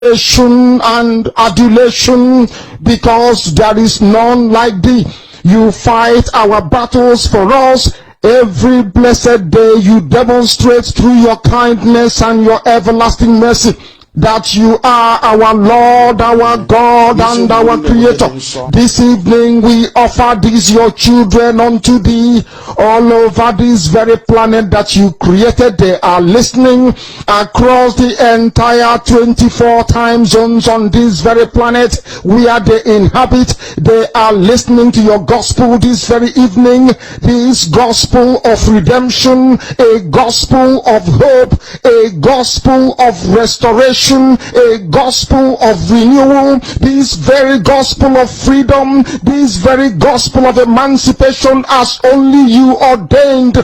and adulation, because there is none like thee. You fight our battles for us. Every blessed day you demonstrate through your kindness and your everlasting mercy that you are our Lord, our God, and our Creator. This evening we offer these your children unto thee all over this very planet that you created. They are listening across the entire 24 time zones on this very planet where they inhabit. They are listening to your gospel this very evening, this gospel of redemption, a gospel of hope, a gospel of restoration, a gospel of renewal, this very gospel of freedom, this very gospel of emancipation as only you ordained.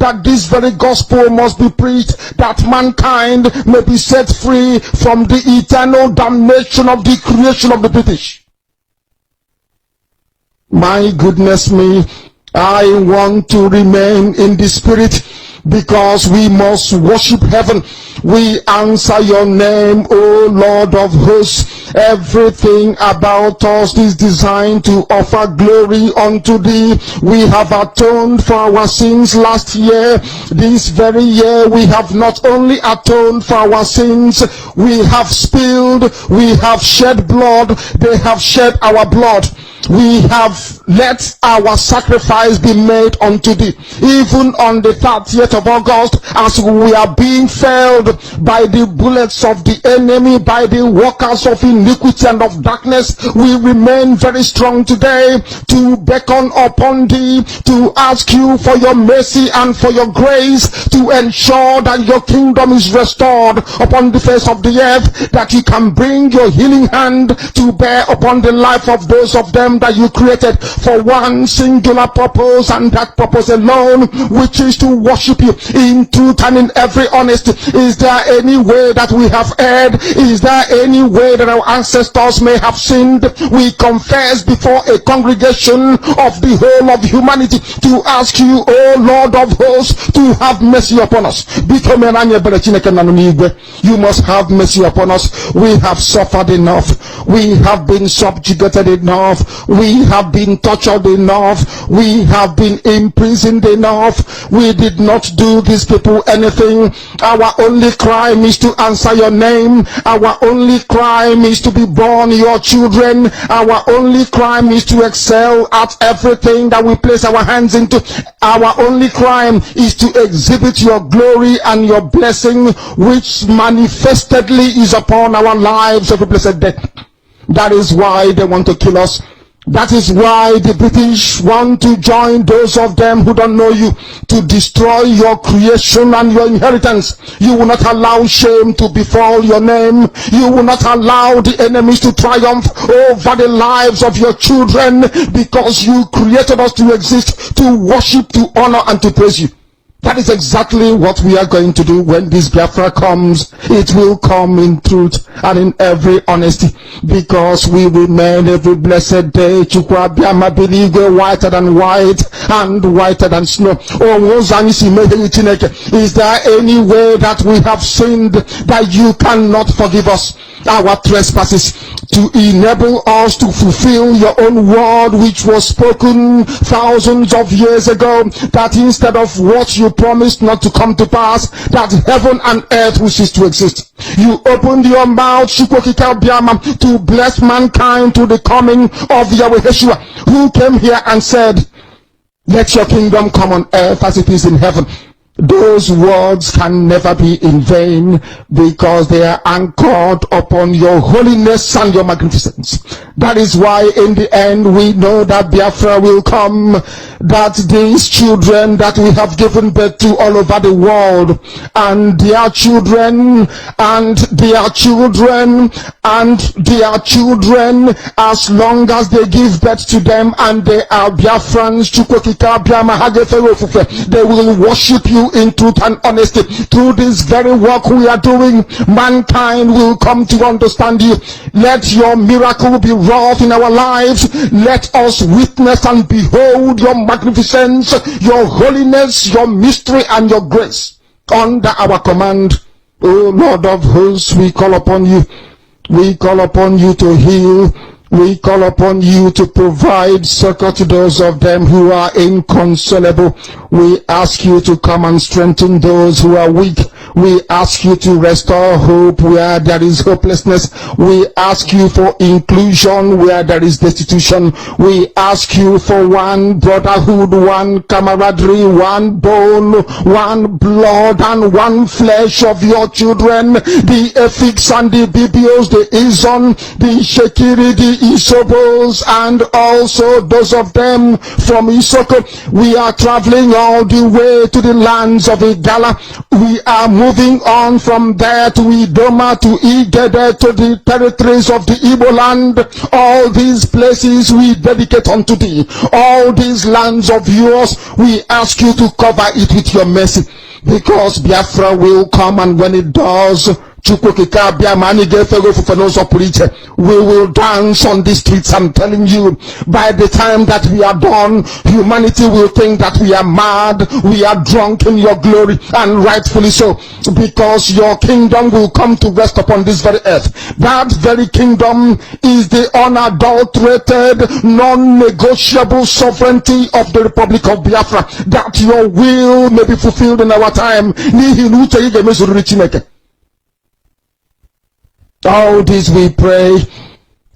That this very gospel must be preached, that mankind may be set free from the eternal damnation of the creation of the British. My goodness me, I want to remain in the spirit, because we must worship heaven. We answer your name, O Lord of hosts. Everything about us is designed to offer glory unto thee. We have atoned for our sins last year. This very year we have not only atoned for our sins, we have spilled, we have shed blood, they have shed our blood. We have let our sacrifice be made unto thee. Even on the 30th of August, as we are being felled by the bullets of the enemy, by the workers of iniquity and of darkness, we remain very strong today to beckon upon thee, to ask you for your mercy and for your grace, to ensure that your kingdom is restored upon the face of the earth, that you can bring your healing hand to bear upon the life of those of them that you created for one singular purpose, and that purpose alone, which is to worship you in truth and in every honesty. Is there any way that we have erred? Is there any way that our ancestors may have sinned? We confess before a congregation of the whole of humanity to ask you, O Lord of hosts, to have mercy upon us. You must have mercy upon us. We have suffered enough. We have been subjugated enough. We have been tortured enough. We have been imprisoned enough. We did not do these people anything. Our only crime is to answer your name. Our only crime is to be born your children. Our only crime is to excel at everything that we place our hands into. Our only crime is to exhibit your glory and your blessing, which manifestedly is upon our lives every blessed day. That is why they want to kill us. That is why the British want to join those of them who don't know you to destroy your creation and your inheritance. You will not allow shame to befall your name. You will not allow the enemies to triumph over the lives of your children, because you created us to exist, to worship, to honor, and to praise you. That is exactly what we are going to do when this Biafra comes. It will come in truth and in every honesty, because we remain every blessed day whiter than white and whiter than snow. Is there any way that we have sinned that you cannot forgive us our trespasses, to enable us to fulfill your own word, which was spoken thousands of years ago, that instead of what you promised not to come to pass, that heaven and earth will cease to exist. You opened your mouth to bless mankind to the coming of Yahweh Yeshua, who came here and said, let your kingdom come on earth as it is in heaven. Those words can never be in vain, because they are anchored upon your holiness and your magnificence. That is why in the end we know that Biafra will come, that these children that we have given birth to all over the world, and their children, and their children, and their children, as long as they give birth to them and they are Biafrans, they will worship you in truth and honesty. Through this very work we are doing, mankind will come to understand you. Let your miracle be wrought in our lives. Let us witness and behold your magnificence, your holiness, your mystery, and your grace under our command. O Lord of hosts, we call upon you. We call upon you to heal. We call upon you to provide succor to those of them who are inconsolable. We ask you to come and strengthen those who are weak. We ask you to restore hope where there is hopelessness. We ask you for inclusion where there is destitution. We ask you for one brotherhood, one camaraderie, one bone, one blood, and one flesh of your children. The Efiks and the Bibios, the Izon, the Shekiri, the Isobos, and also those of them from Isoko. We are traveling all the way to the lands of Igala. We are moving on from there to Idoma, to Igede, to the territories of the Igbo land. All these places we dedicate unto thee. All these lands of yours, we ask you to cover it with your mercy, because Biafra will come, and when it does, we will dance on the streets. I'm telling you, by the time that we are done, humanity will think that we are mad, we are drunk in your glory, and rightfully so, because your kingdom will come to rest upon this very earth. That very kingdom is the unadulterated, non-negotiable sovereignty of the Republic of Biafra, that your will may be fulfilled in our time. All this we pray,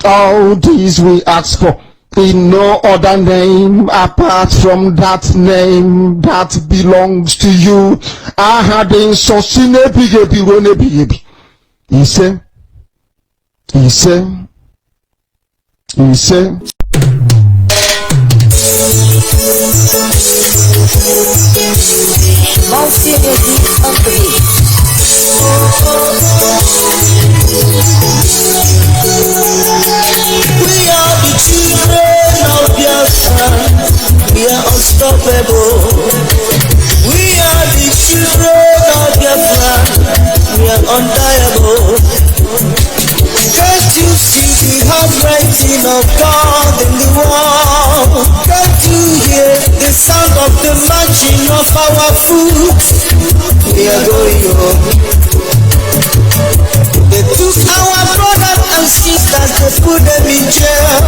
all this we ask for, in no other name apart from that name that belongs to you. Ahadin sosine bigebi rone bigebi. Ise. Mazi Nnamdi We are the children of Biafra. We are unstoppable. We are the children of Biafra. We are undeniable. Can't you see the handwriting of God in the wall? Can't you hear the sound of the marching of our foot? We are going home. They took our brothers and sisters, they put them in jail.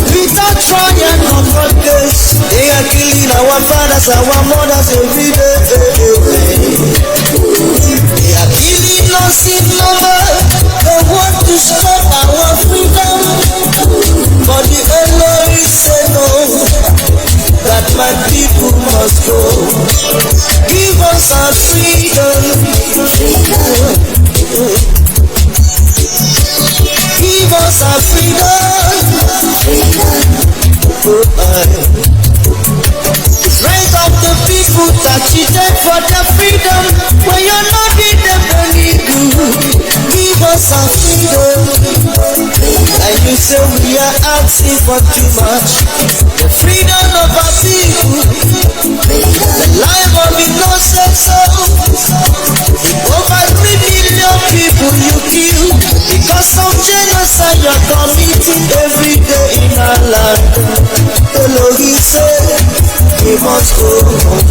Without trial or protest, they are killing our fathers, our mothers every day. They are killing us in number. They want to stop our freedom, but the Elohim say no, that my people must go. Give us our freedom. Give us our freedom. Raise up the people that cheated for their freedom. When you're not in them, don't need you. Give us our freedom. And you say we are asking for too much. The freedom of our people, the life of innocent souls. Over 3 million people you kill because of genocide you're committing every day in our land. Elohim said we must go home.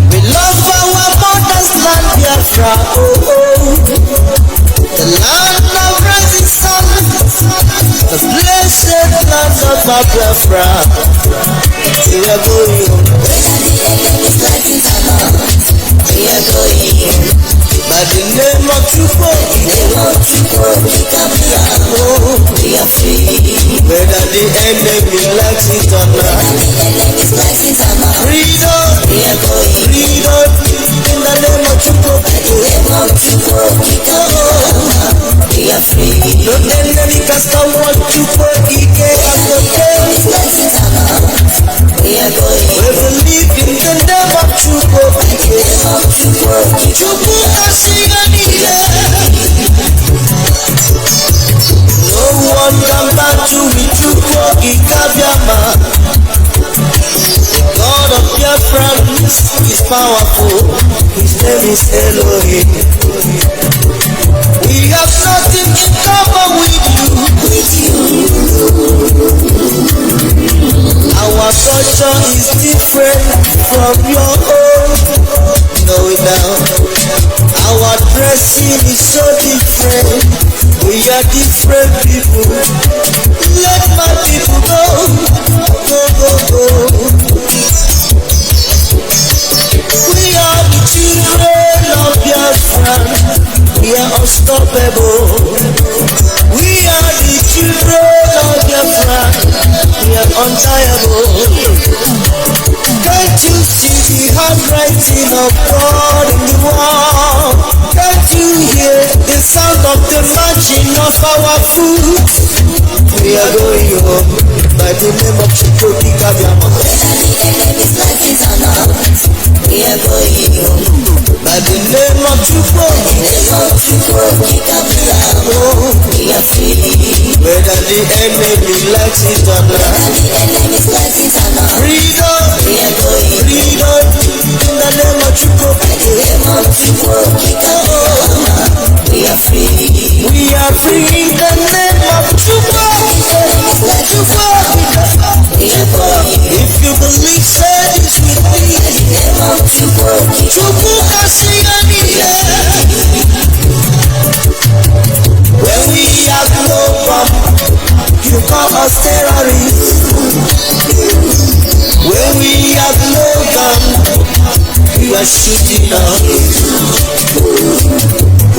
We love our mother's land, Biafra, the land of rising sun, the blessed land of our Biafra. We are going home. We are going home. By the name of Chukwu, we are free. Whether the enemy likes it or not, freedom, freedom, in the name of Chukwu, we are free. No enemy can stop what Chukwu again. We are going. We believe in the name of Chukwu. Chukwu no one can battle with Chukwu Ikabiama. The God of Biafra is powerful. His name is Elohim. We have nothing in common with you. Our culture is different from your own. Know it now. we so different. We are different people. Let my people go, go, go, go. We are the children of Biafra. We are unstoppable. We are the children of Biafra. We are untiable. Can't you see the handwriting of God in the wall? Can't you hear the sound of the marching of our foot? We are going home by the name of Chukwudi Kabiama. Whether the enemy's life is or not, we are going home by the name of Chukwudi. In the name of Chukwudi Kabiama, we are free. Whether the enemy likes it or not, whether the enemy's life is or not, freedom, we are going freedom in the name of Chukwudi. by the name of Chukwudi Kabiama, we are free. We are free in the name of Chukwudi. We are going If you believe, say this with me. by the name of Chukwudi. Chukwuka Siyanile. When we have no bomb, you call us terrorists. When we have no gun, you are shooting us.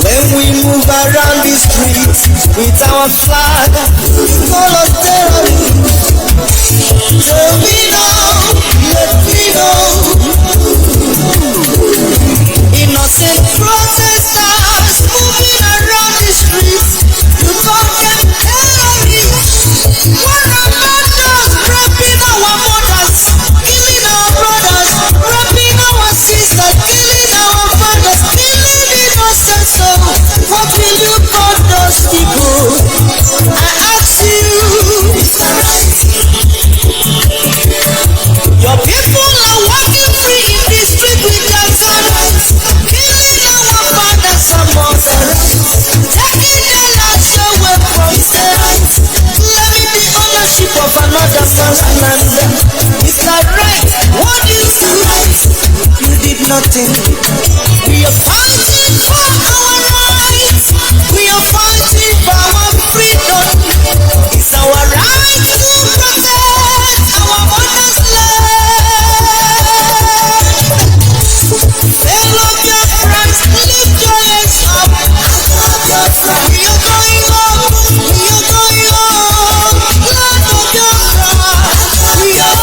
When we move around the streets with our flag, you call us terrorists. Tell me now, let me know. Innocent protesters moving around the streets, you call them terrorists. What about us raping our mothers, killing our brothers, raping our sisters, killing our fathers, killing innocent souls? What will you call those people? I ask you, is that right? Your people are walking free in the street with their swords, killing our fathers and mothers, taking their lives away from them, claiming the ownership of another man's land. Is that right? What do you do? You did nothing. We are fighting for our rights. We are fighting for our freedom. It's our right to protect our mother's land. Fellow Biafrans, lift your hands up. We are going home. We are going home. Land of Biafra. We are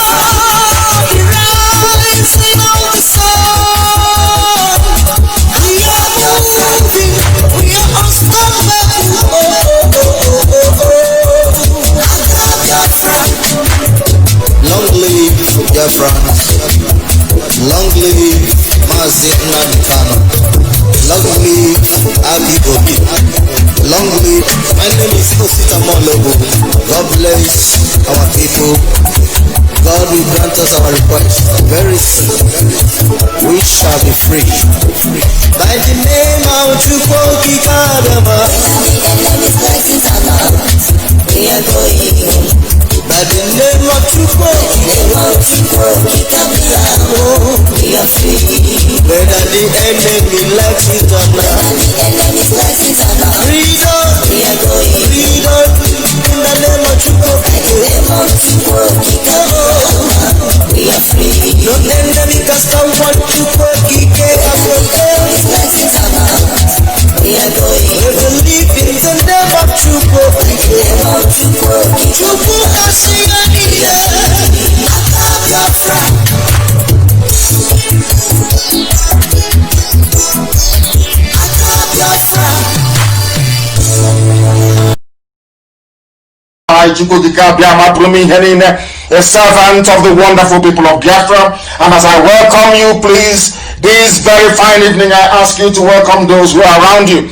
the rising of the sun. We are moving. We are unstoppable. Long live Biafra. Long live Mazi Nnamdi Kanu. Long live Abi. Long live. My name is Osita Molobo. God bless our people. God will grant us our request. Very soon, we shall be free. By the name of Chukwudi Kabiama. Whether the enemy's life is or not, we are going home By the name of Chukwudi. by the name of Chukwudi Kabiama, we are free. Whether the enemy likes it or Whether not. the enemy's life is or not, Freedom, we are going freedom in the name of by the Chukwudi. name of Chukwudi Kabiama, we are free. No enemy can stop what Chukwudi Kabiama. Enemy's life is or not, we are going We believe in the name of Chukwudi. by the name of Chukwudi Chukwuka Siyanile. Biafra. A servant of the wonderful people of Biafra. And as I welcome you, please, this very fine evening, I ask you to welcome those who are around you.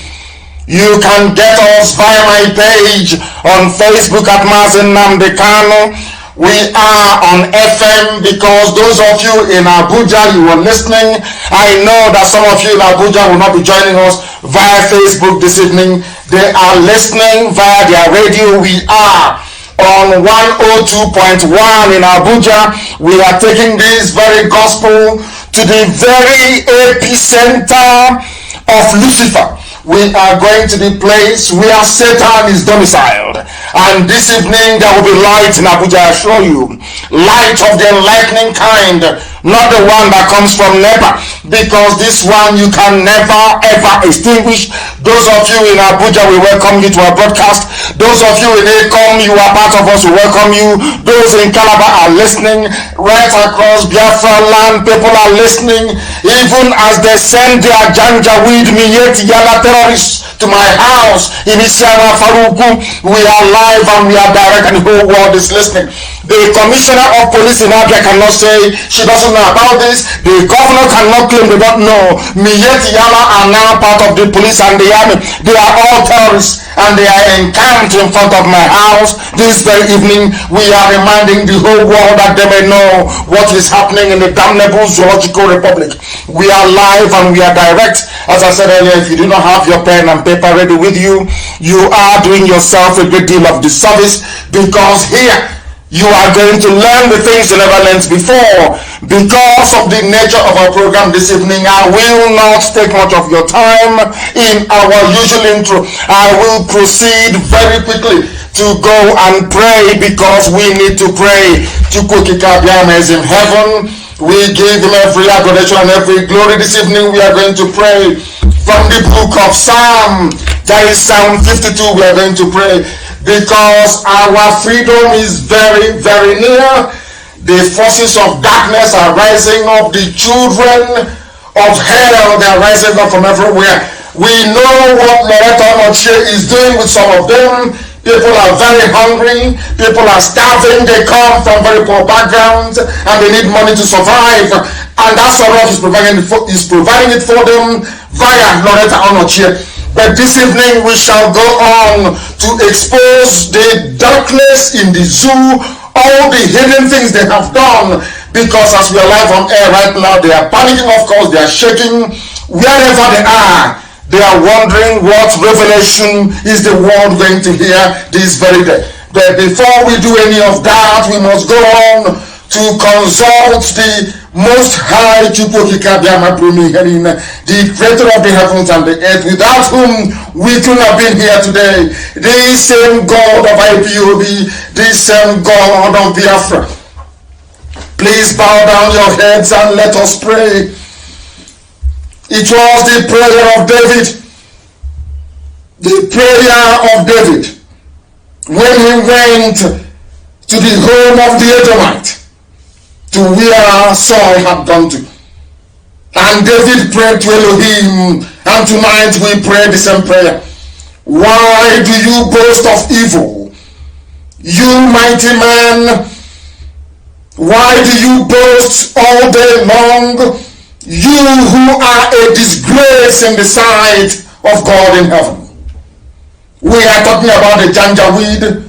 You can get us via my page on Facebook at Mazi Nnamdi Kanu. We are on FM because those of you in Abuja, you were listening. I know that some of you in Abuja will not be joining us via Facebook this evening. They are listening via their radio. We are on 102.1 in Abuja. We are taking this very gospel to the very epicenter of Lucifer. We are going to the place where Satan is domiciled. And this evening there will be light in Abuja, I assure you. Light of the enlightening kind, not the one that comes from NEPA, because this one you can never ever extinguish. Those of you in Abuja, we welcome you to our broadcast. Those of you in Akom, you are part of us, we welcome you. Those in Calabar are listening. Right across Biafra land, people are listening. Even as they send their Janjaweed Miyeti Yala terrorists to my house in Isiana Faruku, we are live and we are direct and the whole world is listening. The commissioner of police in Abia cannot say she doesn't know about this. The governor cannot claim they don't know. Miyeti Yala are now part of the police and the army. They are all terrorists and they are encamped in front of my house. This very evening we are reminding the whole world that they may know what is happening in the damnable zoological republic. We are live and we are direct. As I said earlier, if you do not have your pen and paper ready with you, you are doing yourself a great deal of disservice, because here you are going to learn the things you never learned before. Because of the nature of our program this evening, I will not take much of your time in our usual intro. I will proceed very quickly to go and pray, because we need to pray. Chukwukikabiama is in heaven. We give him every adoration and every glory. This evening we are going to pray from the book of Psalm. That is Psalm 52. We are going to pray because our freedom is very, very near. The forces of darkness are rising up. The children of hell, they are rising up from everywhere. We know what Loretta Noche is doing with some of them. People are very hungry. People are starving. They come from very poor backgrounds and they need money to survive. And that Sorrow is providing it for them via Loretta Onochie. But this evening we shall go on to expose the darkness in the zoo, all the hidden things they have done. Because as we are live on air right now, they are panicking, of course, they are shaking. Wherever they are, they are wondering what revelation is the world going to hear this very day. But before we do any of that, we must go on to consult the Most High Chukwukikabiama, the creator of the heavens and the earth, without whom we could have been here today. The same God of IPOB, the same God of Biafra. Please bow down your heads and let us pray. It was the prayer of David, when he went to the home of the Edomite, to where Saul had gone to. And David prayed to Elohim, and tonight we pray the same prayer. Why do you boast of evil, you mighty man? Why do you boast all day long? You who are a disgrace in the sight of God in heaven. We are talking about the Janjaweed,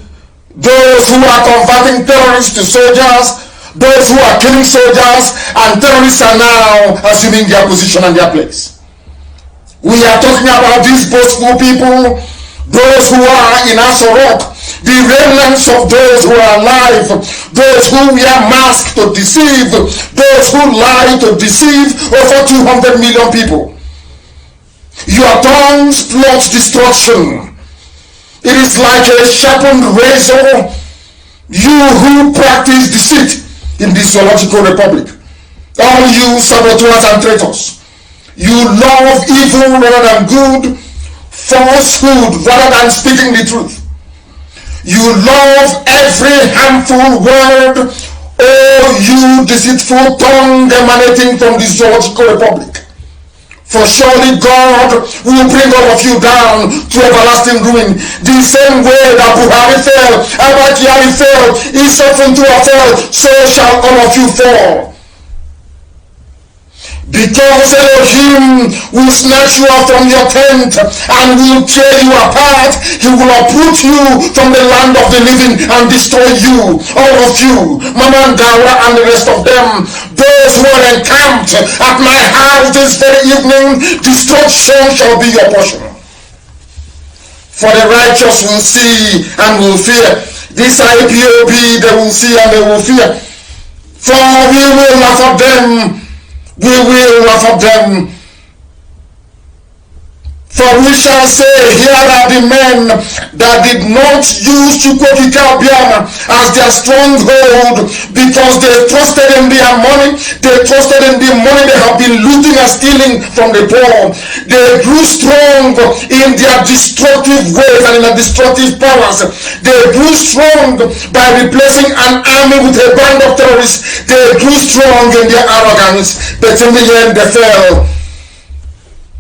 those who are converting terrorists to soldiers, those who are killing soldiers, and terrorists are now assuming their position and their place. We are talking about these boastful people, those who are in Asorok, the remnants of those who are alive, those who wear masks to deceive, those who lie to deceive over 200 million people. Your tongues plot destruction. It is like a sharpened razor. You who practice deceit in this zoological republic, all you saboteurs and traitors, you love evil rather than good, falsehood rather than speaking the truth. You love every harmful word, oh you deceitful tongue emanating from the zoological republic. For surely God will bring all of you down to everlasting ruin. The same way that Buhari fell, Abakari fell, Isofuntua fell, so shall all of you fall. Because Elohim will snatch you out from your tent and will tear you apart. He will uproot you from the land of the living and destroy you, all of you, Mama Ndawa and the rest of them. Those who are encamped at my house this very evening, destruction shall be your portion. For the righteous will see and will fear. This IPOB, they will see and they will fear. For we will laugh at them. We will laugh at them. For we shall say, here are the men that did not use Chukwokika as their stronghold, because they trusted in their money, they trusted in the money they have been looting and stealing from the poor. They grew strong in their destructive ways and in their destructive powers. They grew strong by replacing an army with a band of terrorists. They grew strong in their arrogance, but in the end they fell.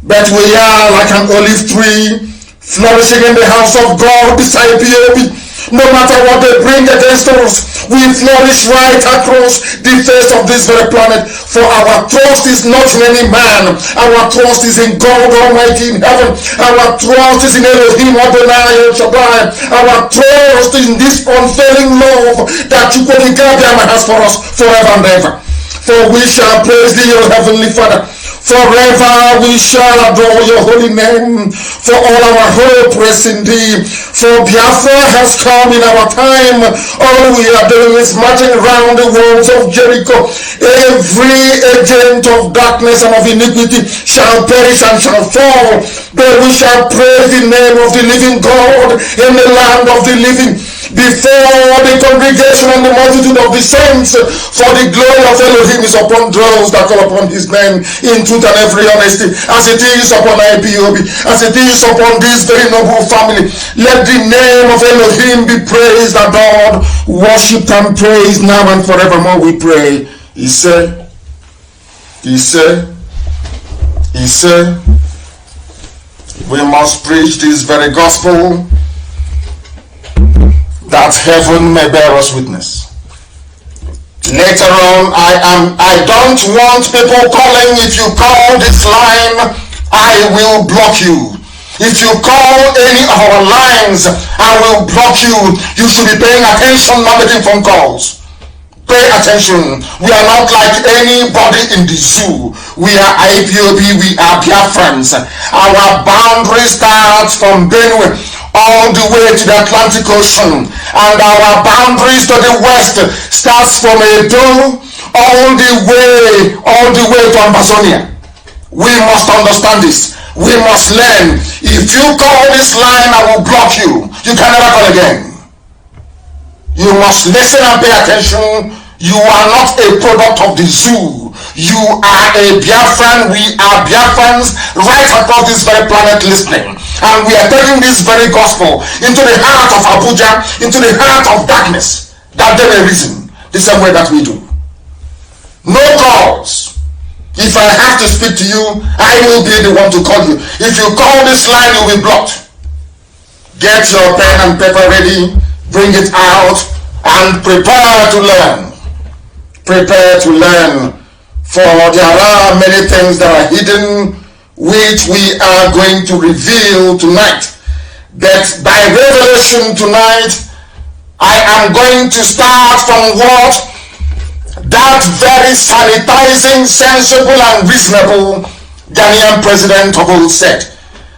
But we are like an olive tree flourishing in the house of God beside POB. No matter what they bring against us, we flourish right across the face of this very planet. For our trust is not in any man. Our trust is in God Almighty in heaven. Our trust is in Elohim Adonai El Shaddai. Our trust is in this unfailing love that Chukwokika has for us forever and ever. For we shall praise thee, O Heavenly Father. Forever we shall adore your holy name, for all our hope rests in thee. For Biafra has come in our time. All we are doing is marching around the walls of Jericho. Every agent of darkness and of iniquity shall perish and shall fall, but we shall praise the name of the living God in the land of the living, before the congregation and the multitude of the saints. For the glory of Elohim is upon those that call upon his name in truth and every honesty, as it is upon IPOB, as it is upon this very noble family. Let the name of Elohim be praised, adored, worshipped and praised now and forevermore, we pray. He said, we must preach this very gospel, that heaven may bear us witness. Later on, I don't want people calling, if you call this line, I will block you. If you call any of our lines, I will block you. You should be paying attention, not making phone calls. Pay attention. We are not like anybody in the zoo. We are IPOB, we are Biafrans. Our boundary starts from Benue all the way to the Atlantic Ocean, and our boundaries to the west starts from Edo all the way to Amazonia. We must understand this. We must learn. If you call this line, I will block you. You can never call again. You must listen and pay attention. You are not a product of the zoo. You are a Biafran. We are Biafrans right across this very planet listening. And we are taking this very gospel into the heart of Abuja, into the heart of darkness, that they may reason the same way that we do. No calls. If I have to speak to you, I will be the one to call you. If you call this line, you'll be blocked. Get your pen and paper ready, bring it out, and prepare to learn. Prepare to learn, for there are many things that are hidden which we are going to reveal tonight. But by revelation tonight, I am going to start from what that very sanitizing, sensible and reasonable Ghanaian president of old said.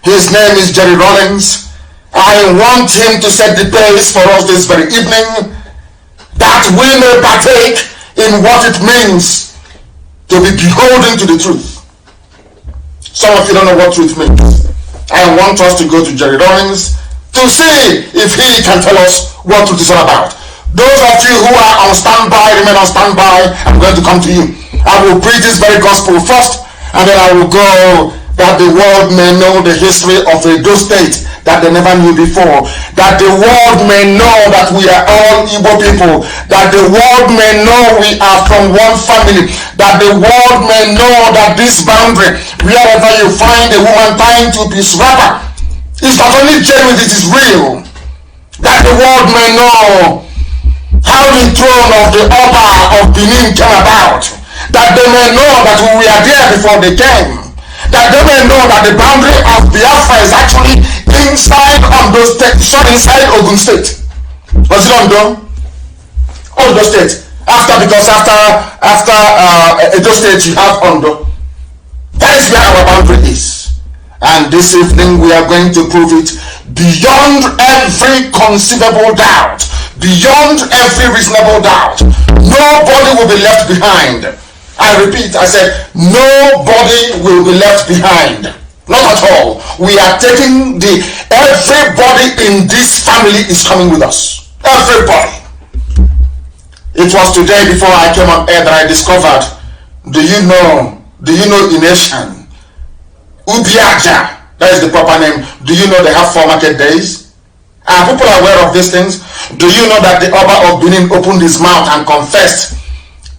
His name is Jerry Rawlings. I want him to set the pace for us this very evening, that we may partake in what it means to be beholden to the truth. Some of you don't know what truth means. I want us to go to Jerry Rawlings to see if he can tell us what truth is all about. Those of you who are on standby, remain on standby. I'm going to come to you. I will preach this very gospel first, and then I will go that the world may know the history of Edo State that they never knew before, that the world may know that we are all Igbo people, that the world may know we are from one family, that the world may know that this boundary, wherever you find a woman tying to this wrapper, is not only genuine, it is real. That the world may know how the throne of the Oba of Benin came about, that they may know that we were there before they came, that they may know that the boundary of Biafra is actually inside Ondo State, inside Ogun State. Was it Ondo? Ondo State. After Edo State, you have Ondo. That is where our boundary is. And this evening we are going to prove it beyond every conceivable doubt, beyond every reasonable doubt. Nobody will be left behind. I repeat, I said, nobody will be left behind. Not at all. We are taking everybody in this family is coming with us. Everybody. It was today before I came on air that I discovered, do you know Inesian? Ubiaja, that is the proper name. Do you know they have 4 market days? Are people aware of these things? Do you know that the Oba of Benin opened his mouth and confessed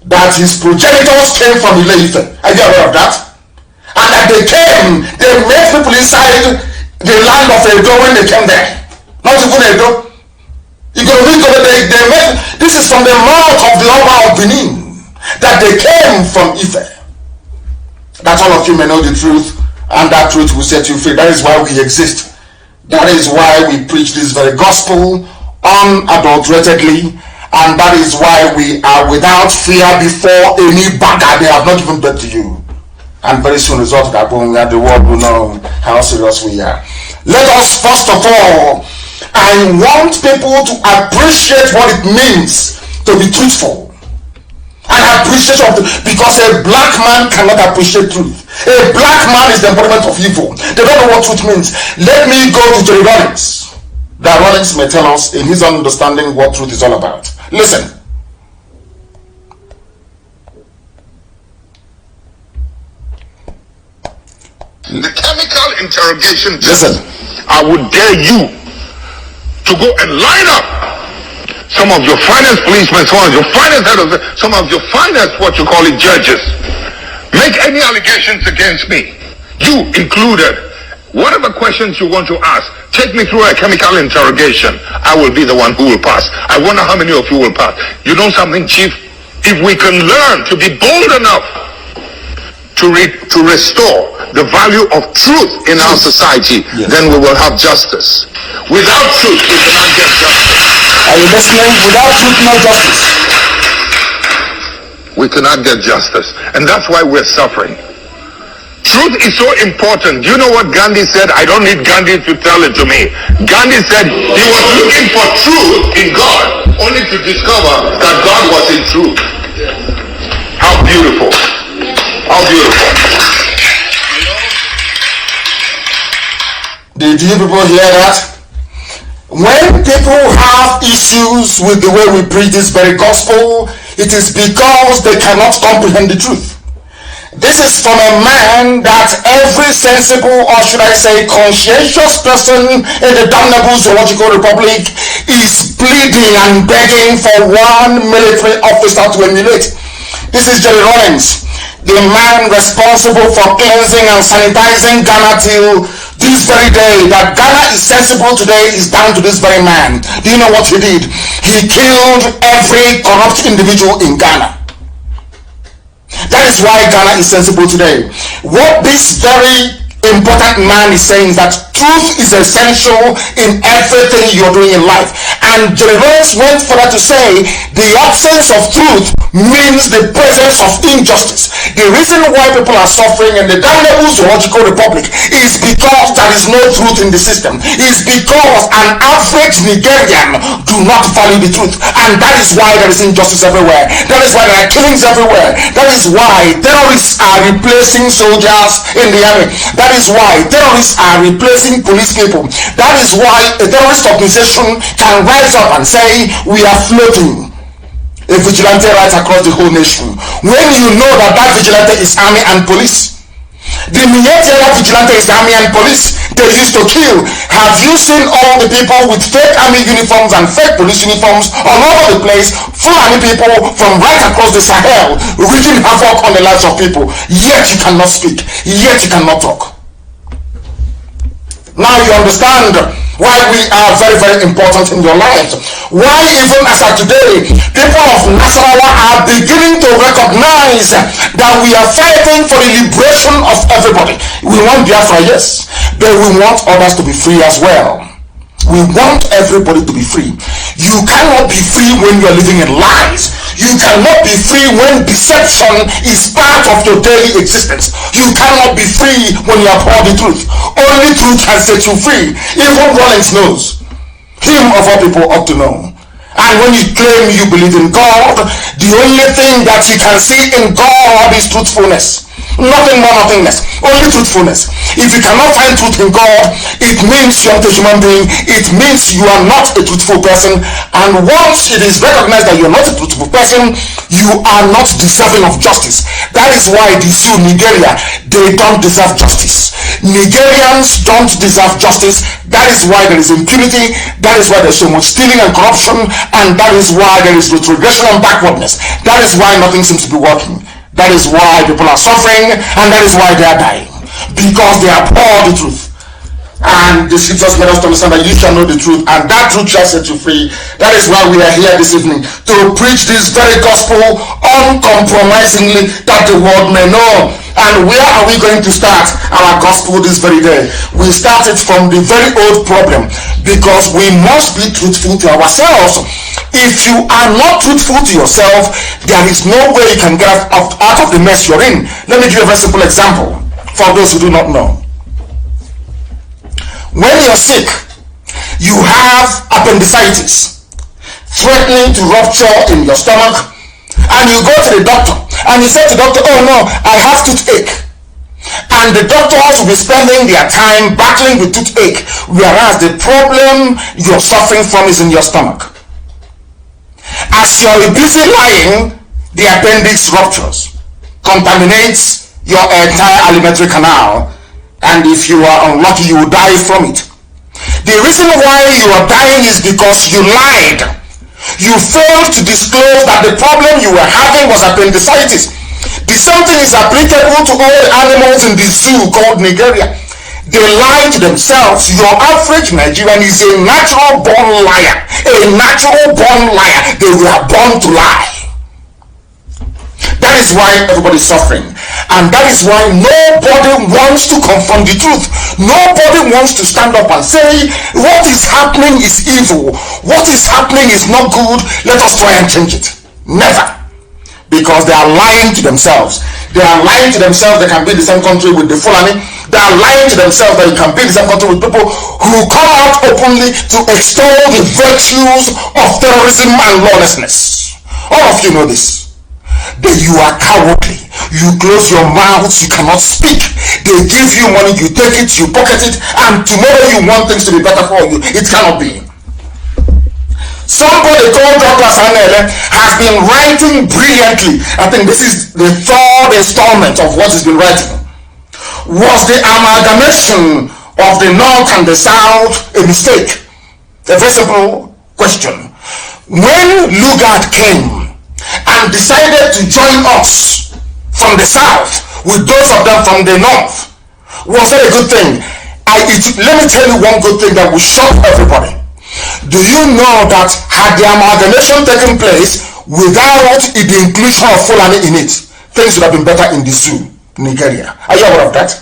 that his progenitors came from Ile-Ife? Are you aware of that? And that they made people inside the land of Edo when they came there. Not even Edo. You go read over there, this is from the mouth of the Oba of Benin, that they came from Ife. That all of you may know the truth, and that truth will set you free. That is why we exist. That is why we preach this very gospel unadulteratedly, and that is why we are without fear before any bagger. They have not given birth to you. And very soon, result that the world will know how serious we are. Let us first of all, I want people to appreciate what it means to be truthful. And appreciation of because a black man cannot appreciate truth. A black man is the embodiment of evil. They don't know what truth means. Let me go to Jerry Rollins. That Rollins may tell us in his own understanding what truth is all about. Listen. The chemical interrogation. Listen. I would dare you to go and line up some of your finest policemen, some of your finest heads, some of your finest, what you call it, judges. Make any allegations against me, you included. Whatever questions you want to ask, take me through a chemical interrogation. I will be the one who will pass. I wonder how many of you will pass. You know something, Chief? If we can learn to be bold enough to restore the value of truth in our society, yes, then we will have justice. Without truth, we cannot get justice. Are you listening? Without truth, no justice. We cannot get justice. And that's why we're suffering. Truth is so important. You know what Gandhi said? I don't need Gandhi to tell it to me. Gandhi said he was looking for truth in God, only to discover that God was in truth. How beautiful. How beautiful. Did you people hear that? When people have issues with the way we preach this very gospel, it is because they cannot comprehend the truth. This is from a man that every sensible, or should I say conscientious person in the damnable zoological republic is pleading and begging for one military officer to emulate. This is Jerry Rollins, the man responsible for cleansing and sanitizing Ghana till this very day. That Ghana is sensible today is down to this very man. Do you know what he did? He killed every corrupt individual in Ghana. That is why Ghana is sensible today. What this very important man is saying is that truth is essential in everything you're doing in life. And Jerry Rollins went further to say the absence of truth means the presence of injustice. The reason why people are suffering in the damnable zoological republic is because there is no truth in the system. It's because an average Nigerian do not value the truth. And that is why there is injustice everywhere. That is why there are killings everywhere. That is why terrorists are replacing soldiers in the army. That is why terrorists are replacing police people. That is why a terrorist organization can rise up and say, we are floating a vigilante right across the whole nation. When you know that that vigilante is army and police. The Mietiala vigilante is army and police. They used to kill. Have you seen all the people with fake army uniforms and fake police uniforms all over the place? Fulani people from right across the Sahel wreaking havoc on the lives of people. Yet you cannot speak. Yet you cannot talk. Now you understand why we are very, very important in your lives. Why even as of today, people of Nasarawa are beginning to recognize that we are fighting for the liberation of everybody. We want Biafra, yes, but we want others to be free as well. We want everybody to be free. You cannot be free when you are living in lies. You cannot be free when deception is part of your daily existence. You cannot be free when you uphold the truth. Only truth can set you free. Even Rollins knows. Him of all people ought to know. And when you claim you believe in God, the only thing that you can see in God is truthfulness. Nothing more, nothing less. Only truthfulness. If you cannot find truth in God, it means you are not a human being. It means you are not a truthful person. And once it is recognized that you are not a truthful person, you are not deserving of justice. That is why the Sioux, Nigeria, they don't deserve justice. Nigerians don't deserve justice. That is why there is impunity. That is why there is so much stealing and corruption. And that is why there is retrogression and backwardness. That is why nothing seems to be working. That is why people are suffering, and that is why they are dying. Because they abhor the truth. And the scriptures made us to understand that you shall know the truth, and that truth shall set you free. That is why we are here this evening, to preach this very gospel uncompromisingly, that the world may know. And where are we going to start our gospel this very day? We start it from the very old problem, because we must be truthful to ourselves. If you are not truthful to yourself, there is no way you can get out of the mess you're in. Let me give you a very simple example for those who do not know. When you're sick, you have appendicitis threatening to rupture in your stomach, and you go to the doctor and you say to the doctor, oh no, I have toothache. And the doctors will be spending their time battling with toothache, whereas the problem you're suffering from is in your stomach. As you're busy lying, the appendix ruptures, contaminates your entire alimentary canal, and if you are unlucky, you will die from it. The reason why you are dying is because you lied. You failed to disclose that the problem you were having was appendicitis. The same thing is applicable to all the animals in the zoo called Nigeria. They lie to themselves. Your average Nigerian is a natural born liar. A natural born liar. They were born to lie. That is why everybody is suffering. And that is why nobody wants to confront the truth. Nobody wants to stand up and say, what is happening is evil. What is happening is not good. Let us try and change it. Never. Because they are lying to themselves. They are lying to themselves they can be in the same country with the Fulani. They are lying to themselves that you can be in the same country with people who come out openly to extol the virtues of terrorism and lawlessness. All of you know this. That you are cowardly. You close your mouth, you cannot speak. They give you money, you take it, you pocket it, and tomorrow you want things to be better for you. It cannot be. Somebody called Dr. Sanele has been writing brilliantly. I think this is the third installment of what he's been writing. Was the amalgamation of the North and the South a mistake? A very simple question. When Lugard came and decided to join us from the South with those of them from the North, was that a good thing? Let me tell you one good thing that will shock everybody. Do you know that had the amalgamation taken place without the inclusion of Fulani in it, things would have been better in the zoo, Nigeria? Are you aware of that?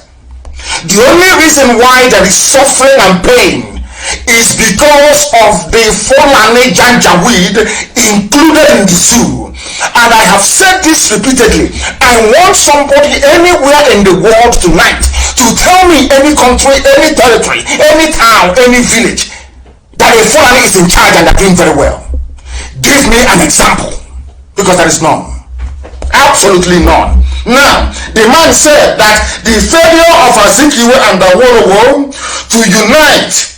The only reason why there is suffering and pain is because of the Fulani Janjaweed included in the zoo. And I have said this repeatedly. I want somebody anywhere in the world tonight to tell me any country, any territory, any town, any village that a Fulani is in charge and they're doing very well. Give me an example, because there is none. Absolutely none. Now, the man said that the failure of Azikiwe and Awolowo to unite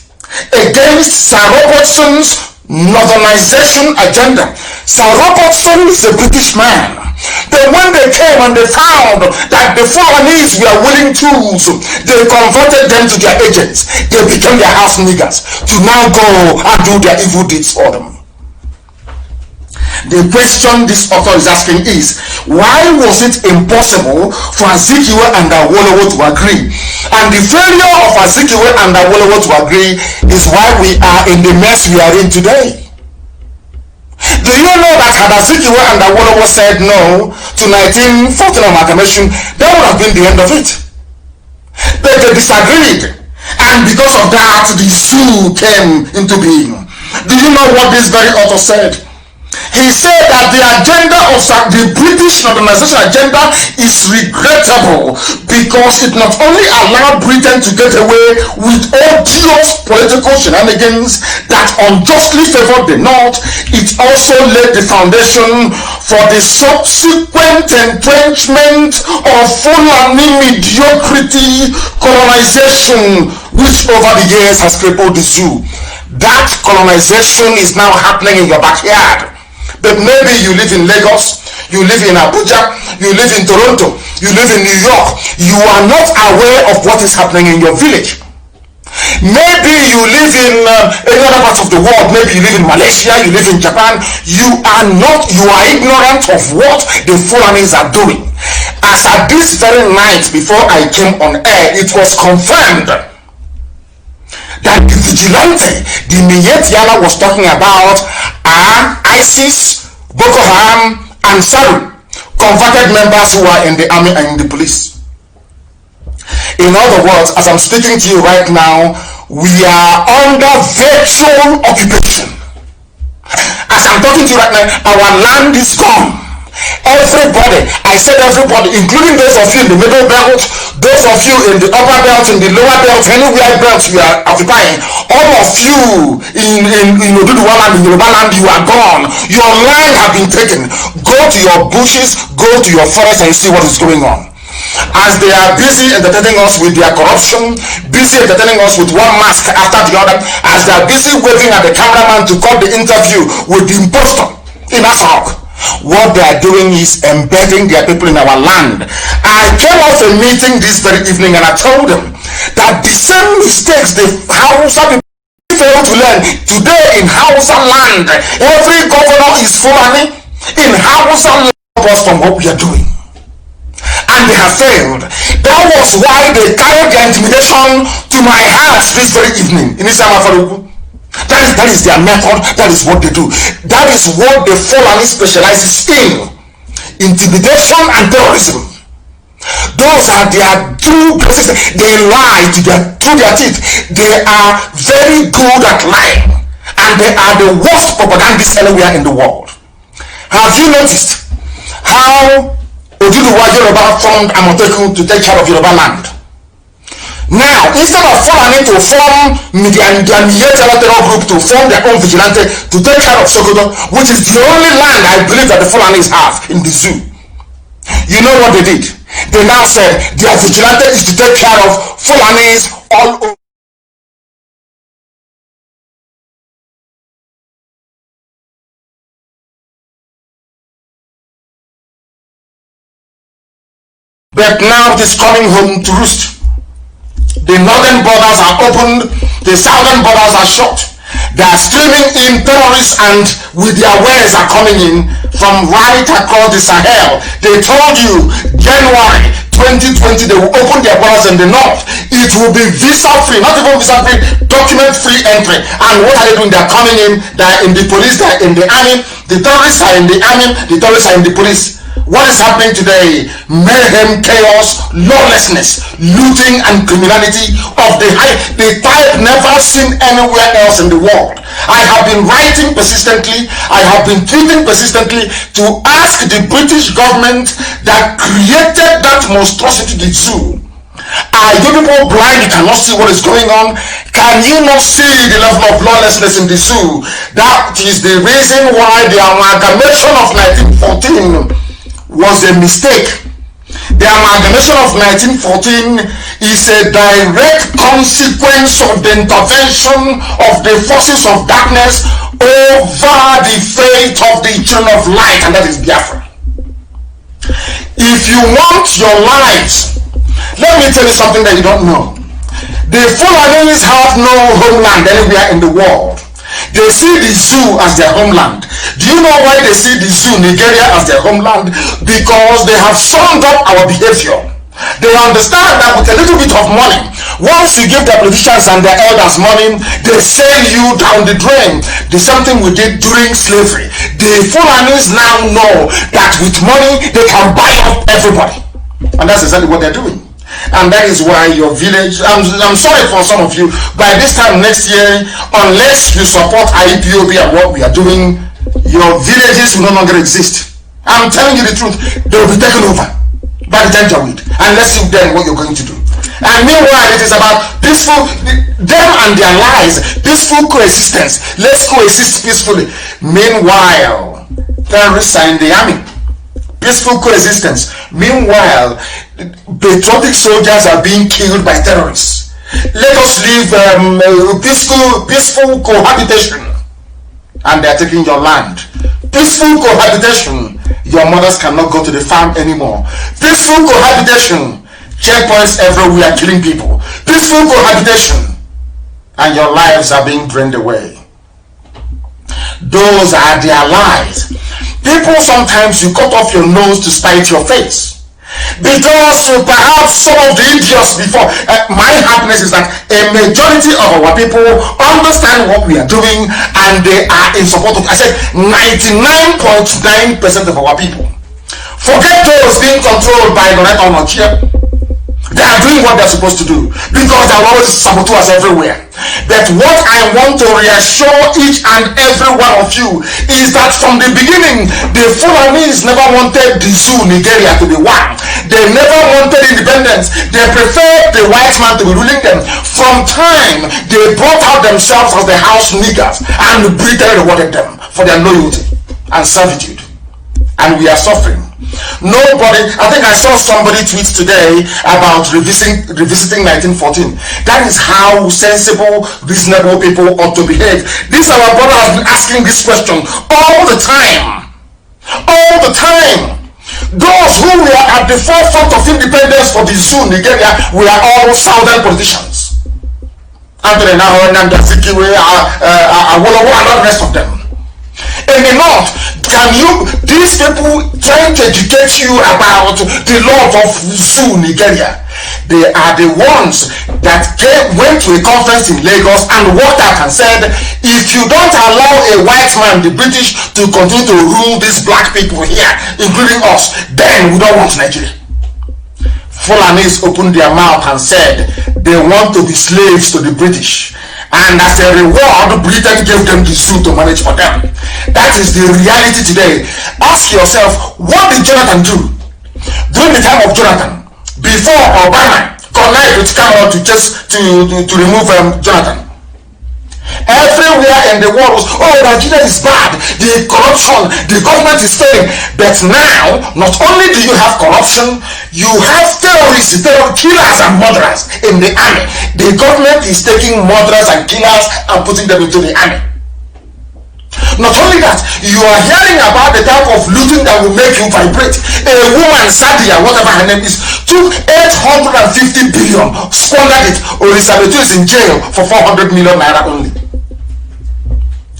against Sir Robertson's northernization agenda. Sir Robertson is a British man. Then when they came and they found that the Fulanese were willing tools, they converted them to their agents. They became their house niggers to now go and do their evil deeds for them. The question this author is asking is, why was it impossible for Azikiwe and Awolowo to agree? And the failure of Azikiwe and Awolowo to agree is why we are in the mess we are in today. Do you know that had Azikiwe and Awolowo said no to 1914 amalgamation, that would have been the end of it? They disagreed, and because of that, the zoo came into being. Do you know what this very author said? He said that the agenda of the British modernization agenda is regrettable because it not only allowed Britain to get away with odious political shenanigans that unjustly favored the North, it also laid the foundation for the subsequent entrenchment of Fulani mediocrity colonization, which over the years has crippled the zoo. That colonization is now happening in your backyard. But maybe you live in Lagos, you live in Abuja, you live in Toronto, you live in New York. You are not aware of what is happening in your village. Maybe you live in any other part of the world. Maybe you live in Malaysia, you live in Japan. You are ignorant of what the Fulanis are doing. As at this very night before I came on air, it was confirmed that the vigilante, the Minyet Yala was talking about, are ISIS, Boko Haram, and Saru, converted members who are in the army and in the police. In other words, as I'm speaking to you right now, we are under virtual occupation. As I'm talking to you right now, our land is gone. Everybody, I said everybody, including those of you in the middle belt, those of you in the upper belt, in the lower belt, anywhere belt you are occupying, all of you in Oduduwa land, in Yoruba land, you are gone. Your land have been taken. Go to your bushes, go to your forest and see what is going on. As they are busy entertaining us with their corruption, busy entertaining us with one mask after the other, as they are busy waving at the cameraman to cut the interview with the impostor in Asahok, what they are doing is embedding their people in our land. I came off a meeting this very evening and I told them that the same mistakes the Hausa people fail to learn today in Hausa land. Every governor is Fulani in Hausa land from what we are doing. And they have failed. That was why they carried their intimidation to my house this very evening in Isama Faruku. That is their method. That is what they do. That is what the Fulani specializes in. Intimidation and terrorism. Those are their true places. They lie through their teeth. They are very good at lying. And they are the worst propagandists anywhere in the world. Have you noticed how Oduduwa Yoruba formed Amotekun to take care of Yoruba land? Now, instead of Fulani to form their terror group to form their own vigilante to take care of Sokoto, which is the only land I believe that the Fulanis have in the zoo, you know what they did? They now said their vigilante is to take care of Fulanis all over. But now it is coming home to roost. The northern borders are opened, the southern borders are shut. They are streaming in terrorists and with their wares are coming in from right across the Sahel. They told you January 2020 they will open their borders in the north. It will be visa free, not even visa free, document free entry. And what are they doing? They are coming in, they are in the police, they are in the army. The terrorists are in the army, the terrorists are in the police. What is happening today? Mayhem, chaos, lawlessness, looting and criminality of the type never seen anywhere else in the world. I have been writing persistently, I have been tweeting persistently to ask the British government that created that monstrosity, the zoo. Are you people blind? You cannot see what is going on? Can you not see the level of lawlessness in the zoo? That is the reason why the amalgamation of 1914 was a mistake. The amalgamation of 1914 is a direct consequence of the intervention of the forces of darkness over the fate of the children of light, and that is Biafra. If you want your lives, let me tell you something that you don't know. The Fulanis have no homeland anywhere in the world. They see the zoo as their homeland. Do you know why they see the zoo, Nigeria, as their homeland? Because they have summed up our behavior. They understand that with a little bit of money, once you give the politicians and their elders money, they sell you down the drain. The same thing we did during slavery. The Fulanis now know that with money, they can buy up everybody. And that's exactly what they're doing. And that is why your village, I'm sorry for some of you, by this time next year, unless you support IPOB and what we are doing, your villages will no longer exist. I'm telling you the truth. They will be taken over by the Janjaweed. And let's see then what you're going to do. And meanwhile, it is about peaceful, them and their lives, peaceful coexistence. Let's coexist peacefully. Meanwhile, terrorists are in the army. Peaceful coexistence. Meanwhile, patriotic soldiers are being killed by terrorists. Let us live peaceful cohabitation. And they are taking your land. Peaceful cohabitation. Your mothers cannot go to the farm anymore. Peaceful cohabitation. Checkpoints everywhere killing people. Peaceful cohabitation. And your lives are being drained away. Those are their lives. People, sometimes you cut off your nose to spite your face. Because perhaps some of the idiots before, my happiness is that a majority of our people understand what we are doing and they are in support of, I said 99.9% of our people. Forget those being controlled by Loretta Onochia. They are doing what they're supposed to do because there are always saboteurs everywhere. But what I want to reassure each and every one of you is that from the beginning, the Fulanis never wanted the zoo Nigeria to be one. They never wanted independence. They preferred the white man to be ruling them. From time, they brought out themselves as the house niggers and Britain rewarded them for their loyalty and servitude. And we are suffering. Nobody, I think I saw somebody tweet today about revisiting 1914. That is how sensible, reasonable people ought to behave. This our brother has been asking this question all the time. All the time. Those who were at the forefront of independence for the zoo Nigeria were all southern politicians. Anthony Nahor, Nnamdi Azikiwe, Awolowo, and all the rest of them. In the north, these people trying to educate you about the laws of zoo Nigeria, they are the ones that went to a conference in Lagos and walked out and said, if you don't allow a white man, the British, to continue to rule these black people here, including us, then we don't want Nigeria. Fulanis opened their mouth and said they want to be slaves to the British. And as a reward, Britain gave them the zoo to manage for them. That is the reality today. Ask yourself, what did Jonathan do during the time of Jonathan? Before Obama connived with Cameron to remove Jonathan. Everywhere in the world was, oh, Nigeria is bad, the corruption, the government is failing. But now, not only do you have corruption, you have terrorists, killers and murderers in the army. The government is taking murderers and killers and putting them into the army. Not only that, you are hearing about the type of looting that will make you vibrate. A woman, Sadia, whatever her name is, took 850 billion, squandered it. Orisabetu is in jail for 400 million naira only.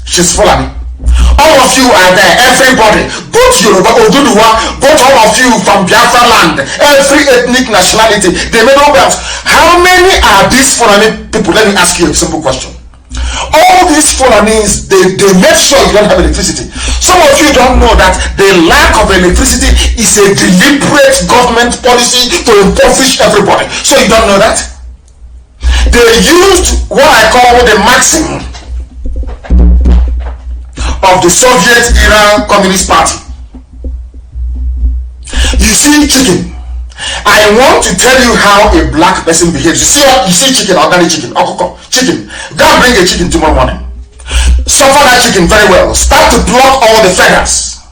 She's Fulani. All of you are there, everybody, both Yoruba, Oduduwa, both all of you from Biafra land, every ethnic nationality, they made no bells. How many are these Fulani people? Let me ask you a simple question. All these Fulanis, they make sure you don't have electricity. Some of you don't know that the lack of electricity is a deliberate government policy to impoverish everybody. So you don't know that? They used what I call the maxim of the Soviet era Communist Party. You see chicken. I want to tell you how a black person behaves. You see chicken, organic chicken, chicken. Go and bring a chicken tomorrow morning. Suffer that chicken very well. Start to pluck all the feathers.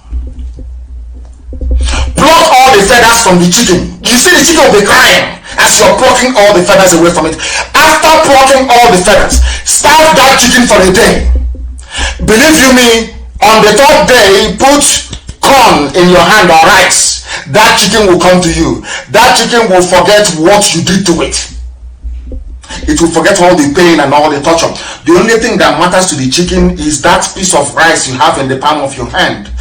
Pluck all the feathers from the chicken. You see the chicken will be crying as you're plucking all the feathers away from it. After plucking all the feathers, starve that chicken for a day. Believe you me, on the third day, put corn in your hand or rice. That chicken will come to you. That chicken will forget what you did to it. It will forget all the pain and all the torture. The only thing that matters to the chicken is that piece of rice you have in the palm of your hand.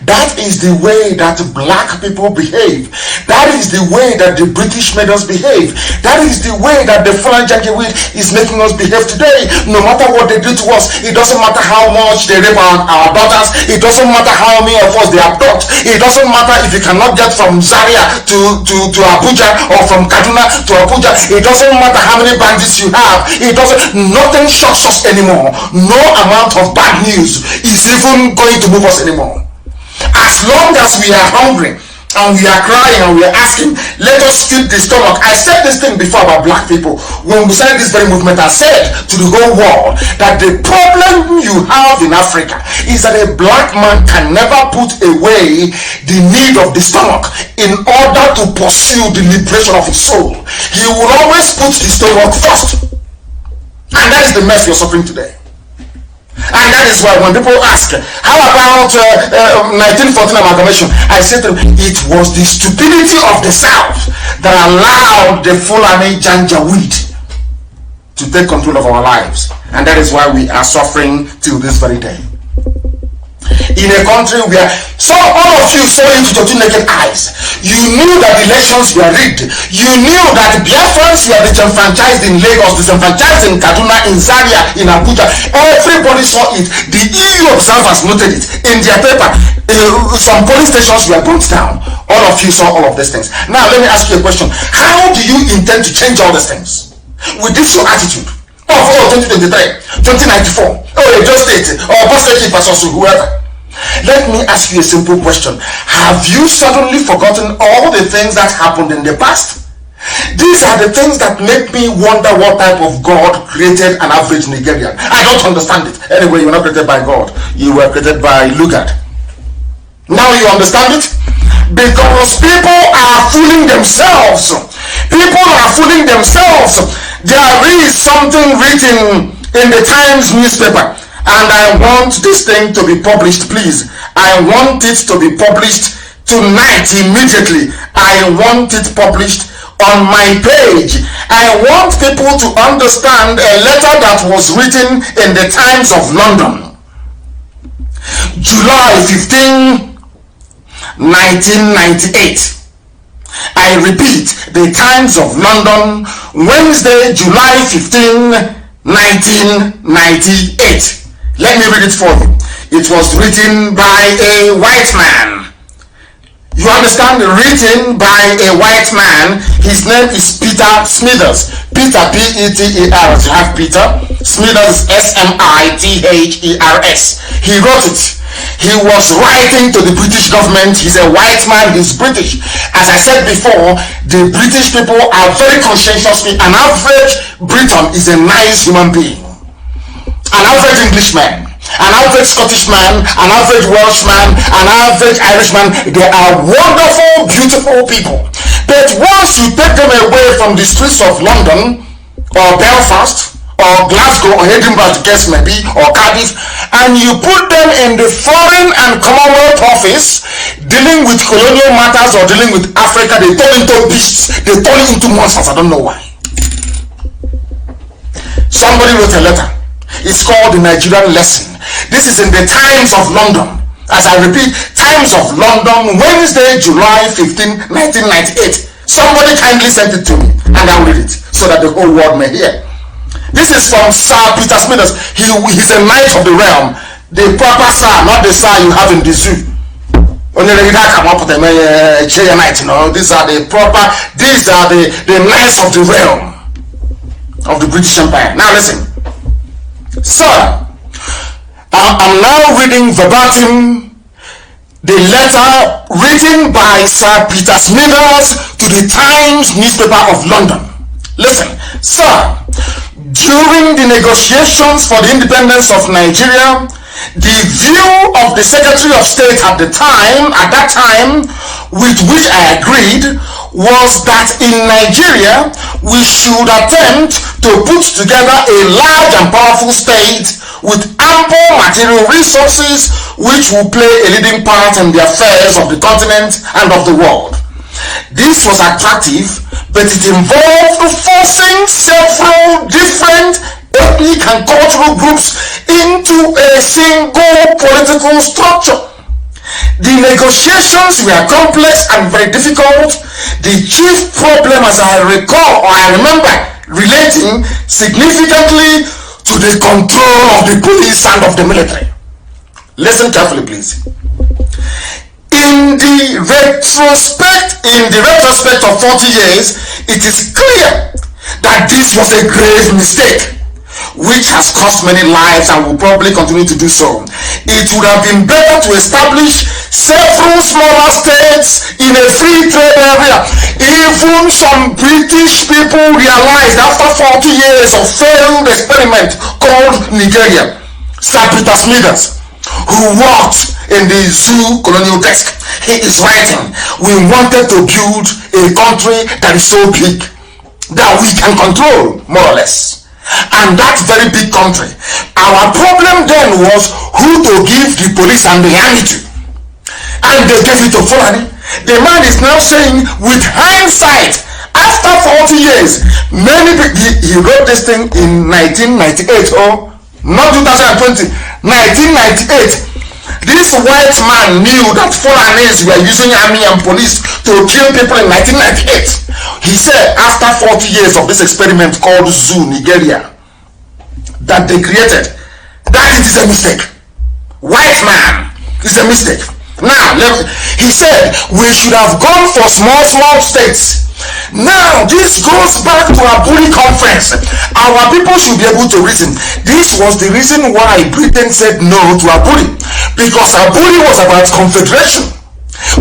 That is the way that black people behave. That is the way that the British made us behave. That is the way that the Fulani Janjaweed is making us behave today. No matter what they do to us, it doesn't matter how much they rape our daughters. It doesn't matter how many of us they abduct. It doesn't matter if you cannot get from Zaria to Abuja or from Kaduna to Abuja. It doesn't matter how many bandits challenges you have, nothing shocks us anymore. No amount of bad news is even going to move us anymore. As long as we are hungry and we are crying and we are asking, let us feed the stomach. I said this thing before about black people. When we started this very movement, I said to the whole world that the problem you have in Africa is that a black man can never put away the need of the stomach in order to pursue the liberation of his soul. He will always put the stomach first. And that is the mess you're suffering today. And that is why when people ask, how about 1914 amalgamation, I said to them, it was the stupidity of the South that allowed the Fulani Janjaweed to take control of our lives. And that is why we are suffering till this very day. In a country where all of you saw it with your two naked eyes, you knew that the elections were rigged, you knew that the Biafrans were disenfranchised in Lagos, disenfranchised in Kaduna, in Zaria, in Abuja. Everybody saw it. The EU observers noted it in their paper. Some police stations were burnt down. All of you saw all of these things. Now let me ask you a question. How do you intend to change all these things with this your attitude of 2023, 2094, Edo State, or Pastor Pastor, whoever? Let me ask you a simple question. Have you suddenly forgotten all the things that happened in the past? These are the things that make me wonder what type of God created an average Nigerian. I don't understand it. Anyway, you were not created by God. You were created by Lugard. Now you understand it? Because people are fooling themselves. People are fooling themselves. There is something written in the Times newspaper. And I want this thing to be published, please. I want it to be published tonight, immediately. I want it published on my page. I want people to understand a letter that was written in the Times of London. July 15, 1998. I repeat, the Times of London, Wednesday, July 15, 1998. Let me read it for you. It was written by a white man. You understand? Written by a white man. His name is Peter Smithers. Peter, P-E-T-E-R. You have Peter. Smithers, S-M-I-T-H-E-R-S. He wrote it. He was writing to the British government. He's a white man. He's British. As I said before, the British people are very conscientious. An average Briton is a nice human being. An average Englishman, an average Scottish man, an average Welshman, an average Irishman, they are wonderful, beautiful people. But once you take them away from the streets of London, or Belfast, or Glasgow, or Edinburgh, the case may be, or Cardiff, and you put them in the Foreign and Commonwealth Office, dealing with colonial matters or dealing with Africa, they turn into beasts, they turn into monsters. I don't know why. Somebody wrote a letter. It's called the Nigerian Lesson. This is in the Times of London. As I repeat, Times of London, Wednesday, July 15, 1998. Somebody kindly sent it to me, and I'll read it so that the whole world may hear. This is from Sir Peter Smithers. He's a knight of the realm. The proper sir, not the sir you have in the zoo. Only the come up with a knight, you know. These are the knights of the realm of the British Empire. Now listen. Sir, I'm now reading verbatim the letter written by Sir Peter Smithers to the Times newspaper of London. Listen, sir, during the negotiations for the independence of Nigeria, the view of the Secretary of State at that time, with which I agreed, was that in Nigeria we should attempt to put together a large and powerful state with ample material resources which will play a leading part in the affairs of the continent and of the world. This was attractive, but it involved forcing several different ethnic and cultural groups into a single political structure. The negotiations were complex and very difficult. The chief problem, as I recall or I remember, relating significantly to the control of the police and of the military. Listen carefully, please. In the retrospect of 40 years, it is clear that this was a grave mistake, which has cost many lives and will probably continue to do so. It would have been better to establish several smaller states in a free trade area. Even some British people realized after 40 years of failed experiment called Nigeria. Sir Peter Smithers, who worked in the zoo colonial desk, he is writing, we wanted to build a country that is so big that we can control, more or less. And that very big country, our problem then was who to give the police and the army to, and they gave it to Fulani. The man is now saying, with hindsight, after 40 years, many people, he wrote this thing in 1998, or not 2020, 1998. This white man knew that Fulanis were using army and police to kill people in 1998. He said after 40 years of this experiment called Zoo Nigeria that they created, that it is a mistake. White man, it's a mistake. Now, he said we should have gone for small states. Now, this goes back to our Aburi conference. Our people should be able to reason. This was the reason why Britain said no to Aburi, because Aburi was about confederation.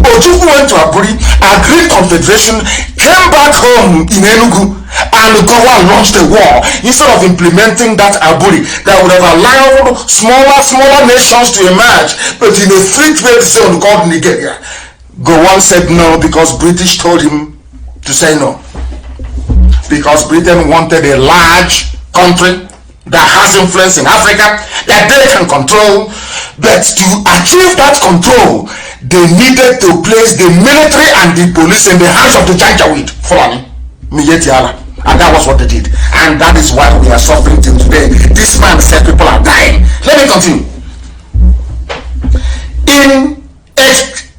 Ojukwu went to Aburi, agreed confederation, came back home in Enugu, and Gowa launched a war instead of implementing that Aburi that would have allowed smaller nations to emerge, but in a free trade zone called Nigeria. Gowon said no because British told him to say no, because Britain wanted a large country that has influence in Africa that they can control, but to achieve that control they needed to place the military and the police in the hands of the Janjaweed Fulani Miyetiala, and that was what they did, and that is why we are suffering till today. This man said people are dying. Let me continue.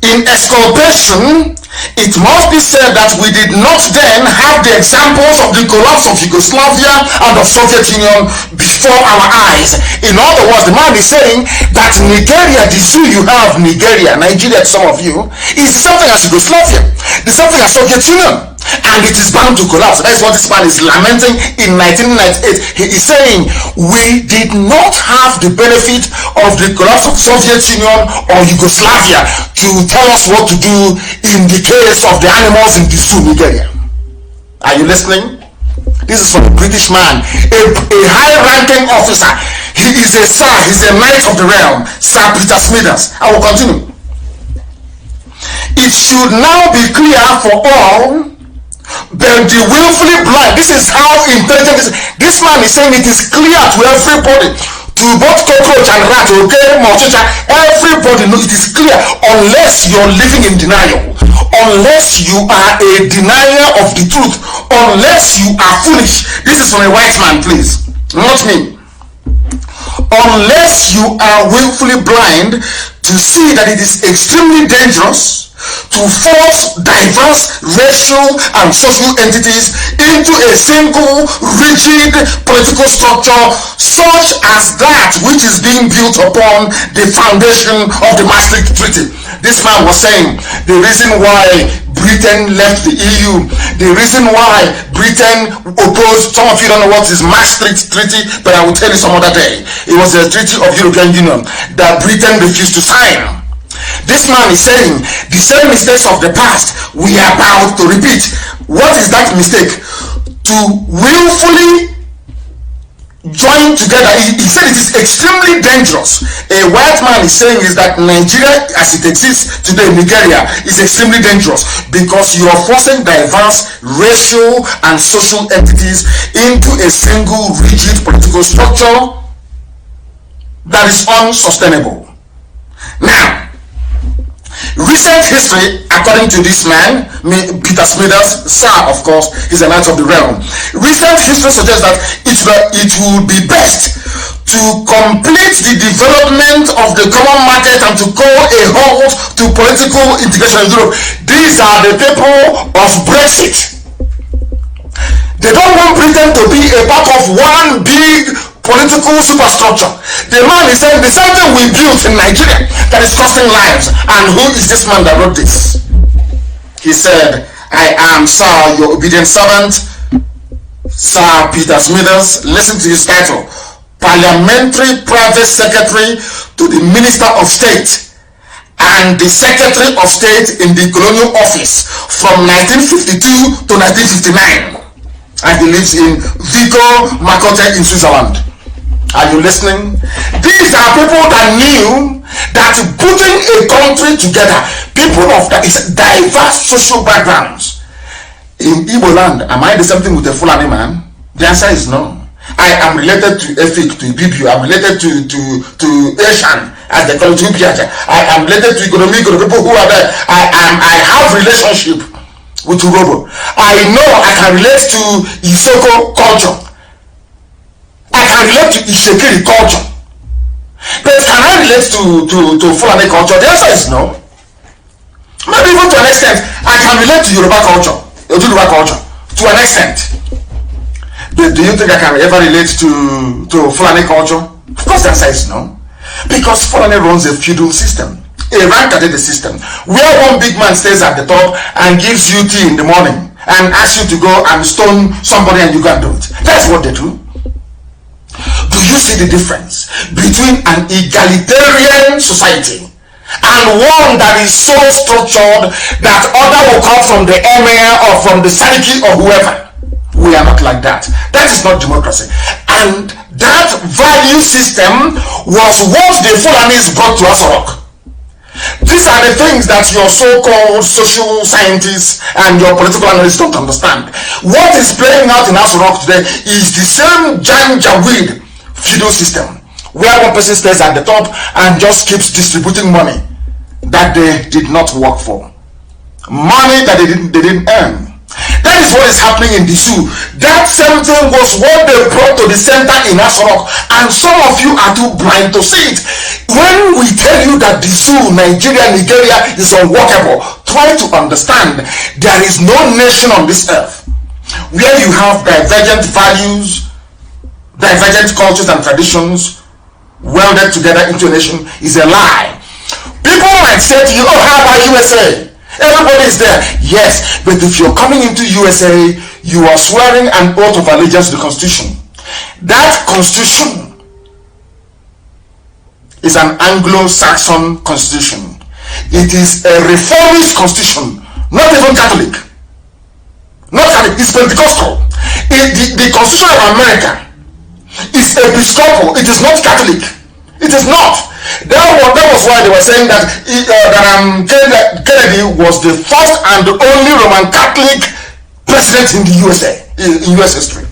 In exculpation, it must be said that we did not then have the examples of the collapse of Yugoslavia and of Soviet Union before our eyes. In other words, the man is saying that Nigeria, the zoo you have, Nigeria, some of you, is the same thing as Yugoslavia, the same thing as Soviet Union, and it is bound to collapse. That is what this man is lamenting in 1998. He is saying we did not have the benefit of the collapse of Soviet Union or Yugoslavia to tell us what to do in the case of the animals in the zoo Nigeria. Are you listening? This is from a British man, a high-ranking officer. He is a sir, he's a knight of the realm, Sir Peter Smithers. I will continue. It should now be clear for all, but the willfully blind, this is how intelligent this man is saying. It is clear to everybody, to both cockroach and rat, okay, Mochicha, everybody knows it is clear, unless you're living in denial, unless you are a denier of the truth, unless you are foolish. This is from a white man, please, not me. Unless you are willfully blind to see that it is extremely dangerous to force diverse racial and social entities into a single rigid political structure such as that which is being built upon the foundation of the Maastricht Treaty. This man was saying the reason why Britain left the EU, the reason why Britain opposed, some of you don't know what is Maastricht Treaty, but I will tell you some other day. It was a treaty of European Union that Britain refused to sign. This man is saying the same mistakes of the past we are about to repeat. What is that mistake? To willfully join together. He said it is extremely dangerous. A white man is saying is that Nigeria as it exists today, Nigeria, is extremely dangerous because you are forcing diverse racial and social entities into a single rigid political structure that is unsustainable. Now, recent history, according to this man, Peter Smithers, sir, of course, is a knight of the realm. Recent history suggests that it would be best to complete the development of the common market and to call a halt to political integration in Europe. These are the people of Brexit. They don't want Britain to be a part of one big political superstructure. The man is saying the same thing we built in Nigeria that is costing lives. And who is this man that wrote this? He said, I am, sir, your obedient servant, Sir Peter Smithers, listen to his title, Parliamentary Private Secretary to the Minister of State and the Secretary of State in the Colonial Office from 1952 to 1959. And he lives in Vico, Makote in Switzerland. Are you listening? These are people that knew that putting a country together, people of diverse social backgrounds. In Igbo land, am I the same thing with a Fulani man? The answer is no. I am related to Efik, to Ibibu. I'm related to Asian, as they call it, I am related to Ikonomi, the people who are there. I have relationship with Urobo. I know I can relate to Isoko culture. I can relate to Ishekiri culture. But can I relate to Fulani culture? The answer is no. Maybe even to an extent, I can relate to Yoruba culture, to an extent. But do you think I can ever relate to Fulani culture? Of course the answer is no. Because Fulani runs a feudal system, a rank-added system, where one big man stays at the top and gives you tea in the morning and asks you to go and stone somebody and you can do it. That's what they do. Do you see the difference between an egalitarian society and one that is so structured that other will come from the emir or from the sariki or whoever? We are not like that. That is not democracy. And that value system was what the Fulanis brought to Asarok. These are the things that your so-called social scientists and your political analysts don't understand. What is playing out in Asarok today is the same janjaweed feudal system, where one person stays at the top and just keeps distributing money that they did not work for, money that they didn't earn. That is what is happening in the zoo. That same thing was what they brought to the center in Asarok, and some of you are too blind to see it. When we tell you that the zoo, Nigeria is unworkable, try to understand there is no nation on this earth where you have divergent values, divergent cultures and traditions welded together into a nation. Is a lie. People might say to you, oh, how about USA? Everybody is there. Yes, but if you're coming into USA, you are swearing an oath of allegiance to the Constitution. That Constitution is an Anglo-Saxon Constitution. It is a reformist Constitution, not even Catholic. Not Catholic, it's Pentecostal. The Constitution of America is Episcopal, it is not Catholic. It is not. That was why they were saying that Kennedy was the first and the only Roman Catholic president in the USA, in US history.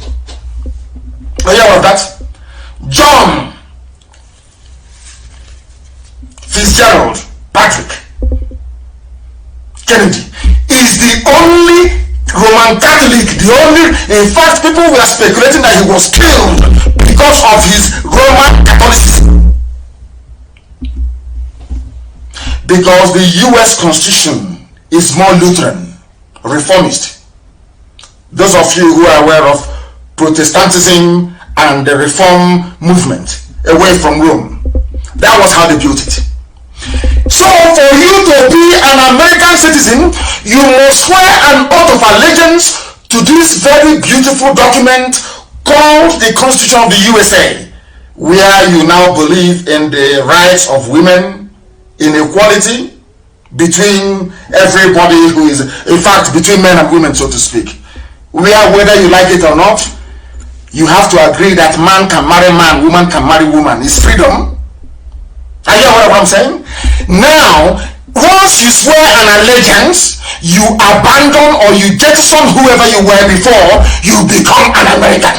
Oh yeah, what that? John Fitzgerald Patrick Kennedy is the only Roman Catholic, in fact, people were speculating that he was killed because of his Roman Catholicism. Because the US Constitution is more Lutheran, reformist. Those of you who are aware of Protestantism and the Reform movement away from Rome, that was how they built it. So for you to be an American citizen, you must swear an oath of allegiance to this very beautiful document called the Constitution of the USA, where you now believe in the rights of women, inequality between everybody who is, in fact, between men and women, so to speak. Where whether you like it or not, you have to agree that man can marry man, woman can marry woman. It's freedom. Are you aware of what I'm saying? Now, once you swear an allegiance, you abandon or you jettison whoever you were before, you become an American.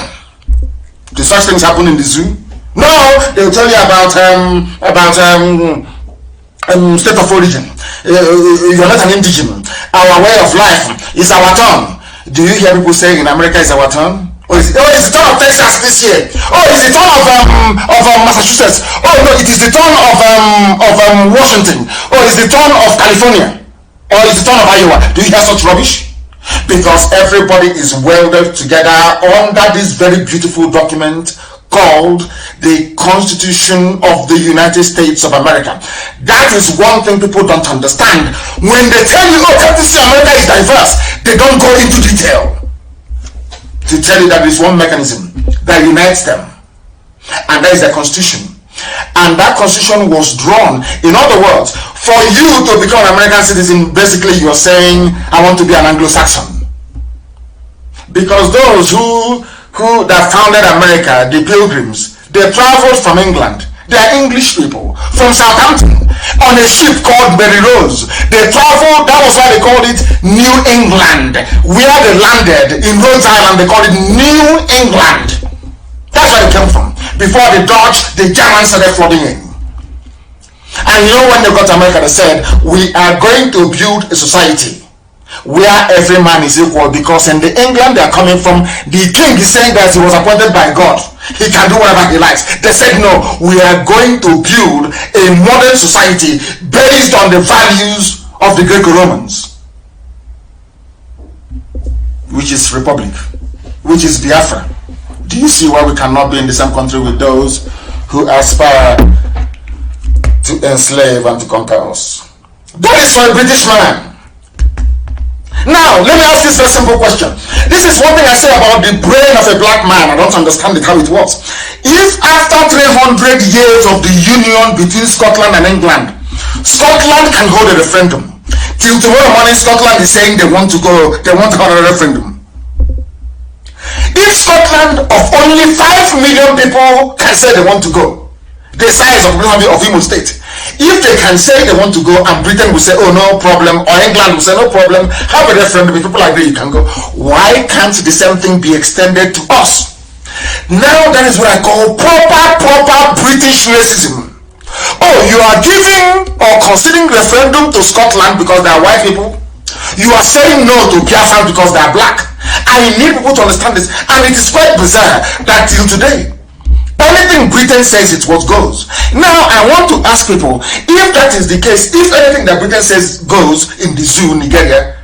Do such things happen in the zoo? No, they'll tell you about state of origin. You're not an indigenous. Our way of life is our turn. Do you hear people saying in America is our turn? It's the turn of Texas this year. Oh, it's the turn of Massachusetts. Oh no, it is the turn of Washington. Oh, it's the turn of California. Or it's the turn of Iowa. Do you hear such rubbish? Because everybody is welded together under this very beautiful document called the Constitution of the United States of America. That is one thing people don't understand. When they tell you, oh, can't you see America is diverse, they don't go into detail. to tell you that there is one mechanism that unites them, and that is the constitution. And that constitution was drawn. In other words, for you to become an American citizen, basically you are saying, I want to be an Anglo-Saxon. Because those who that founded America, the Pilgrims, they traveled from England. They are English people from Southampton on a ship called Mary Rose. They traveled, that was why they called it New England. Where they landed in Rhode Island, they called it New England. That's where they came from. Before the Dutch, the Germans started flooding in. And you know, when they got to America, they said, we are going to build a society where every man is equal, because in the England they are coming from, the king is saying that he was appointed by God. He can do whatever he likes. They said, no, we are going to build a modern society based on the values of the Greco-Romans, which is republic, which is Biafra. Do you see why we cannot be in the same country with those who aspire to enslave and to conquer us? That is for a British man. Now, let me ask this very simple question. This is one thing I say about the brain of a black man. I don't understand it, how it works. If after 300 years of the union between Scotland and England, Scotland can hold a referendum, till tomorrow morning Scotland is saying they want to hold a referendum. If Scotland of only 5 million people can say they want to go, the size of Imo State, if they can say they want to go and Britain will say, oh, no problem, or England will say, no problem, have a referendum, if people agree you can go, why can't the same thing be extended to us? Now that is what I call proper British racism. Oh, you are giving or considering referendum to Scotland because they are white people. You are saying no to Biafra because they are black. I need people to understand this, and it is quite bizarre that till today, anything Britain says it's what goes. Now I want to ask people, if that is the case, if anything that Britain says goes in the zoo, Nigeria,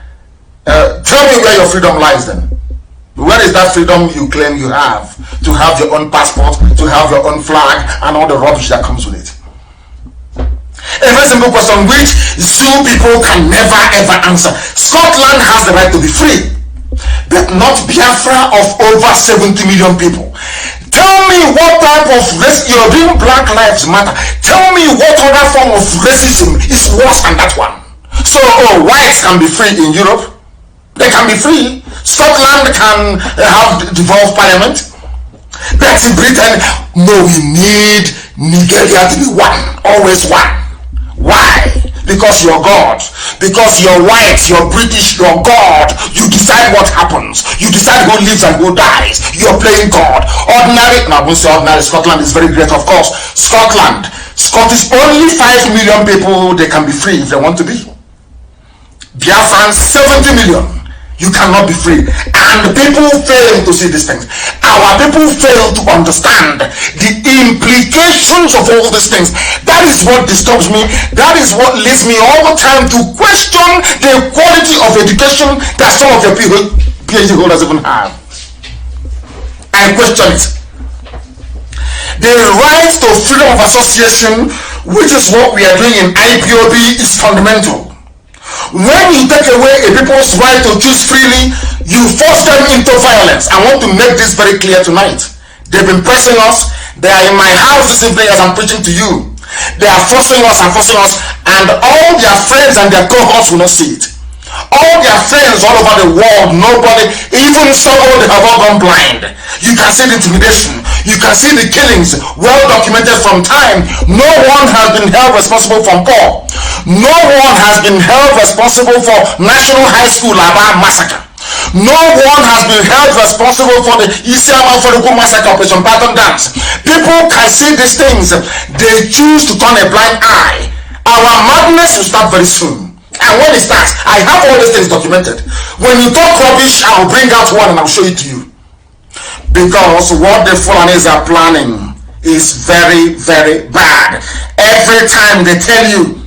tell me where your freedom lies then. Where is that freedom you claim you have? To have your own passport, to have your own flag, and all the rubbish that comes with it. A very simple question which zoo people can never ever answer. Scotland has the right to be free, but not Biafra of over 70 million people. Tell me what type of race, you're doing Black Lives Matter. Tell me what other form of racism is worse than that one. So, whites can be free in Europe. They can be free. Scotland can have devolved parliament. But in Britain, no, we need Nigeria to be one. Always one. Why? Because you're God. Because you're white, you're British, you're God. You decide what happens. You decide who lives and who dies. You're playing God. Ordinary, now I won't say ordinary, Scotland is very great, of course. Scottish, only 5 million people, they can be free if they want to be. Biafrans, 70 million. You cannot be free. And people fail to see these things. Our people fail to understand the implications of all these things. That is what disturbs me. That is what leads me all the time to question the quality of education that some of your PhD holders even have. I question it. The right to freedom of association, which is what we are doing in IPOB, is fundamental. When you take away a people's right to choose freely, you force them into violence. I want to make this very clear tonight. They've been pressing us. They are in my house this evening as I'm preaching to you. They are forcing us, and all their friends and their cohorts will not see it. All their friends all over the world, nobody, even some they have all gone blind. You can see the intimidation. You can see the killings, well documented from time. No one has been held responsible for Paul. No one has been held responsible for National High School Aba massacre. No one has been held responsible for the Isiama Foruku massacre, Operation Python Dance. People can see these things. They choose to turn a blind eye. Our madness will start very soon. And when it starts, I have all these things documented. When you talk rubbish, I will bring out one and I'll show it to you. Because what the Fulanis are planning is very, very bad. Every time they tell you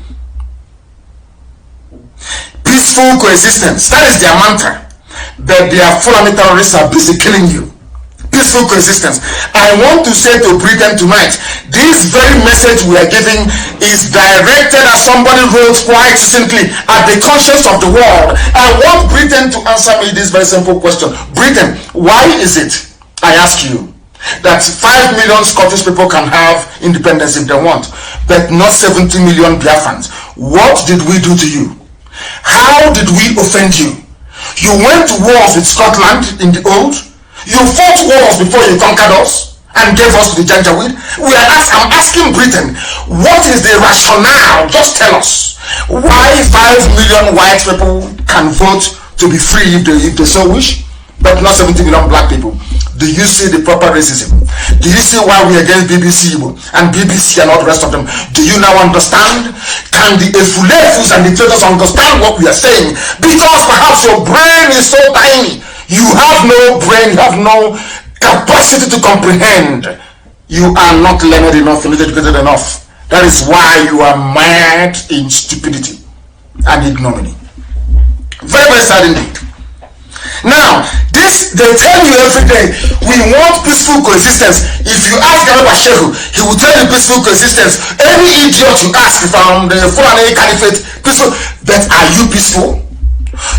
peaceful coexistence, that is their mantra. But their Fulani terrorists are busy killing you. Peaceful coexistence. I want to say to Britain tonight, these very message we are giving is directed, as somebody wrote quite succinctly, at the conscience of the world. I want Britain to answer me this very simple question. Britain, why is it, I ask you, that 5 million Scottish people can have independence if they want, but not 70 million Biafrans? What did we do to you? How did we offend you? You went to wars with Scotland in the old. You fought wars before you conquered us and gave us the Janjaweed. I'm asking Britain, what is the rationale? Just tell us why 5 million white people can vote to be free if they so wish, but not 70 million black people. Do you see the proper racism? Do you see why we are against BBC and BBC and all the rest of them? Do you now understand? Can the Efulefus and the traitors understand what we are saying? Because perhaps your brain is so tiny. You have no brain, you have no capacity to comprehend. You are not learned enough, not educated enough. That is why you are mad in stupidity and ignominy. Very, very sad indeed. Now, this, they tell you every day, we want peaceful coexistence. If you ask Garba Shehu, he will tell you peaceful coexistence. Any idiot you ask from the Fulani Caliphate, peaceful, but are you peaceful?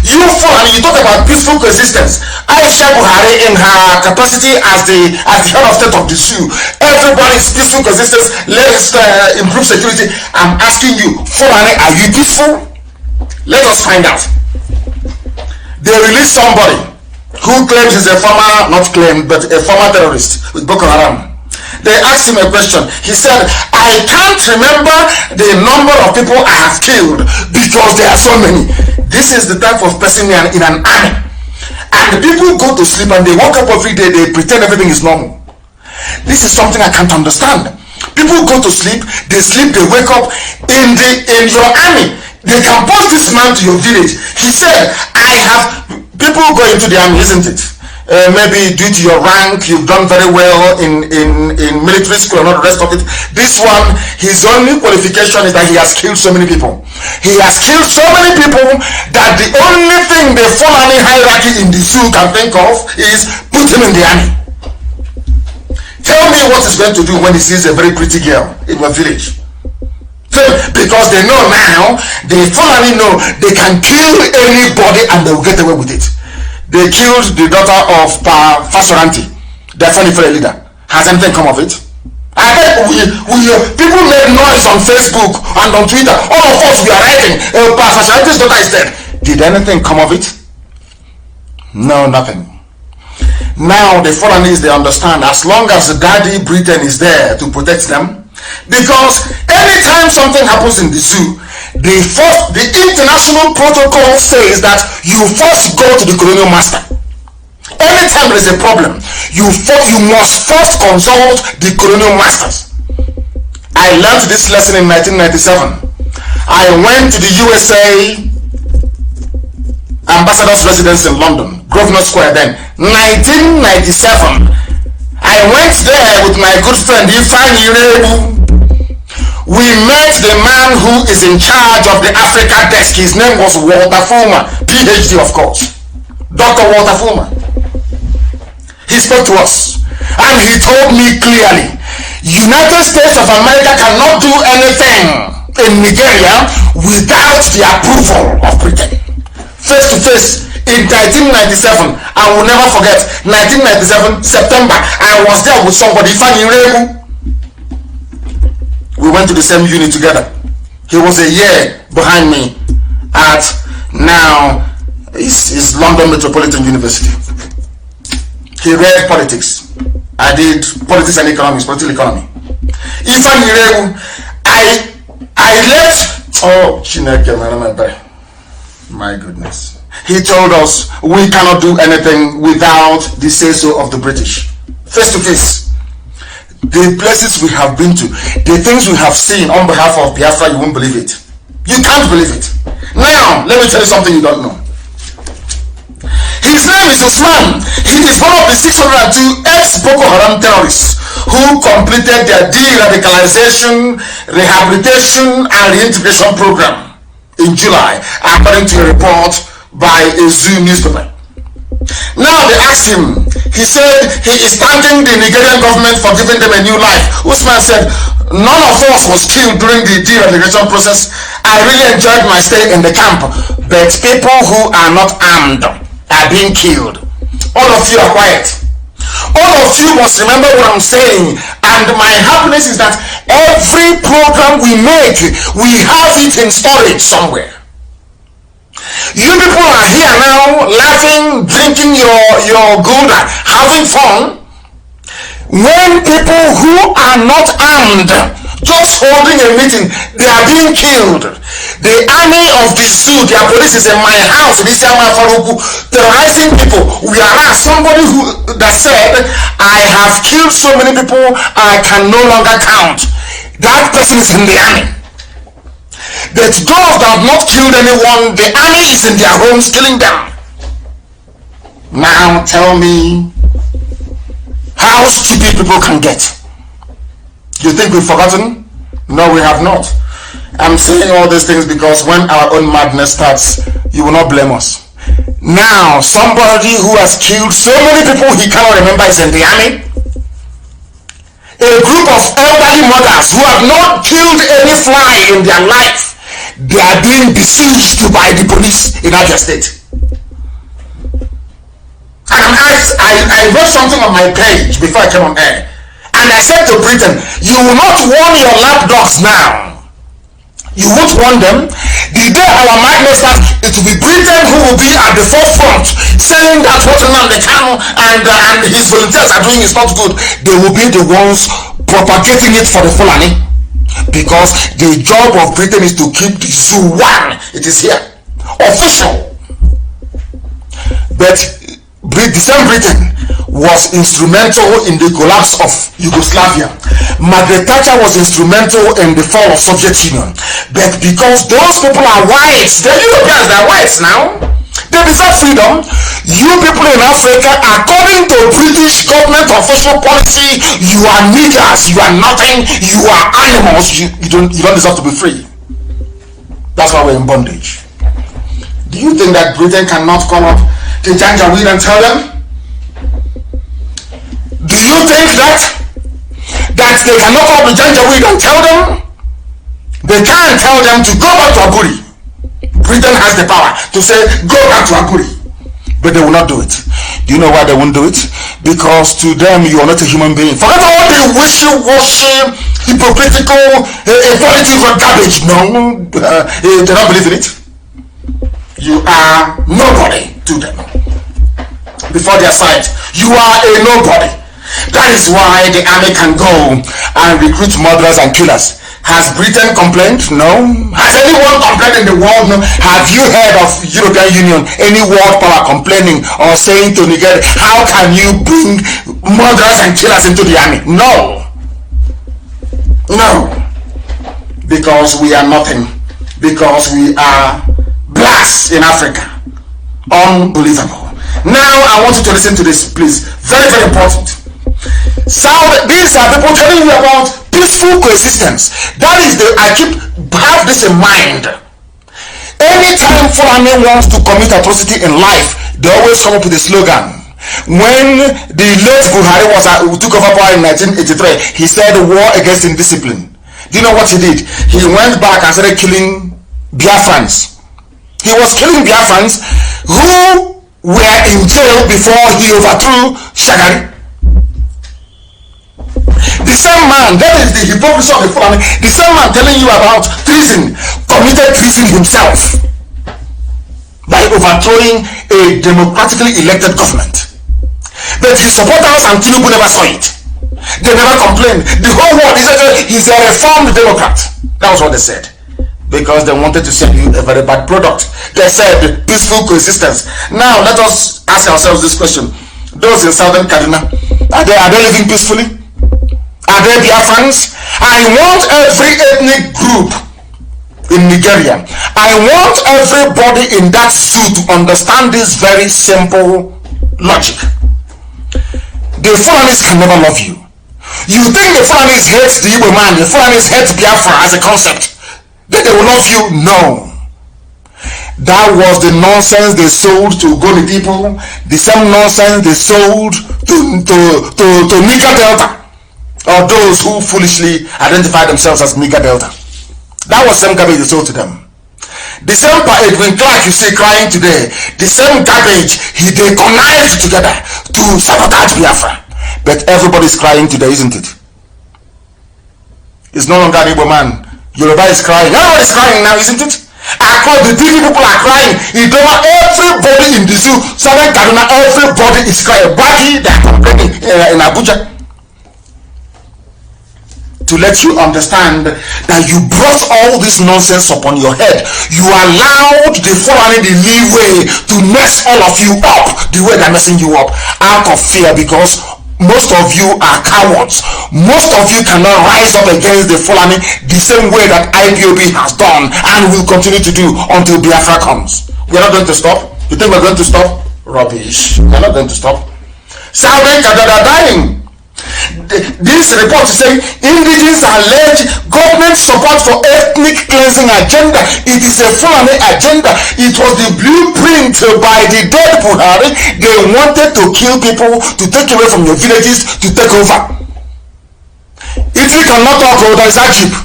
You Fulani, you talk about peaceful coexistence. Aisha Buhari, in her capacity as the head of state of the Sioux, everybody's peaceful coexistence, let's improve security. I'm asking you, Fulani, are you peaceful? Let us find out. They released somebody who claims he's a former, not claimed, but a former terrorist with Boko Haram. They asked him a question. He said, I can't remember the number of people I have killed because there are so many. This is the type of person in an army. And the people go to sleep and they wake up every day, they pretend everything is normal. This is something I can't understand. People go to sleep, they wake up in your army. They can post this man to your village. He said, people go into the army, isn't it? Maybe due to your rank, you've done very well in military school and all the rest of it. This one, his only qualification is that he has killed so many people. He has killed so many people that the only thing the Fulani hierarchy in the Sioux can think of is put him in the army. Tell me what he's going to do when he sees a very pretty girl in your village. Because they know now, the Fulani know they can kill anybody and they will get away with it. They killed the daughter of Fasoranti, the Fanifere leader. Has anything come of it? I bet people made noise on Facebook and on Twitter. All of us, we are writing, Fasoranti's daughter is dead. Did anything come of it? No, nothing. Now the Fulanis, they understand, as long as the daddy Britain is there to protect them, because anytime something happens in the zoo, the international protocol says that you first go to the colonial master. Anytime there is a problem, you must first consult the colonial masters. I learned this lesson in 1997. I went to the USA ambassador's residence in London, Grosvenor Square then, 1997. I went there with my good friend Ifeanyi Irebu. We met the man who is in charge of the Africa desk. His name was Walter Fulmer, PhD of course, Dr. Walter Fulmer. He spoke to us and he told me clearly, United States of America cannot do anything in Nigeria without the approval of Britain. Face to face. In 1997, I will never forget, 1997, September, I was there with somebody, Ifeanyi Irebu. We went to the same unit together. He was a year behind me at now is London Metropolitan University. He read politics. I did politics and economics, political economy. Ifeanyi Irebu, I left. Oh, Chineke, my goodness. He told us we cannot do anything without the say-so of the British. Face to face. The places we have been to, the things we have seen on behalf of Biafra, you won't believe it. You can't believe it. Now, let me tell you something you don't know. His name is Usman. He is one of the 602 ex-Boko Haram terrorists who completed their de-radicalization, rehabilitation, and reintegration program in July, according to a report by a Zoo newspaper. Now they asked him, he said he is thanking the Nigerian government for giving them a new life. Usman said, none of us was killed during the deregulation process. I really enjoyed my stay in the camp, but people who are not armed are being killed. All of you are quiet. All of you must remember what I'm saying, and my happiness is that every program we make, we have it in storage somewhere. You people are here now laughing, drinking your good, having fun, when people who are not armed, just holding a meeting, they are being killed. The army of the zoo, their police is in my house, this Faruku, terrorizing people. We are somebody that said, I have killed so many people, I can no longer count. That person is in the army. But those that have not killed anyone, the army is in their homes killing them. Now tell me how stupid people can get. You think we've forgotten? No, we have not. I'm saying all these things because when our own madness starts, you will not blame us. Now, somebody who has killed so many people he cannot remember is in the army. A group of elderly mothers who have not killed any fly in their life, they are being besieged by the police in Abia State. And I wrote something on my page before I came on air. And I said to Britain, you will not warn your lapdogs now. You won't warn them. The day our madness starts, it will be Britain who will be at the forefront saying that what Nnamdi Kanu and his volunteers are doing is not good. They will be the ones propagating it for the Fulani. Because the job of Britain is to keep the zoo one. It is here. Official. But the same Britain was instrumental in the collapse of Yugoslavia. Margaret Thatcher was instrumental in the fall of Soviet Union. But because those people are whites, the Europeans are whites now, they deserve freedom. You people in Africa, according to British government official policy, you are niggers, you are nothing, you are animals, you don't deserve to be free. That's why we're in bondage. Do you think that Britain cannot call up the Janjaweed and tell them? Do you think that they cannot call up the Janjaweed and tell them? They can't tell them to go back to Aguri. Britain has the power to say go back to Aguri, but they will not do it. Do you know why they won't do it? Because to them you are not a human being. Forget all the wishy-washy, hypocritical, equality for garbage. No, they don't believe in it. You are nobody to them. Before their sight, you are a nobody. That is why the army can go and recruit murderers and killers. Has Britain complained? No. Has anyone complained in the world? No. Have you heard of European Union, any world power complaining or saying to Nigeria, how can you bring murderers and killers into the army? No. No. Because we are nothing. Because we are blacks in Africa. Unbelievable. Now I want you to listen to this, please. Very, very important. So these are people telling you about peaceful coexistence. That is have this in mind. Anytime Fulani wants to commit atrocity in life, they always come up with a slogan. When the late Buhari took over power in 1983, he said war against indiscipline. Do you know what he did? He went back and started killing Biafrans. He was killing Biafrans who were in jail before he overthrew Shagari. The same man, that is the hypocrisy of the Fulani, the same man telling you about treason, committed treason himself by overthrowing a democratically elected government. But his supporters and Tinubu never saw it. They never complained. The whole world is he's a reformed Democrat. That was what they said. Because they wanted to send you a very bad product. They said peaceful coexistence. Now let us ask ourselves this question. Those in southern Kaduna, are they living peacefully? Are they Biafrans? I want every ethnic group in Nigeria, I want everybody in that zoo to understand this very simple logic. The Fulanis can never love you. You think the Fulanis hate the Igbo man, the Fulanis hate Biafra as a concept, that they will love you? No. That was the nonsense they sold to Goni people, the same nonsense they sold to Niger Delta, or those who foolishly identify themselves as Niger Delta. That was the same garbage they sold to them. The same Edwin Clark you see crying today, the same garbage they connived together to sabotage Biafra. But everybody's crying today, isn't it? It's no longer an Igbo man. Yoruba is crying. Everybody's crying now, isn't it? Across the TV, people are crying. Everybody in the zoo, Southern Kaduna, everybody is crying. Baggy, they're complaining in Abuja. To let you understand that you brought all this nonsense upon your head. You allowed the foreigner the leeway to mess all of you up the way they're messing you up out of fear, because most of you are cowards. Most of you cannot rise up against the Fulani the same way that IPOB has done and will continue to do until Biafra comes. We're not going to stop. You think we're going to stop? Rubbish. We're not going to stop. Southern Kaduna are dying. This report is saying indigenous allege government support for ethnic cleansing agenda. It is a Fulani agenda. It was the blueprint by the dead Buhari. They wanted to kill people, to take away from your villages, to take over. Italy cannot talk, there is Egypt.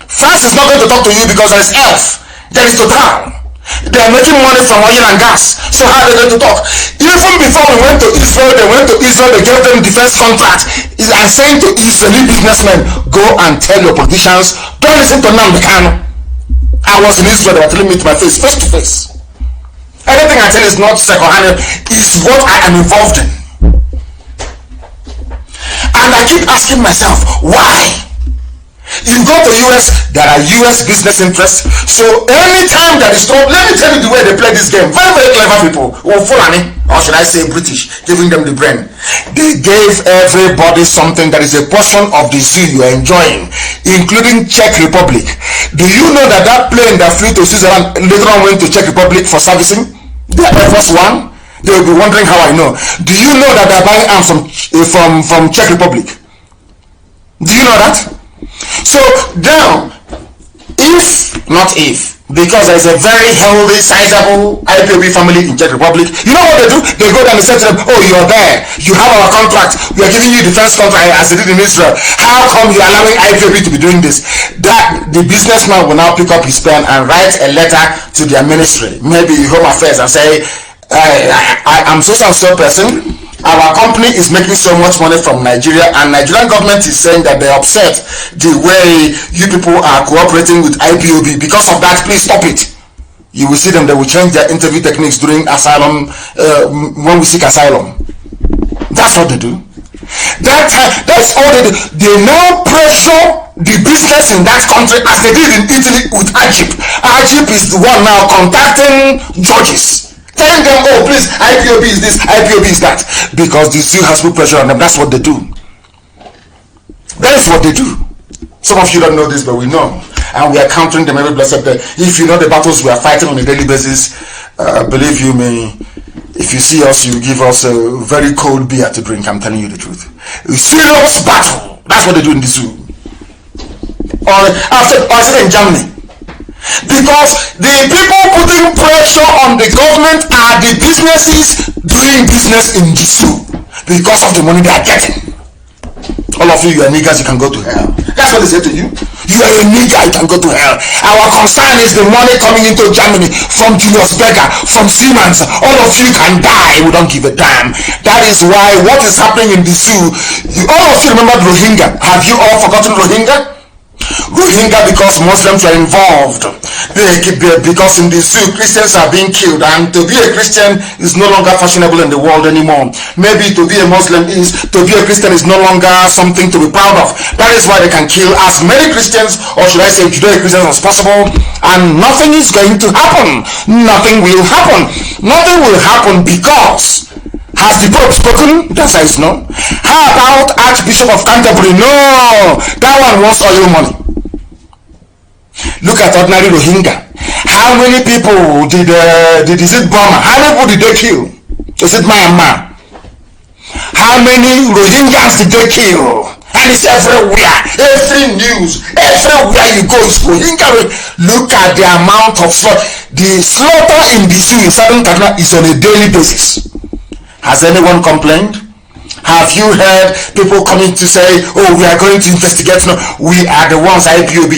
France is not going to talk to you because there is ELF. There is Total. They are making money from oil and gas. So how are they going to talk? Even before we went to Israel, they gave them defense contracts. I'm saying to Israeli businessmen, go and tell your politicians, don't listen to Nnamdi Kanu. I was in Israel, they were telling me to my face to face. Anything I tell is not second-hand, is what I am involved in. And I keep asking myself, why? You go to US, there are US business interests. So anytime there is trouble, let me tell you the way they play this game. Very, very clever people. Well, Fulani, or should I say British, giving them the brain. They gave everybody something that is a portion of the zoo you are enjoying, including Czech Republic. Do you know that that plane that flew to Switzerland later on went to Czech Republic for servicing? The Air Force One? They will be wondering how I know. Do you know that they're buying arms from Czech Republic? Do you know that? So now, because there's a very healthy, sizable IPOB family in Czech Republic, you know what they do? They go down and say to them, oh, you're there, you have our contract, we are giving you defense contract as they did in Israel. How come you're allowing IPOB to be doing this? That the businessman will now pick up his pen and write a letter to their ministry, maybe Home Affairs, and say, I'm so person. Our company is making so much money from Nigeria, and Nigerian government is saying that they're upset the way you people are cooperating with IPOB. Because of that, please stop it. You will see them, they will change their interview techniques during asylum, when we seek asylum. That's what they do. That's all they do. They now pressure the business in that country as they did in Italy with Egypt. Egypt is the one now contacting judges, telling them, oh please, IPOB is this, IPOB is that, because the zoo has put pressure on them. That's what they do. That is what they do. Some of you don't know this, but we know, and we are countering them every blessed day. If you know the battles we are fighting on a daily basis, believe you me, if you see us, you give us a very cold beer to drink. I'm telling you the truth. A serious battle. That's what they do in the zoo. Or in Germany. Because the people putting pressure on the government are the businesses doing business in the zoo because of the money they are getting. All of you are niggers, you can go to hell. That's what they say to you. You are a nigger, you can go to hell. Our concern is the money coming into Germany from Julius Berger, from Siemens. All of you can die, we don't give a damn. That is why what is happening in the zoo, all of you remember Rohingya. Have you all forgotten Rohingya? Rohingya, because Muslims are involved, because in the zoo Christians are being killed, and to be a Christian is no longer fashionable in the world anymore. Maybe to be a Muslim to be a Christian is no longer something to be proud of. That is why they can kill as many Christians, or should I say Judeo-Christians, as possible, and nothing is going to happen. Nothing will happen. Nothing will happen because has the Pope spoken? The answer is no. How about Archbishop of Canterbury? No, that one wants oil money. Look at ordinary Rohingya. How many people did it Burma? How many people did they kill? Is it Myanmar? How many Rohingyas did they kill? and it's everywhere. Every news, everywhere you go is Rohingya. Look at the amount of slaughter. The slaughter in the zoo in southern Kaduna is on a daily basis. Has anyone complained? Have you heard people coming to say, oh, we are going to investigate? No, we are the ones, IPOB,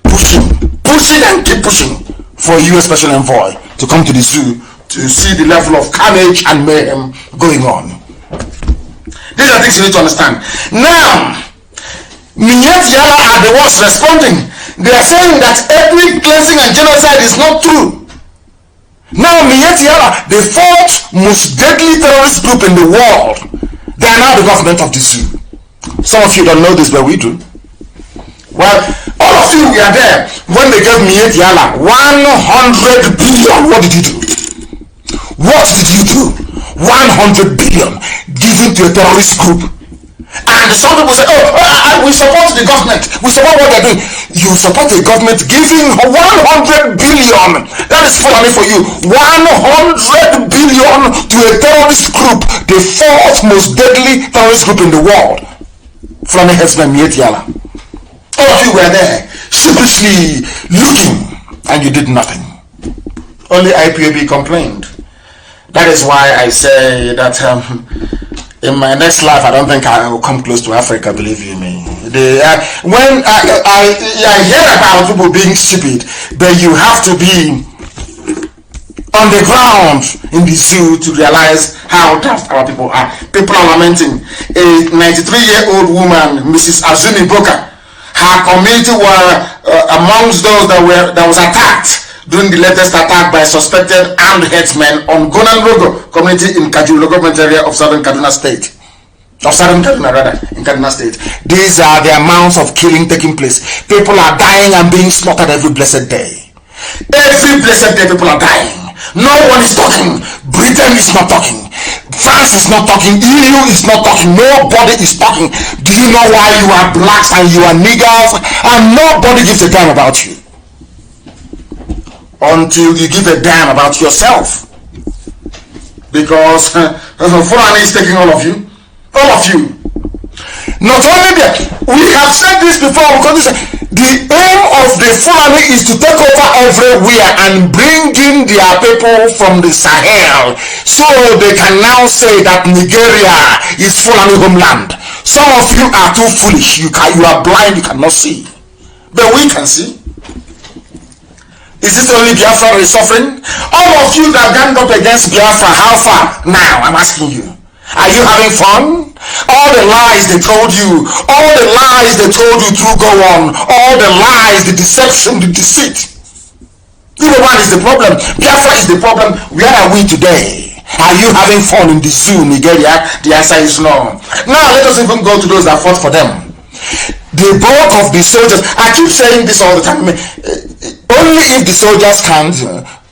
pushing and keep pushing for US Special Envoy to come to the zoo to see the level of carnage and mayhem going on. These are things you need to understand. Now, Minyet Yala are the ones responding. They are saying that ethnic cleansing and genocide is not true. Now, Minyet Yala, the fourth most deadly terrorist group in the world, they are now the government of the zoo. Some of you don't know this, but we do. Well, all of you were there when they gave Minyet Yala 100 billion. What did you do? What did you do? 100 billion given to a terrorist group. And some people say, oh, we support the government. We support what they're doing. You support the government giving 100 billion. That is funny for you. 100 billion to a terrorist group, the fourth most deadly terrorist group in the world. Fulani headsman Minyet Yala. All of you were there, sheepishly looking, and you did nothing. Only IPOB complained. That is why I say that in my next life, I don't think I will come close to Africa, believe you me. When I hear about people being stupid, but you have to be on the ground in the zoo to realize how daft our people are. People are lamenting. A 93-year-old woman, Mrs. Azumi Boka, her community were amongst those that was attacked during the latest attack by suspected armed headsmen on Gonan Rogo community in Kajuru government area of southern Kaduna State. Of southern Kaduna rather, in Kaduna State. These are the amounts of killing taking place. People are dying and being slaughtered every blessed day. Every blessed day people are dying. No one is talking. Britain is not talking. France is not talking. EU is not talking. Nobody is talking. Do you know why you are blacks and you are niggers and nobody gives a damn about you? Until you give a damn about yourself, because Fulani is taking all of you. Not only that, we have said this before, because the aim of the Fulani is to take over everywhere and bring in their people from the Sahel, so they can now say that Nigeria is Fulani homeland. Some of you are too foolish. You are blind, you cannot see, but we can see. Is this only Biafra is suffering? All of you that ganged up against Biafra, how far now? I'm asking you. Are you having fun? All the lies they told you, all the lies they told you through go on, all the lies, the deception, the deceit. Either one is the problem. Biafra is the problem. Where are we today? Are you having fun in the zoo, Nigeria? The answer is no. Now let us even go to those that fought for them. The bulk of the soldiers, I keep saying this all the time, only if the soldiers can't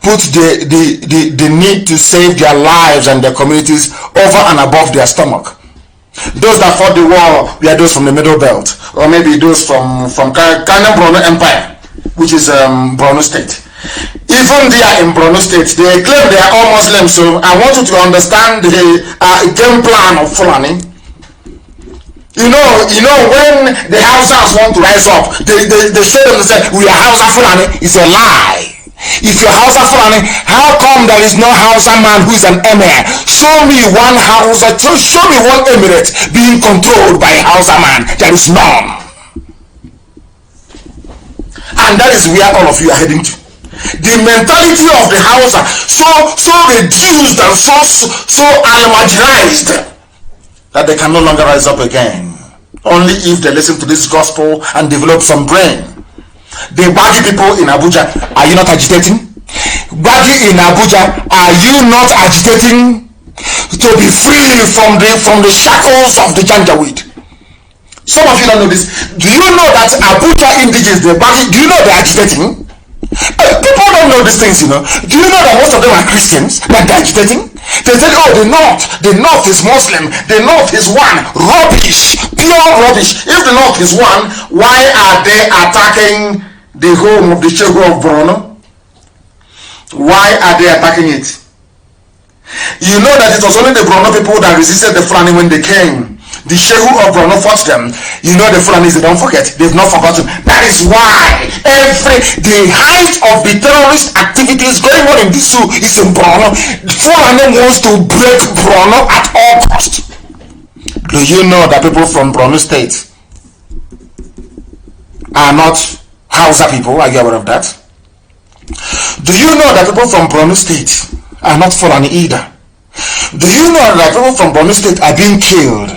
put the need to save their lives and their communities over and above their stomach. Those that fought the war were those from the Middle Belt, or maybe those from Kanem Borno Empire, which is Borno State. Even there in Borno State, they claim they are all Muslims, so I want you to understand the game plan of Fulani. You know, when the Hausas want to rise up, they show them and say, we are Hausa Fulani. It's a lie. If you're Hausa Fulani, how come there is no Hausa man who is an emir? Show me one Hausa, show me one emirate being controlled by a Hausa man. There is none. And that is where all of you are heading to. The mentality of the Hausa, so reduced and so marginalized, that they can no longer rise up again. Only if they listen to this gospel and develop some brain. The Bagi people in Abuja, are you not agitating? Bagi in Abuja, are you not agitating to be free from the shackles of the Janjaweed? Some of you don't know this. Do you know that Abuja indigenous, the Bagi, do you know they're agitating? People don't know these things, you know. Do you know that most of them are Christians that they're agitating? They say, oh, the north is Muslim, the north is one. Rubbish, pure rubbish. If the north is one, why are they attacking the home of the Shehu of Borno? Why are they attacking it? You know that it was only the Borno people that resisted the Fulani when they came. The Shehu of Borno fought them. You know the Fulanis, they don't forget. They've not forgotten. That is why the height of the terrorist activities going on in this zoo is in Borno. Fulani wants to break Borno at all costs. Do you know that people from Borno State are not Hausa people? Are you aware of that? Do you know that people from Borno State are not Fulani either? Do you know that people from Borno State are being killed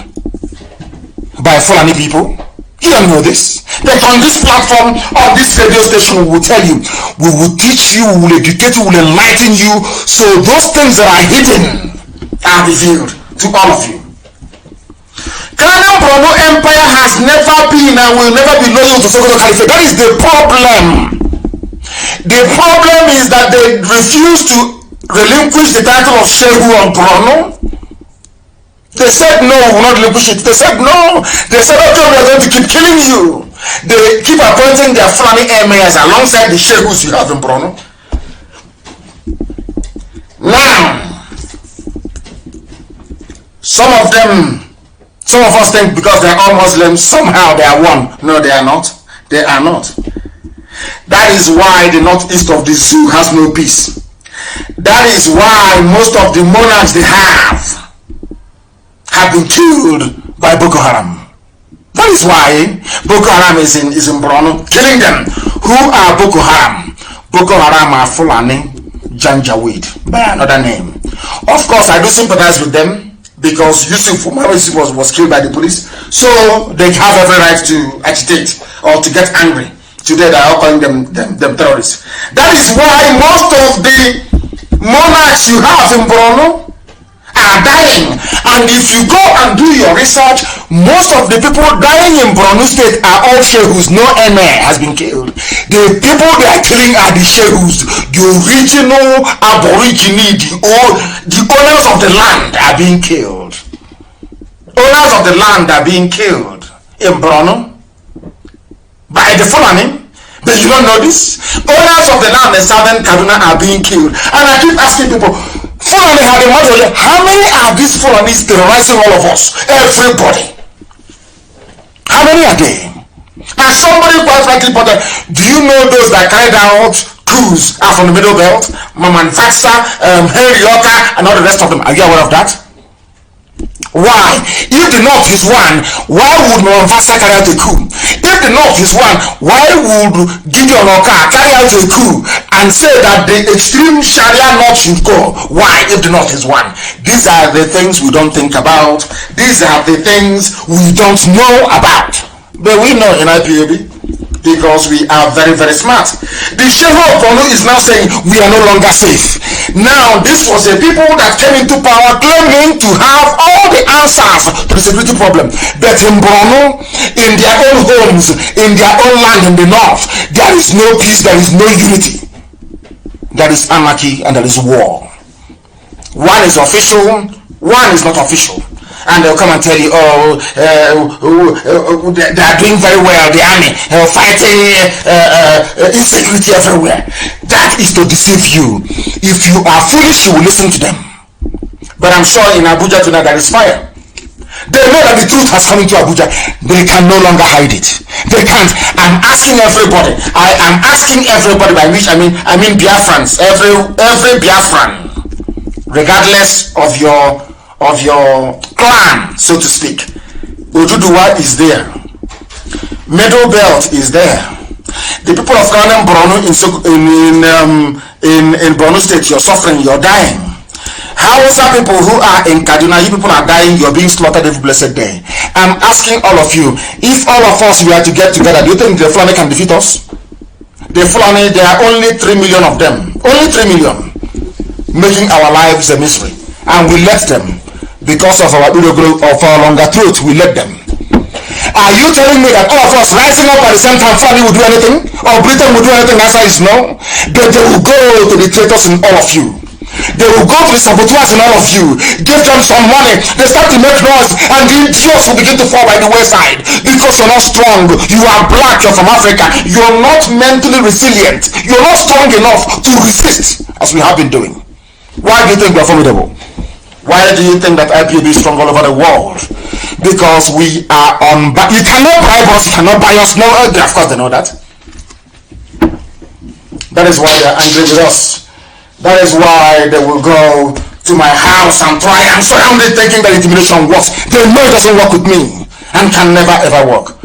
by Fulani people? You don't know this. But on this platform, on this radio station, we will tell you, we will teach you, we will educate you, we will enlighten you, so those things that are hidden are revealed to all of you. Ghana Borno Empire has never been and will never be loyal to Sokoto Caliphate. That is the problem. The problem is that they refuse to relinquish the title of Shehu on Borno. They said no, we will not relinquish it. They said no. They said okay, we are going to keep killing you. They keep appointing their Fulani emirs alongside the Shehus you have in Borno. Now, some of us think because they are all Muslims, somehow they are one. No, they are not. They are not. That is why the northeast of the zoo has no peace. That is why most of the monarchs they have been killed by Boko Haram. That is why Boko Haram is in Borno, killing them. Who are Boko Haram? Boko Haram are Fulani Janjaweed, by another name. Of course, I do sympathize with them because Yusuf was killed by the police, so they have every right to agitate or to get angry. Today they are calling them terrorists. That is why most of the monarchs you have in Borno are dying, and if you go and do your research, most of the people dying in Borno State are all Shehus. No emir has been killed. The people they are killing are the Shehus, the original aborigine, the owners of the land are being killed. Owners of the land are being killed in Borno by the Fulani. But you don't know this? Owners of the land in southern Kaduna are being killed. And I keep asking people, Fulani have a matter. How many are these Fulanis terrorizing all of us? Everybody. How many are they? And somebody quite frankly put that, do you know those that carried out coups are from the Middle Belt? Maman Fatsa, Henry Oka, and all the rest of them. Are you aware of that? Why? If the North is one, why would Mombasa carry out a coup? If the North is one, why would Gideon Oka carry out a coup and say that the extreme Sharia North should go? Why? If the North is one. These are the things we don't think about. These are the things we don't know about. But we know in IPAB because we are very, very smart. The Shehu of Borno is now saying we are no longer safe. Now, this was a people that came into power claiming to have all the answers to the security problem. But in Borno, in their own homes, in their own land in the north, there is no peace, there is no unity. There is anarchy and there is war. One is official, one is not official. And they'll come and tell you, they are doing very well, the army, fighting insecurity everywhere. That is to deceive you. If you are foolish, you will listen to them. But I'm sure in Abuja tonight there is fire. They know that the truth has come into Abuja. They can no longer hide it. They can't. I'm asking everybody. I am asking everybody, by which I mean Biafrans, every Biafran, regardless of your clan, so to speak. Oduduwa is there. Middle Belt is there. The people of Ghana, Borno in Borno State, you're suffering, you're dying. Hausa people who are in Kaduna, you people are dying, you're being slaughtered every blessed day. I'm asking all of you, if all of us were to get together, do you think the Fulani can defeat us? The Fulani, there are only 3 million of them. Only 3 million. Making our lives a misery. And we let them. Because of our longer throat, we let them. Are you telling me that all of us rising up at the same time, Fulani will do anything? Or Britain will do anything? The answer is no. But they will go to the traitors in all of you. They will go to the saboteurs in all of you. Give them some money. They start to make noise, and the idiots will begin to fall by the wayside. Because you're not strong. You are black. You're from Africa. You're not mentally resilient. You're not strong enough to resist, as we have been doing. Why do you think we're formidable? Why do you think that IPOB is strong all over the world? Because we are on. You cannot bribe us, you cannot buy us. No, of course they know that. That is why they are angry with us. That is why they will go to my house and try and surround it thinking that intimidation works. They know it doesn't work with me and can never ever work.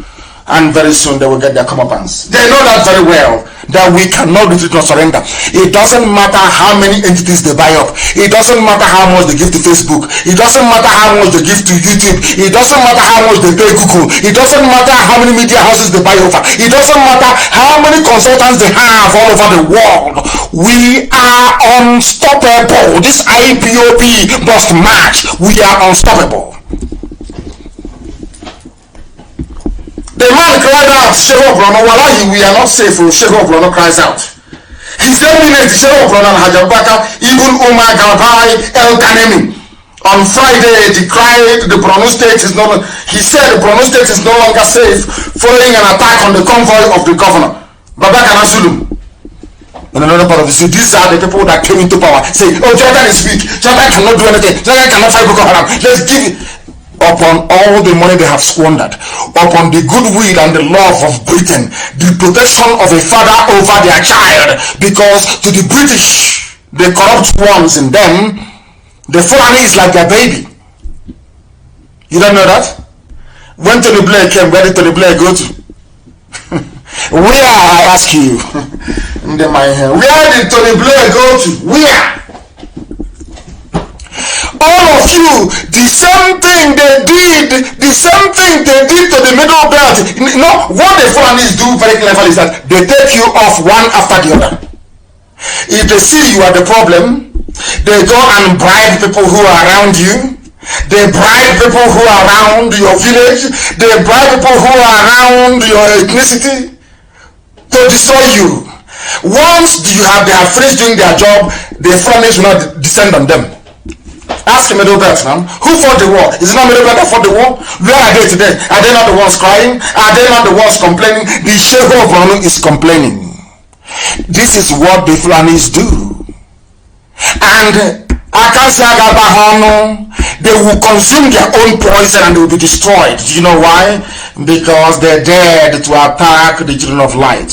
And very soon they will get their comeuppance. They know that very well, that we cannot retreat or surrender. It doesn't matter how many entities they buy up. It doesn't matter how much they give to Facebook. It doesn't matter how much they give to YouTube. It doesn't matter how much they pay Google. It doesn't matter how many media houses they buy over. It doesn't matter how many consultants they have all over the world. We are unstoppable. This IPOB must march. We are unstoppable. The man cried out, Shehu of Borno, wallahi, we are not safe. Shehu of Borno cries out. His eminence, Shehu of Borno, Hajabaka, even Umar Galbai El Kanemi, on Friday decried the Borno state is no. He said the Borno state is no longer safe following an attack on the convoy of the governor, Babakana Zulum. In another part of the city, these are the people that came into power. Say, oh, Jonathan is weak. Jonathan cannot do anything. Jonathan cannot fight Boko Haram. Let's give it. Upon all the money they have squandered, upon the goodwill and the love of Britain, the protection of a father over their child, because to the British, the corrupt ones in them, the Fulani is like their baby. You don't know that? When Tony Blair came, where did Tony Blair go to? Where, I ask you? Where did Tony Blair go to? Where? All of you, the same thing they did to the middle belt. You know, what the Fulanis do very cleverly is that they take you off one after the other. If they see you are the problem, they go and bribe people who are around you. They bribe people who are around your village. They bribe people who are around your ethnicity to destroy you. Once they have finished doing their job, the Fulanis will not descend on them. Ask Middle Belt now. Who fought the war? Is it not Middle Belt that fought the war? Where are they today? Are they not the ones crying? Are they not the ones complaining? The Shehu of Borno is complaining. This is what the Fulanis do. And they will consume their own poison and they will be destroyed. Do you know why? Because they're dead to attack the children of light.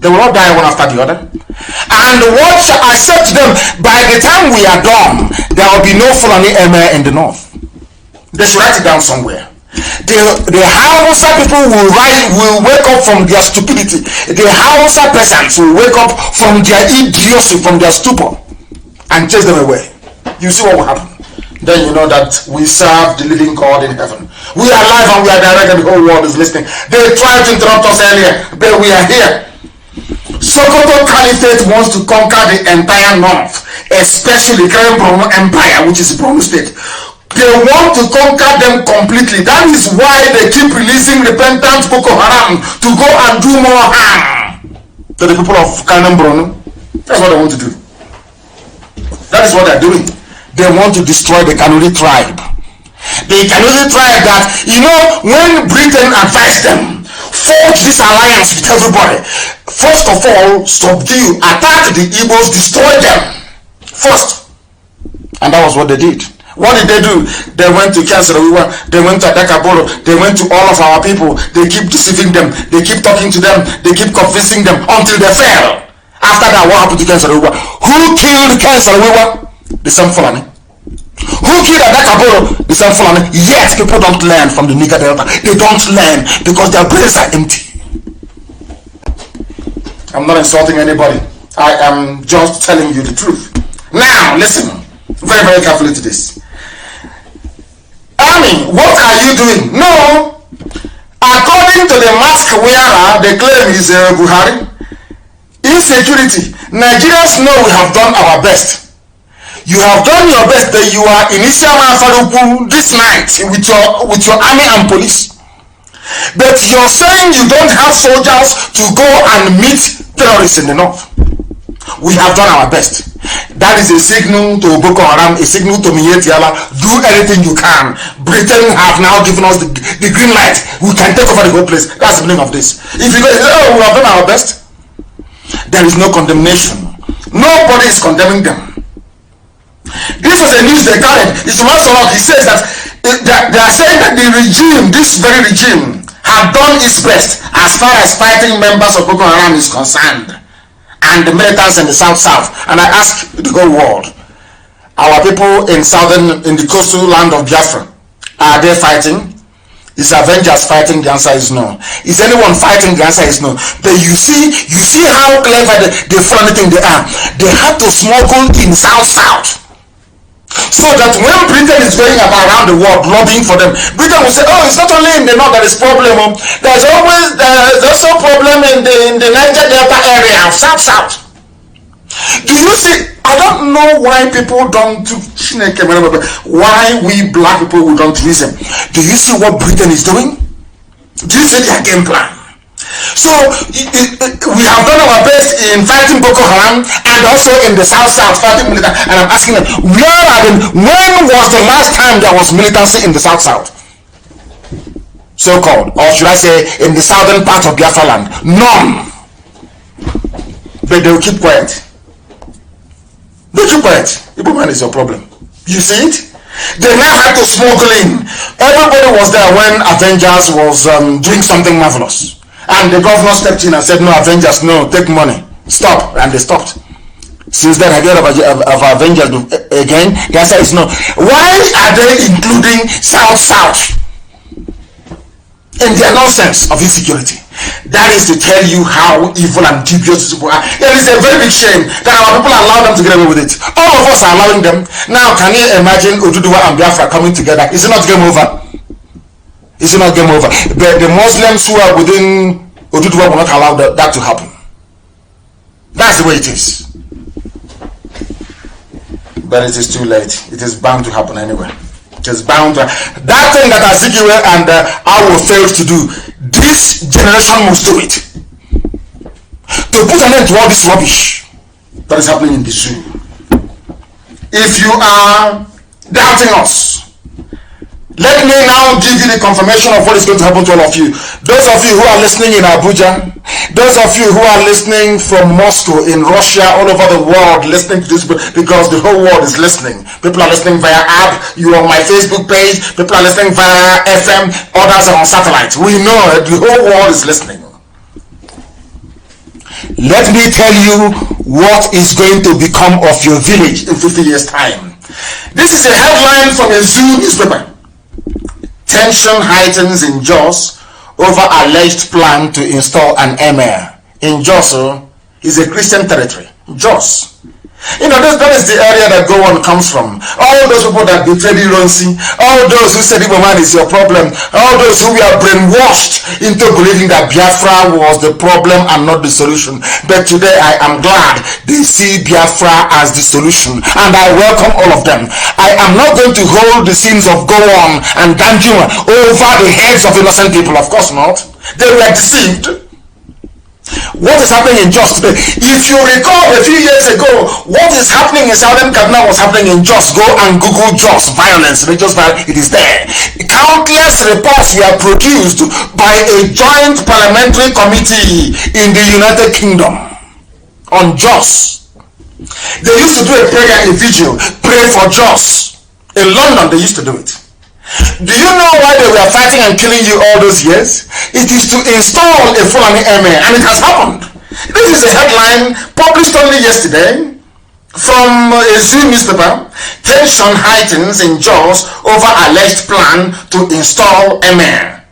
They will not die one after the other. And what I said to them, by the time we are done, there will be no Fulani Emir in the north. They should write it down somewhere. The Hausa people will wake up from their stupidity. The Hausa peasants will wake up from their idiocy, from their stupor, and chase them away. You see what will happen. Then you know that we serve the living God in heaven. We are live and we are direct and the whole world is listening. They tried to interrupt us earlier, but we are here. Sokoto Caliphate wants to conquer the entire north, especially the current Borno Empire, which is Borno State. They want to conquer them completely. That is why they keep releasing repentant Boko Haram to go and do more harm to the people of Kanem Borno. That's what they want to do. That is what they're doing. They want to destroy the Kanuri tribe. The Kanuri tribe that, you know, when Britain advised them, forge this alliance with everybody. First of all, subdue, attack the Igbos, destroy them first. And that was what they did. What did they do? They went to Kansarawiwa, they went to Adakaboro, they went to all of our people. They keep deceiving them, they keep talking to them, they keep convincing them until they fail. After that, what happened to Kansarawiwa? Who killed Kansarawiwa? The same Fulani. Who killed Adakaboro? The same Fulani. Yet people don't learn from the Niger Delta. They don't learn because their brains are empty. I'm not insulting anybody. I am just telling you the truth. Now, listen very, very carefully to this. Army, what are you doing? No. According to the mask wearer, the claim is Buhari. Insecurity. Nigerians know we have done our best. You have done your best. That you are in Isiama Faruku this night with your army and police. But you're saying you don't have soldiers to go and meet terrorists in the north. We have done our best. That is a signal to Boko Haram, a signal to Mietiala. Do anything you can. Britain have now given us the green light. We can take over the whole place. That's the meaning of this. If you go, oh, we have done our best, there is no condemnation. Nobody is condemning them. This was a news they carried. It's He says that they are saying that the regime, this very regime, had done its best as far as fighting members of Boko Haram is concerned, and the militants in the South. And I ask the whole world, our people in the coastal land of Biafra, are they fighting? Is Avengers fighting? The answer is no. Is anyone fighting? The answer is no. But you see how clever the funny thing they are. They have to smuggle in South. So that when Britain is going around the world lobbying for them, Britain will say, oh, it's not only in the north that is problem. There's also problem in the Niger Delta area of South. Do you see? I don't know why people don't, why we black people who don't reason. Do you see what Britain is doing? Do you see their game plan? So we have done our best in fighting Boko Haram and also in the South fighting militant. And I'm asking them, when was the last time there was militancy in the South? So-called, or should I say in the southern part of Biafra land? None. But they will keep quiet. Igbo man is your problem. You see it? They now had to smuggle in. Everybody was there when Avengers was doing something marvelous. And the governor stepped in and said, no, Avengers, no, take money. Stop. And they stopped. Since then, have you heard of Avengers again? The answer is no. Why are they including South in their nonsense of insecurity? That is to tell you how evil and dubious people are. It is a very big shame that our people allow them to get away with it. All of us are allowing them. Now, can you imagine Oduduwa and Biafra coming together? Is it not game over? Is it not game over? The Muslims who are within Oduduwa will not allow that to happen. That's the way it is. But it is too late. It is bound to happen anyway. It is bound to. That thing that Azikiwe and Awo failed to do, this generation must do it. To put an end to all this rubbish that is happening in the zoo. If you are doubting us, let me now give you the confirmation of what is going to happen to all of you. Those of you who are listening in Abuja, those of you who are listening from Moscow, in Russia, all over the world, listening to this, because the whole world is listening. People are listening via app, you are on my Facebook page, people are listening via FM, others are on satellite. We know it, the whole world is listening. Let me tell you what is going to become of your village in 50 years' time. This is a headline from a Zoo newspaper. Tension heightens in Jos over alleged plan to install an emir. In Jos is a Christian territory. Jos. You know, that is the area that Gowon comes from. All those people that betrayed Ironsi, all those who said Igbo man is your problem, all those who were brainwashed into believing that Biafra was the problem and not the solution. But today I am glad they see Biafra as the solution, and I welcome all of them. I am not going to hold the sins of Gowon and Danjuma over the heads of innocent people. Of course not. They were deceived. What is happening in Jos today? If you recall a few years ago, what is happening in Southern Kaduna was happening in Jos. Go and Google Jos violence, religious violence. It is there. Countless reports were produced by a joint parliamentary committee in the United Kingdom on Jos. They used to do a prayer, a vigil, pray for Jos. In London, they used to do it. Do you know why they were fighting and killing you all those years? It is to install a Fulani emir, and it has happened. This is a headline published only yesterday from a Zoo newspaper. Tension heightens in Jos over alleged plan to install emir.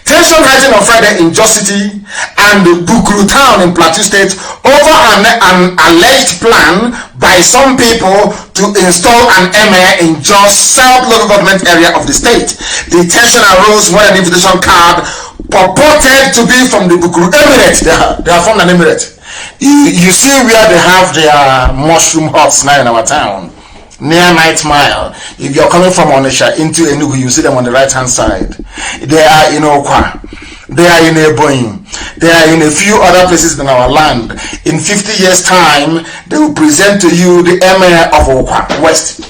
Tension heightened on Friday in Jos City and Bukuru town in Plateau State over an alleged plan by some people to install an emir in Jos South local government area of the state. The tension arose when an invitation card purported to be from the Bukuru Emirate. They have formed an emirate. You see where they have their mushroom huts now in our town, near Night Mile. If you're coming from Onitsha into Enugu, you see them on the right hand side. They are in Okwa, they are in Ebonyi, they are in a few other places in our land. In 50 years time, they will present to you the emir of Okwa West.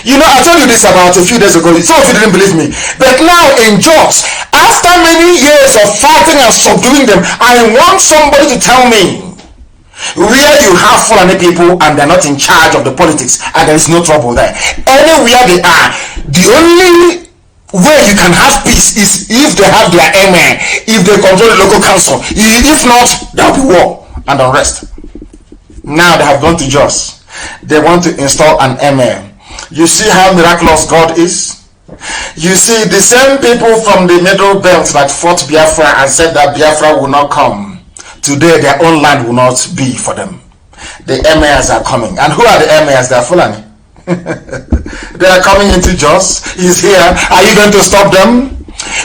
You know, I told you this about a few days ago. Some of you didn't believe me. But now in Jos, after many years of fighting and subduing them, I want somebody to tell me Where you have Fulani people and they're not in charge of the politics and there is no trouble there. Anywhere they are, the only way you can have peace is if they have their emir, if they control the local council. If not, there will be war and unrest. Now they have gone to Jos. They want to install an emir. You see how miraculous God is? You see, the same people from the Middle Belt that fought Biafra and said that Biafra will not come, today their own land will not be for them. The emirs are coming. And who are the emirs? They are Fulani. They are coming into Jos. He's here. Are you going to stop them?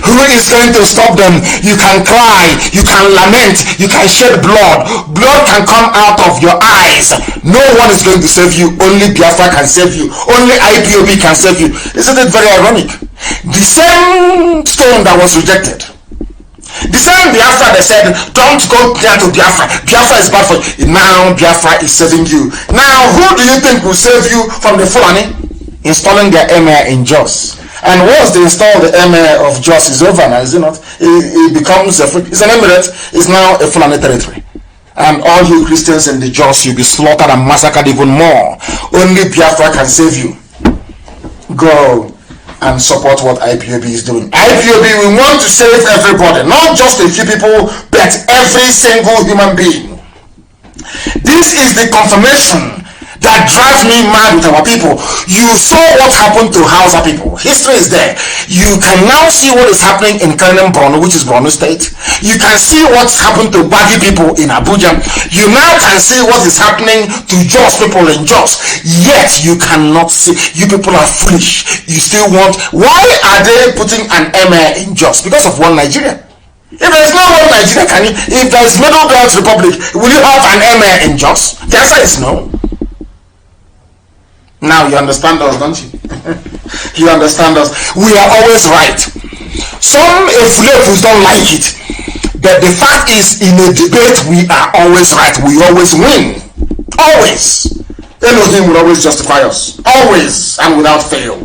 Who is going to stop them? You can cry, you can lament, you can shed blood. Blood can come out of your eyes. No one is going to save you. Only Biafra can save you. Only IPOB can save you. Isn't it very ironic? The same stone that was rejected, the same Biafra that said, don't go there to Biafra. Biafra is bad for you. Now Biafra is saving you. Now who do you think will save you from the Fulani? Installing their emir in Jos. And once they install the emir of Jos, is over now, is it not? It becomes it's an emirate. It's now a Fulani territory. And all you Christians in the Jos, you'll be slaughtered and massacred even more. Only Biafra can save you. Go and support what IPOB is doing. IPOB, we want to save everybody, not just a few people, but every single human being. This is the confirmation that drives me mad with our people. You saw what happened to Hausa people. History is there. You can now see what is happening in Borno, which is Borno State. You can see what's happened to Bagi people in Abuja. You now can see what is happening to Jos people in Jos. Yet you cannot see. You people are foolish. You still want. Why are they putting an emir in Jos? Because of one Nigeria. If there is no one Nigeria, can you? If there is Middle Belt Republic, will you have an emir in Jos? The answer is no. Now you understand us, don't you? You understand us. We are always right. Some Efulefus don't like it. But the fact is, in a debate, we are always right. We always win. Always. Elohim will always justify us. Always and without fail.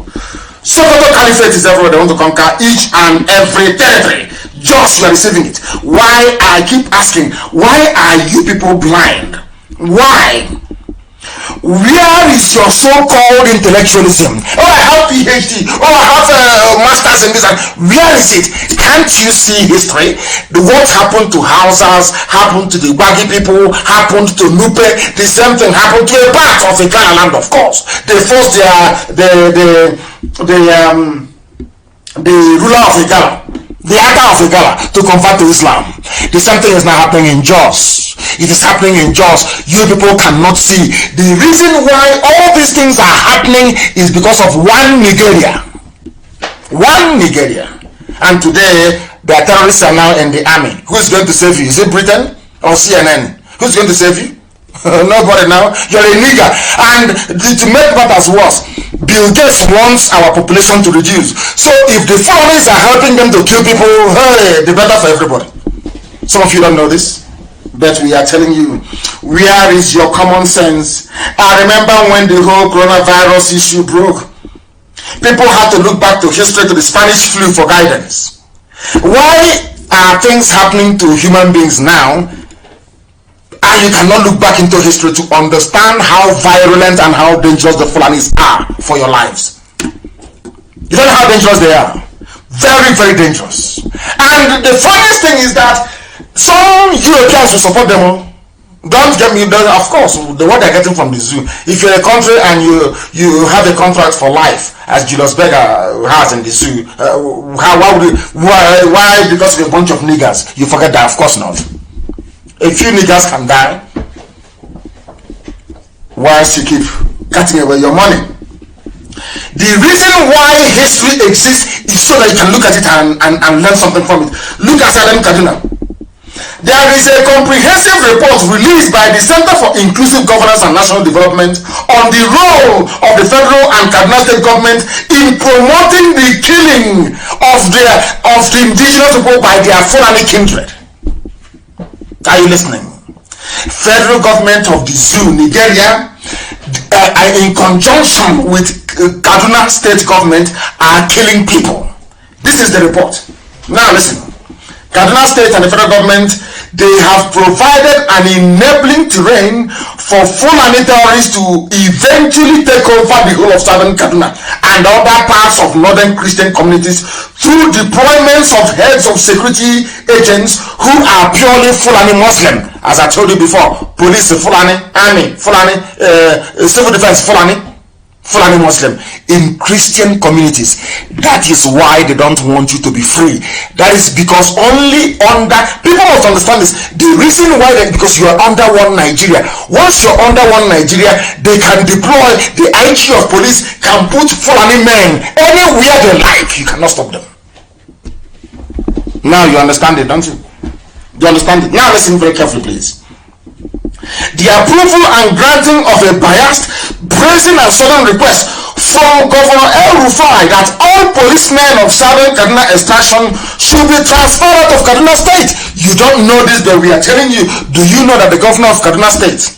Sokoto Caliphate is everywhere. They want to conquer each and every territory. Just you are receiving it. Why? I keep asking, why are you people blind? Why? Where is your so-called intellectualism? Oh, I have PhD. Oh, I have masters in this. Where is it? Can't you see history? What happened to Hausas happened to the Bagi people, happened to Nupe. The same thing happened to a part of the Ghana land, of course. They forced the ruler of Igala, the Aga of Igala, to convert to Islam. The same thing is now happening in Jos. It is happening in Jos. You people cannot see. The reason why all these things are happening is because of one Nigeria. One Nigeria. And today, the terrorists are now in the army. Who is going to save you? Is it Britain or CNN? Who's going to save you? Nobody now. You're a nigger. And to make matters worse, Bill Gates wants our population to reduce. So if the foreigners are helping them to kill people, hey, the better for everybody. Some of you don't know this, but we are telling you, where is your common sense? I remember when the whole coronavirus issue broke. People had to look back to history, to the Spanish flu for guidance. Why are things happening to human beings now? And you cannot look back into history to understand how virulent and how dangerous the Fulanis are for your lives. You don't know how dangerous they are. Very, very dangerous. And the funniest thing is that some Europeans will support them. Don't get me, of course, the what they're getting from the zoo. If you're a country and you have a contract for life, as Julius Berger has in the zoo, why because of a bunch of niggers you forget that? Of course not. A few niggers can die whilst you keep cutting away your money. The reason why history exists is so that you can look at it and learn something from it. Look at Salem Kaduna. There is a comprehensive report released by the Center for Inclusive Governance and National Development on the role of the federal and Kaduna state government in promoting the killing of the indigenous people by their Fulani kindred. Are you listening? Federal government of the zoo, Nigeria, in conjunction with Kaduna state government, are killing people. This is the report. Now listen. Kaduna state and the federal government, they have provided an enabling terrain for Fulani terrorists to eventually take over the whole of southern Kaduna and other parts of northern Christian communities through deployments of heads of security agents who are purely Fulani Muslim. As I told you before, police Fulani, army Fulani, civil defense Fulani Muslim in Christian communities. That is why they don't want you to be free. That is because only under, people must understand this, the reason why, because you are under one Nigeria. Once you're under one Nigeria, they can deploy, the IG of police can put Fulani men anywhere they like. You cannot stop them. Now you understand it, don't you? You understand it? Now listen very carefully, please. The approval and granting of a biased, brazen and solemn request from Governor El-Rufai that all policemen of Southern Kaduna extraction should be transferred out of Kaduna State. You don't know this, but we are telling you. Do you know that the governor of Kaduna State,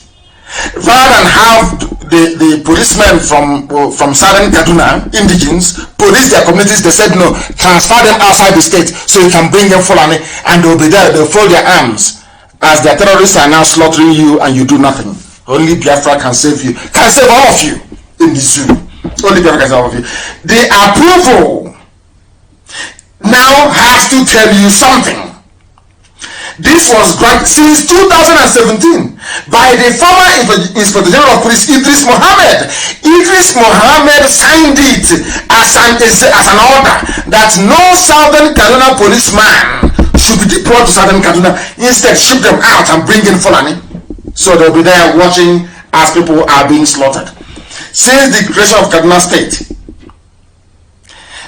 rather than have the policemen from Southern Kaduna, indigenes, police their communities, they said no, transfer them outside the state so you can bring them Fulani and they'll be there, they'll fold their arms. As their terrorists are now slaughtering you and you do nothing. Only Biafra can save you. Can save all of you in the zoo. Only Biafra can save all of you. The approval now has to tell you something. This was granted since 2017 by the former Inspector General of Police, Idris Mohammed. Idris Mohammed signed it as an order that no Southern Kaduna policeman should be deployed to Southern Kaduna. Instead, ship them out and bring in Fulani. So they'll be there watching as people are being slaughtered. Since the creation of Kaduna State,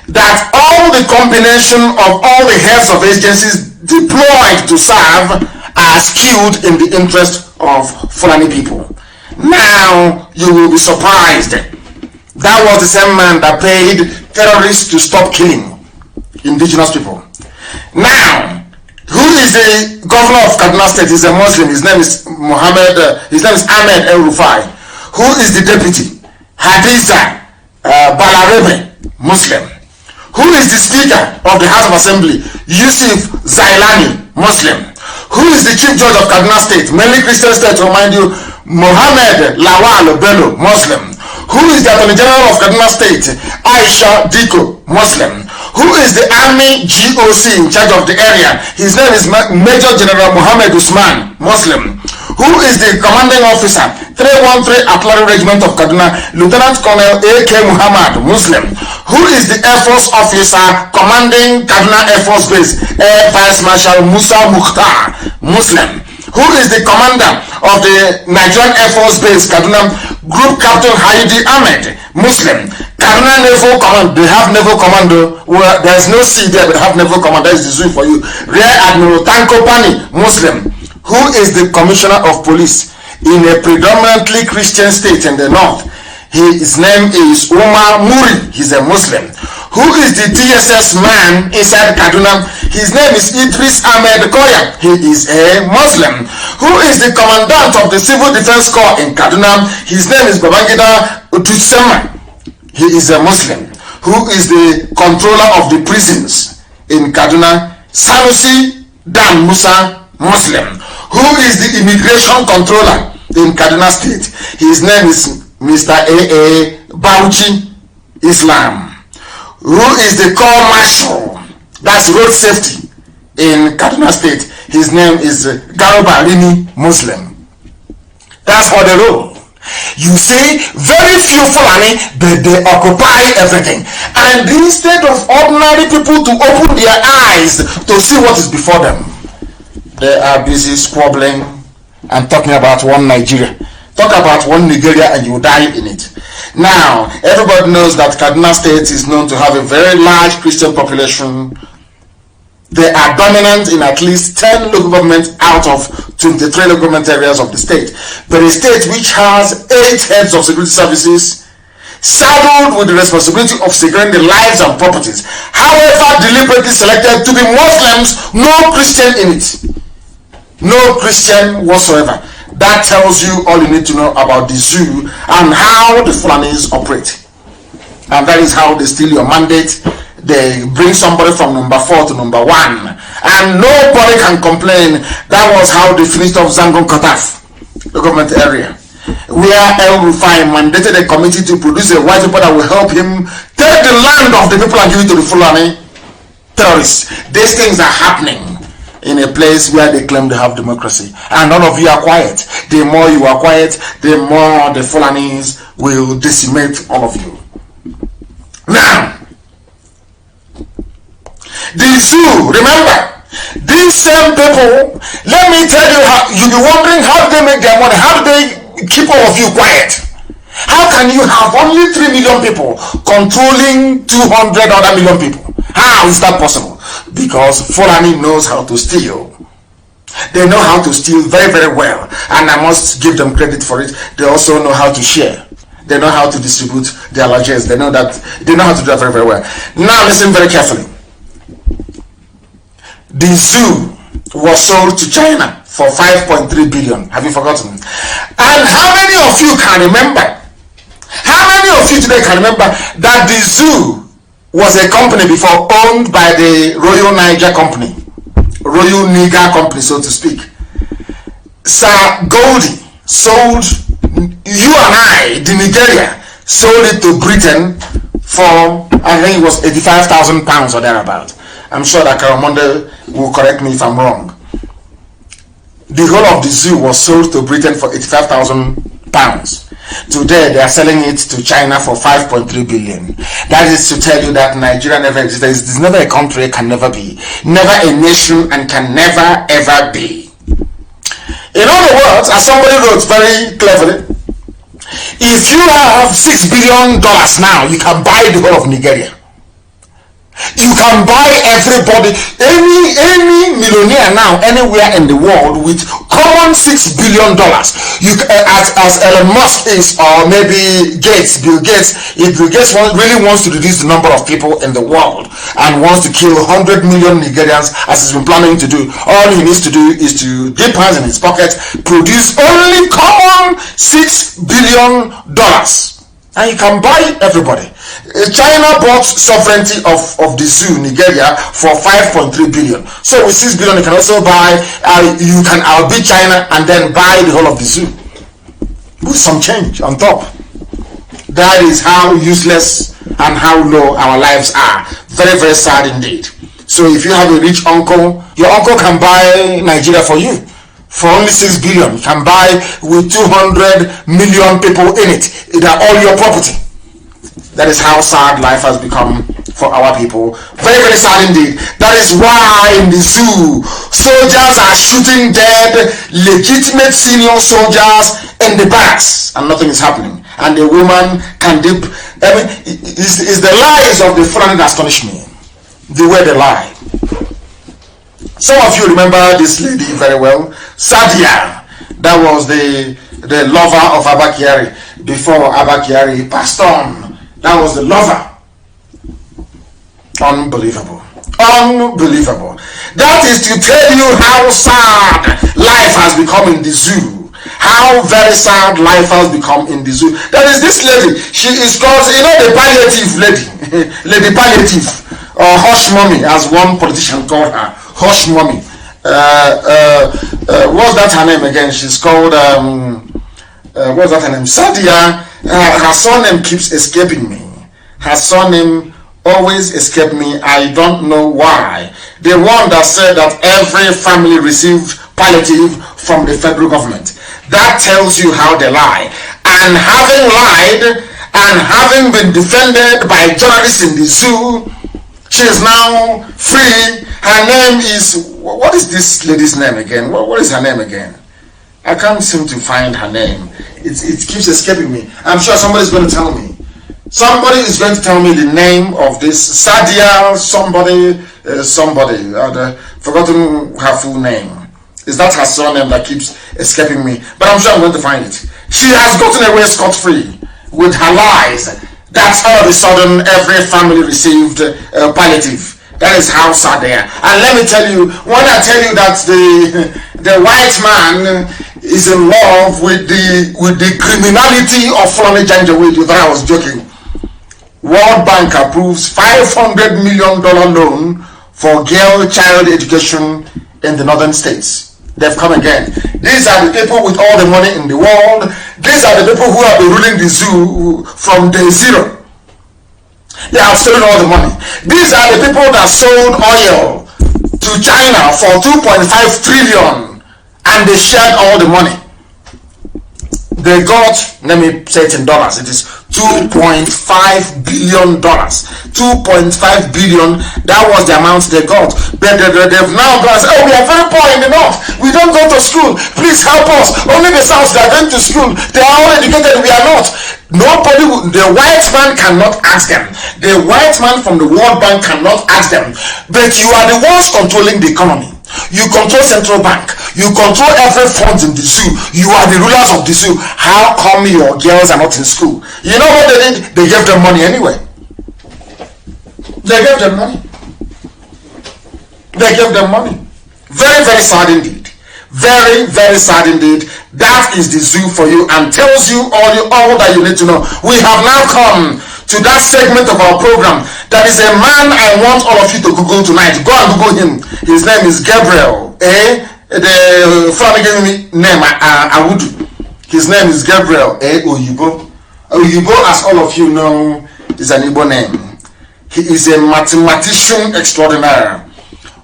that all the combination of all the heads of agencies deployed to serve are skewed in the interest of Fulani people. Now you will be surprised. That was the same man that paid terrorists to stop killing indigenous people. Now, who is the governor of Kaduna State? He's a Muslim. His name is Ahmed El-Rufai. Who is the deputy? Hadiza Balarebe, Muslim. Who is the speaker of the House of Assembly? Yusuf Zailani, Muslim. Who is the chief judge of Kaduna State? Mainly Christian state, to remind you, Mohammed Lawal Bello, Muslim. Who is the Attorney General of Kaduna State? Aisha Diko, Muslim. Who is the Army GOC in charge of the area? His name is Major General Mohammed Usman, Muslim. Who is the commanding officer, 313 Artillery Regiment of Kaduna, Lieutenant Colonel A.K. Muhammad, Muslim. Who is the Air Force officer commanding Kaduna Air Force Base, Air Vice Marshal Musa Mukhtar, Muslim. Who is the commander of the Nigerian Air Force Base, Kaduna, Group Captain Haidi Ahmed, Muslim. Kaduna Naval Command, they have Naval Commando. Well, there's no sea there, but they have Naval Command. That is the zoo for you. Rear Admiral Tanko Pani, Muslim. Who is the Commissioner of Police in a predominantly Christian state in the north? His name is Umar Muri. He's a Muslim. Who is the DSS man inside Kaduna? His name is Idris Ahmed Koya. He is a Muslim. Who is the commandant of the Civil Defense Corps in Kaduna? His name is Babangida Ututsema. He is a Muslim. Who is the controller of the prisons in Kaduna? Sanusi Dan Musa, Muslim. Who is the immigration controller in Kaduna State? His name is Mr. A.A. Bauchi Islam. Who is the Corps Marshal, that's road safety in Kaduna State? His name is Garuba Rini, Muslim. That's how they roll. You see, very few Fulani, but they occupy everything. And instead of ordinary people to open their eyes to see what is before them, they are busy squabbling and talking about one Nigeria. Talk about one Nigeria and you die in it. Now, everybody knows that Kaduna State is known to have a very large Christian population. They are dominant in at least 10 local governments out of 23 local government areas of the state. But a state which has 8 heads of security services, saddled with the responsibility of securing the lives and properties, however deliberately selected to be Muslims, no Christian in it. No Christian whatsoever. That tells you all you need to know about the zoo and how the Fulanis operate. And that is how they steal your mandate. they bring somebody from number 4 to number 1, and nobody can complain. That was how they finished off Zangon Kataf, the government area, where El Rufai mandated a committee to produce a white paper that will help him take the land of the people and give it to the Fulani terrorists. These things are happening in a place where they claim to have democracy, and none of you are quiet. The more you are quiet, the more the Fulanis will decimate all of you. Now, the zoo, remember, these same people, let me tell you how, you'll be wondering how they make their money. How do they keep all of you quiet? How can you have only 3 million people controlling 200 other million people? How is that possible? Because Fulani knows how to steal. They know how to steal very, very well, and I must give them credit for it. They also know how to share. They know how to distribute their largesse. They know how to do that very, very well. Now listen very carefully. The zoo was sold to China for 5.3 billion. Have you forgotten? And how many of you can remember? How many of you today can remember that the zoo was a company before owned by the Royal Niger Company, Royal Niger Company, so to speak? Sir Goldie sold, you and I, the Nigeria, sold it to Britain for, I think it was £85,000 or thereabout. I'm sure that Karamonde will correct me if I'm wrong. The whole of the zoo was sold to Britain for £85,000. Today they are selling it to China for 5.3 billion. That is to tell you that Nigeria never existed. It's never a country, can never be. Never a nation, and can never ever be. In other words, as somebody wrote very cleverly, if you have $6 billion now, you can buy the whole of Nigeria. You can buy everybody, any millionaire now anywhere in the world with common $6 billion. You as Elon Musk is, or maybe Bill Gates. If Bill Gates really wants to reduce the number of people in the world and wants to kill 100 million Nigerians as he's been planning to do, all he needs to do is to dip hands in his pocket, produce only common $6 billion, and you can buy everybody. China bought sovereignty of the zoo, Nigeria, for 5.3 billion. So with 6 billion, you can also buy, you can outbid China and then buy the whole of the zoo with some change on top. That is how useless and how low our lives are. Very, very sad indeed. So if you have a rich uncle, your uncle can buy Nigeria for you for only 6 billion. You can buy with 200 million people in it. They're all your property. That is how sad life has become for our people. Very, very sad indeed. That is why in the zoo, soldiers are shooting dead legitimate senior soldiers in the barracks, and nothing is happening. And the woman can dip. I mean, it's the lies of the Fulani that astonish me. The way they lie. Some of you remember this lady very well, Sadia. That was the lover of Abba Kyari before Abba Kyari passed on. That was the lover. Unbelievable. Unbelievable. That is to tell you how sad life has become in the zoo. How very sad life has become in the zoo. There is this lady. She is called, you know, the palliative lady. Lady palliative. Or hush mommy, as one politician called her. Hush mommy. What's that her name again? She's called, what's that her name? Sadia. Her surname keeps escaping me. Her surname always escaped me. I don't know why. The one that said that every family received palliative from the federal government. That tells you how they lie. And having lied and having been defended by journalists in the zoo, she is now free. Her name is, what is this lady's name again? What is her name again? I can't seem to find her name. It keeps escaping me. I'm sure somebody's going to tell me. Somebody is going to tell me the name of this Sadia somebody. I've forgotten her full name. Is that her surname that keeps escaping me? But I'm sure I'm going to find it. She has gotten away scot-free with her lies. That's all of a sudden every family received palliative. That is how sad they are. And let me tell you, when I tell you that the white man is in love with the criminality of Fulani Janjaweed, you thought I was joking. World Bank approves $500 million loan for girl child education in the northern states. They've come again. These are the people with all the money in the world. These are the people who have been ruling the zoo from day zero. They have stolen all the money. These are the people that sold oil to China for 2.5 trillion and they shared all the money. They got, let me say it in dollars, it is $2.5 billion. 2.5 billion, that was the amount they got. But they've now gone and said, oh, we are very poor in the north. We don't go to school. Please help us. Only the south, they are going to school. They are all educated, we are not. Nobody, the white man cannot ask them. The white man from the World Bank cannot ask them. But you are the ones controlling the economy. You control central bank. You control every fund in the zoo. You are the rulers of the zoo. How come your girls are not in school? You know what they did? They gave them money anyway. They gave them money. They gave them money. Very, very sad indeed. Very, very sad indeed. That is the zoo for you and tells you all that you need to know. We have now come to that segment of our program. That is a man I want all of you to Google tonight. Go and Google him. His name is Gabriel. The family name Awudu. His name is Gabriel Oyibo. Oyibo, as all of you know, is an Igbo name. He is a mathematician extraordinaire.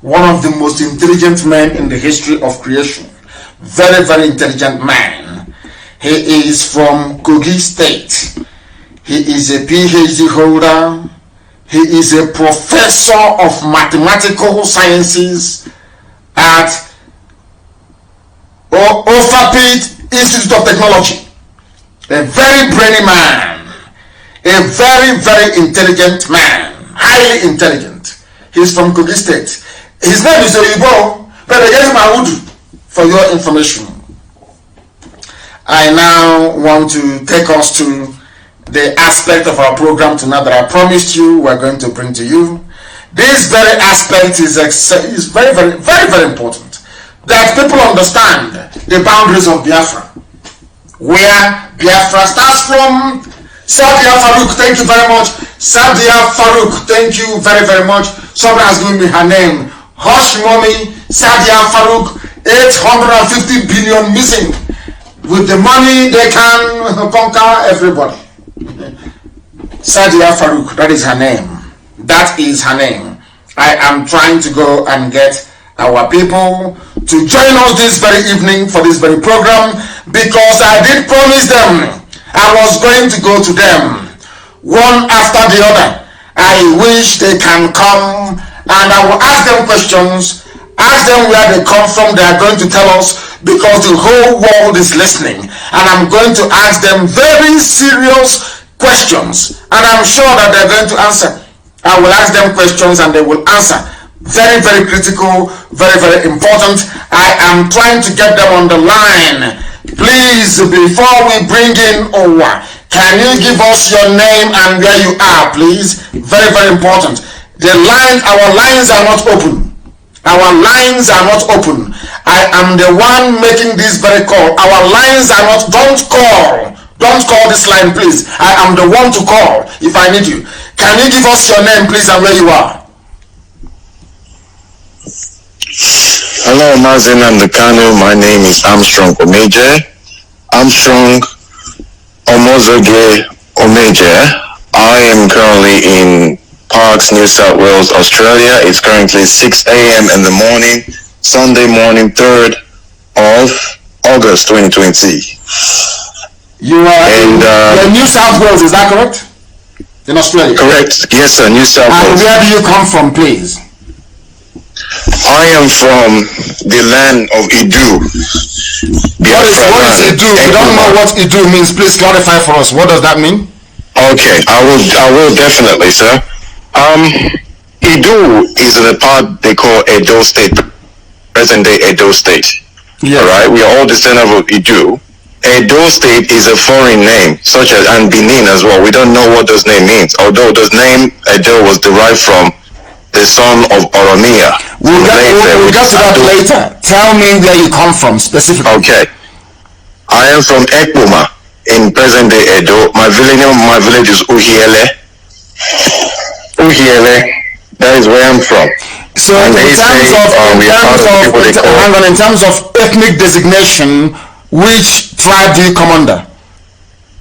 One of the most intelligent men in the history of creation. Very, very intelligent man. He is from Kogi State. He is a PhD holder. He is a professor of mathematical sciences at Ofapit Institute of Technology. A very brainy man. A very, very intelligent man. Highly intelligent. He's from Kogi State. His name is Oyibo, but I gave him Awudu for your information. I now want to take us to the aspect of our program tonight that I promised you we're going to bring to you. This very aspect is very, very, very, very important. That people understand the boundaries of Biafra. Where Biafra starts from. Sadia Farouk, thank you very much. Sadia Farouk, thank you very, very much. Someone has given me her name. Hush mommy, Sadia Farouk, 850 billion missing. With the money they can conquer everybody. Sadia Farouk, that is her name. That is her name. I am trying to go and get our people to join us this very evening for this very program because I did promise them I was going to go to them one after the other. I wish they can come and I will ask them questions, ask them where they come from. They are going to tell us because the whole world is listening, and I'm going to ask them very serious questions and I'm sure that they're going to answer. I will ask them questions and they will answer. Very, very critical, very, very important. I am trying to get them on the line. Please, before we bring in Owa, can you give us your name and where you are, please? Very, very important. Our lines are not open. Our lines are not open. I am the one making this very call. Our lines are not, don't call. Don't call this line, please. I am the one to call if I need you. Can you give us your name, please, and where you are? Hello, Mazi Nnamdi Kanu. My name is Armstrong Omeje. Armstrong Omozoge Omeje. I am currently in Parks, New South Wales, Australia. It's currently 6 a.m. in the morning, Sunday morning, 3rd of August 2020. You are in New South Wales, is that correct? In Australia? Correct. Yes, sir, New South Wales. And where do you come from, please? I am from the land of Idu. Biafra what is Idu? We don't know what Idu means. Please clarify for us. What does that mean? Okay, I will definitely, sir. Idu is the part they call Edo State, present day Edo State. Yeah. Alright, we are all descendants of Idu. Edo State is a foreign name, such as and Benin as well. We don't know what those name means, although those name Edo was derived from the son of Oromia. We'll get to that later. Tell me where you come from specifically. Okay. I am from Ekpoma in present day Edo. My village is Uhiele. Uhiele. That is where I'm from. So And they say, in terms of ethnic designation, which tribe do you come under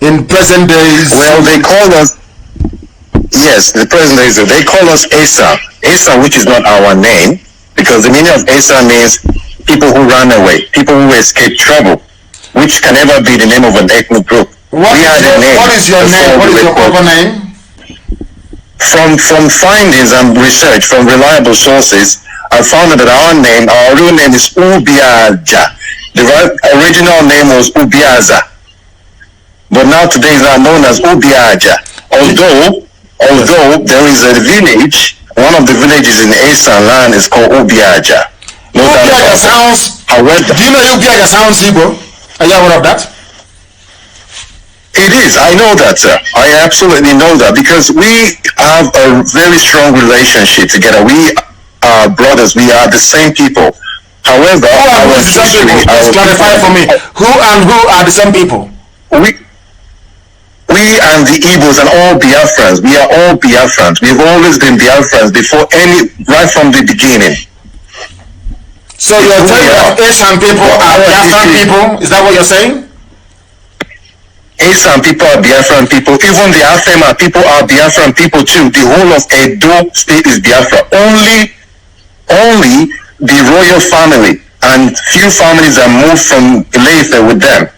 in present days? Well, they call us, yes, the present days, they call us Esa. Esa, which is not our name, because the meaning of Esa means people who run away, people who escape trouble, which can never be the name of an ethnic group. What is your name? What is your proper name? From findings and research from reliable sources, I found that our real name is Ubiaja. The original name was Ubiaza, but now today is now known as Ubiaja. Although there is a village, one of the villages in Esan land is called Ubiaja. Ubiaja sounds. However, do you know Ubiaja sounds Igbo? Are you aware of that? It is. I know that, sir. I absolutely know that because we have a very strong relationship together. We are brothers. We are the same people. However, please clarify for me. Who and who are the same people? We and the Igbos and all Biafrans. We are all Biafrans. We've always been Biafrans right from the beginning. So you're telling that Asian people are Biafran people? Is that what you're saying? Esan people are Biafran people. Even the Afema people are Biafran people too. The whole of Edo state is Biafra. Only the royal family and few families are moved from Ileife with them.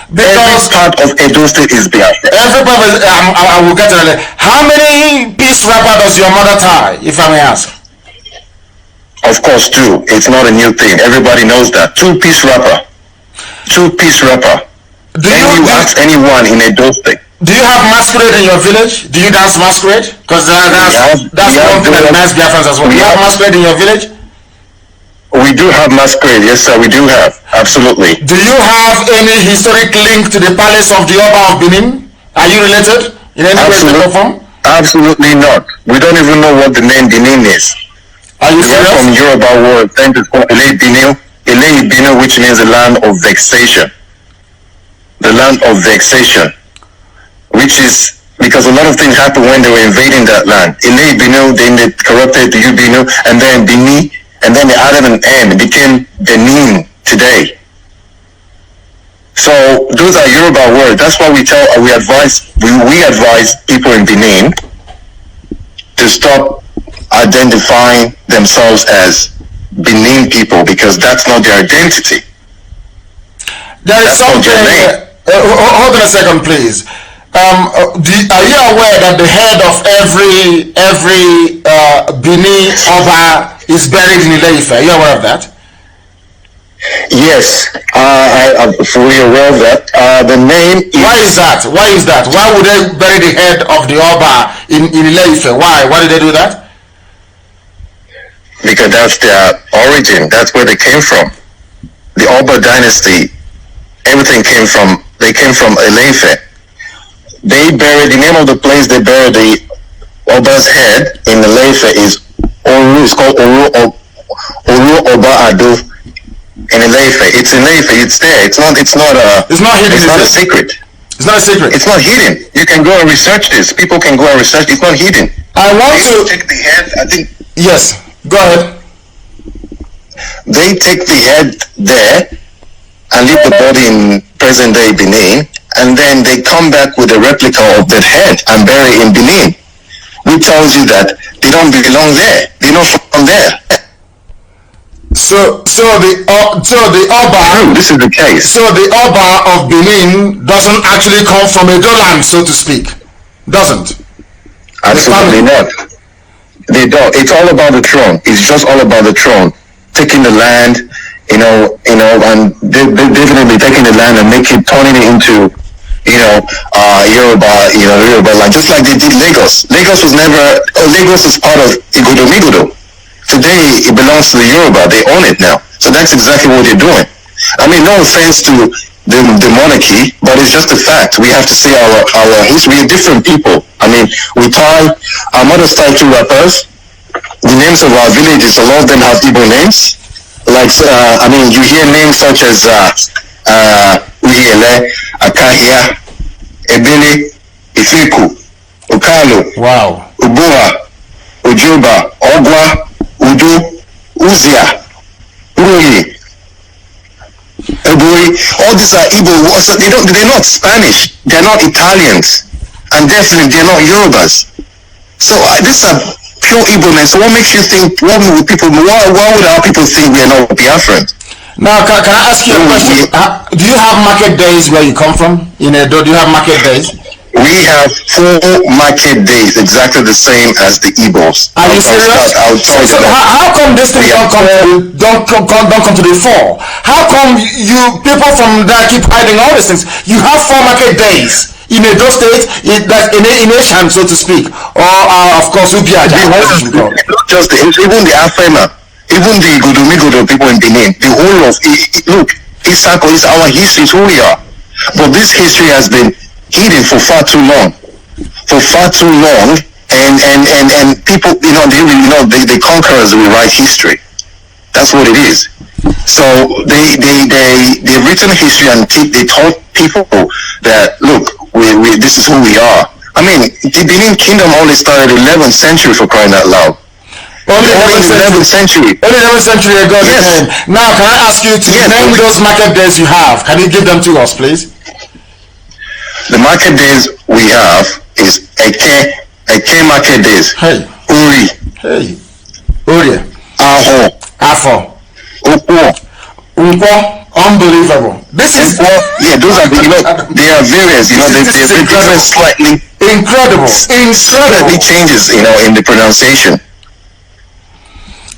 Because every part of Edo state is Biafra. Everybody, I will get to that. How many piece wrapper does your mother tie, if I may ask? Of course, 2. It's not a new thing. Everybody knows that. 2-piece wrapper. 2-piece wrapper. Do you ask anyone in Edo state? Do you have masquerade in your village? Do you dance masquerade? Because that's one thing that reminds Biafrans as well. Do you have masquerade in your village? We do have masquerade, yes sir, we do have, absolutely. Do you have any historic link to the palace of the Oba of Benin? Are you related in any way, shape or form? Absolutely not. We don't even know what the name Benin is. Are you serious? From Yoruba word, tend to call Ele Binu, which means the land of vexation. The land of vexation, which is because a lot of things happened when they were invading that land. Ele Binu, then they corrupted the Ubinu, and then Bini, and then they added an M. It became Benin today. So those are Yoruba words. That's why we advise people in Benin to stop identifying themselves as Benin people, because that's not their identity. There is something. Hold on a second, please. Are you aware that the head of every Bini Oba is buried in Ileife? Are you aware of that? Yes, I'm fully aware of that. The name is... Why is that? Why would they bury the head of the Oba in Ileife? Why did they do that? Because that's their origin. That's where they came from. The Oba dynasty, everything came from Ileife. They buried, the name of the place they buried the Oba's head in Ileife is Oru. It's called Oru Oba Ado in Ileife. It's Ileife. It's there. It's not hidden. It's not a secret. It's not a secret. It's not hidden. You can go and research this. People can go and research. It's not hidden. I want to take the head. I think. Yes. Go ahead. They take the head there and leave the body in present day Benin, and then they come back with a replica of that head and bury in Benin, which tells you that they don't belong there. They're not from there. So the Oba. True, this is the case. So the Oba of Benin doesn't actually come from Edoland, so to speak. Doesn't. Absolutely not. They don't. It's all about the throne. It's just all about the throne. Taking the land, and definitely taking the land and turning it into, Yoruba land, just like they did Lagos. Lagos was part of Igodo. Today it belongs to the Yoruba. They own it now. So that's exactly what they're doing. I mean, no offense to the monarchy, but it's just a fact. We have to see our history. We're different people. I mean, our mothers tie 2 wrappers. The names of our villages, a lot of them have Igbo names. Like, you hear names such as Uhiele, Akahia, Ebele, Ifeku, Okalo. Wow. Ubua, Ujoba, Ogwa, Udo, Uzia, Uri, Ebui. All these are Igbo. So they're not Spanish. They're not Italians, and definitely they're not Yorubas. So these are pure Igbo men. So what makes you think? Why would our people think we are not Biafrans? Now, can I ask you a question? Do you have market days where you come from? Do you have market days? We have 4 market days, exactly the same as the Igbos. Are you serious? So how come this thing don't come to the fore? How come you people from there keep hiding all these things? You have 4 market days in Edo State, that's in Asian, so to speak, or of course Ubiaja. Not just even the Afema. Even the Godomigodo people in Benin, the whole of look, Isako is our history, it's who we are. But this history has been hidden for far too long. And people, the conquerors will write history. That's what it is. So they've written history and they taught people that look, we this is who we are. I mean, the Benin Kingdom only started 11th century, for crying out loud. Only 11th century. Only 11th century ago. Yes. Now, can I ask you to name those market days you have? Can you give them to us, please? The market days we have is Eke market days. Hey. Uri. Hey. Uri. Aho. Afo. Ukwo. Unbelievable. This is those are they are various. They're different slightly. Incredible. Slightly changes, in the pronunciation.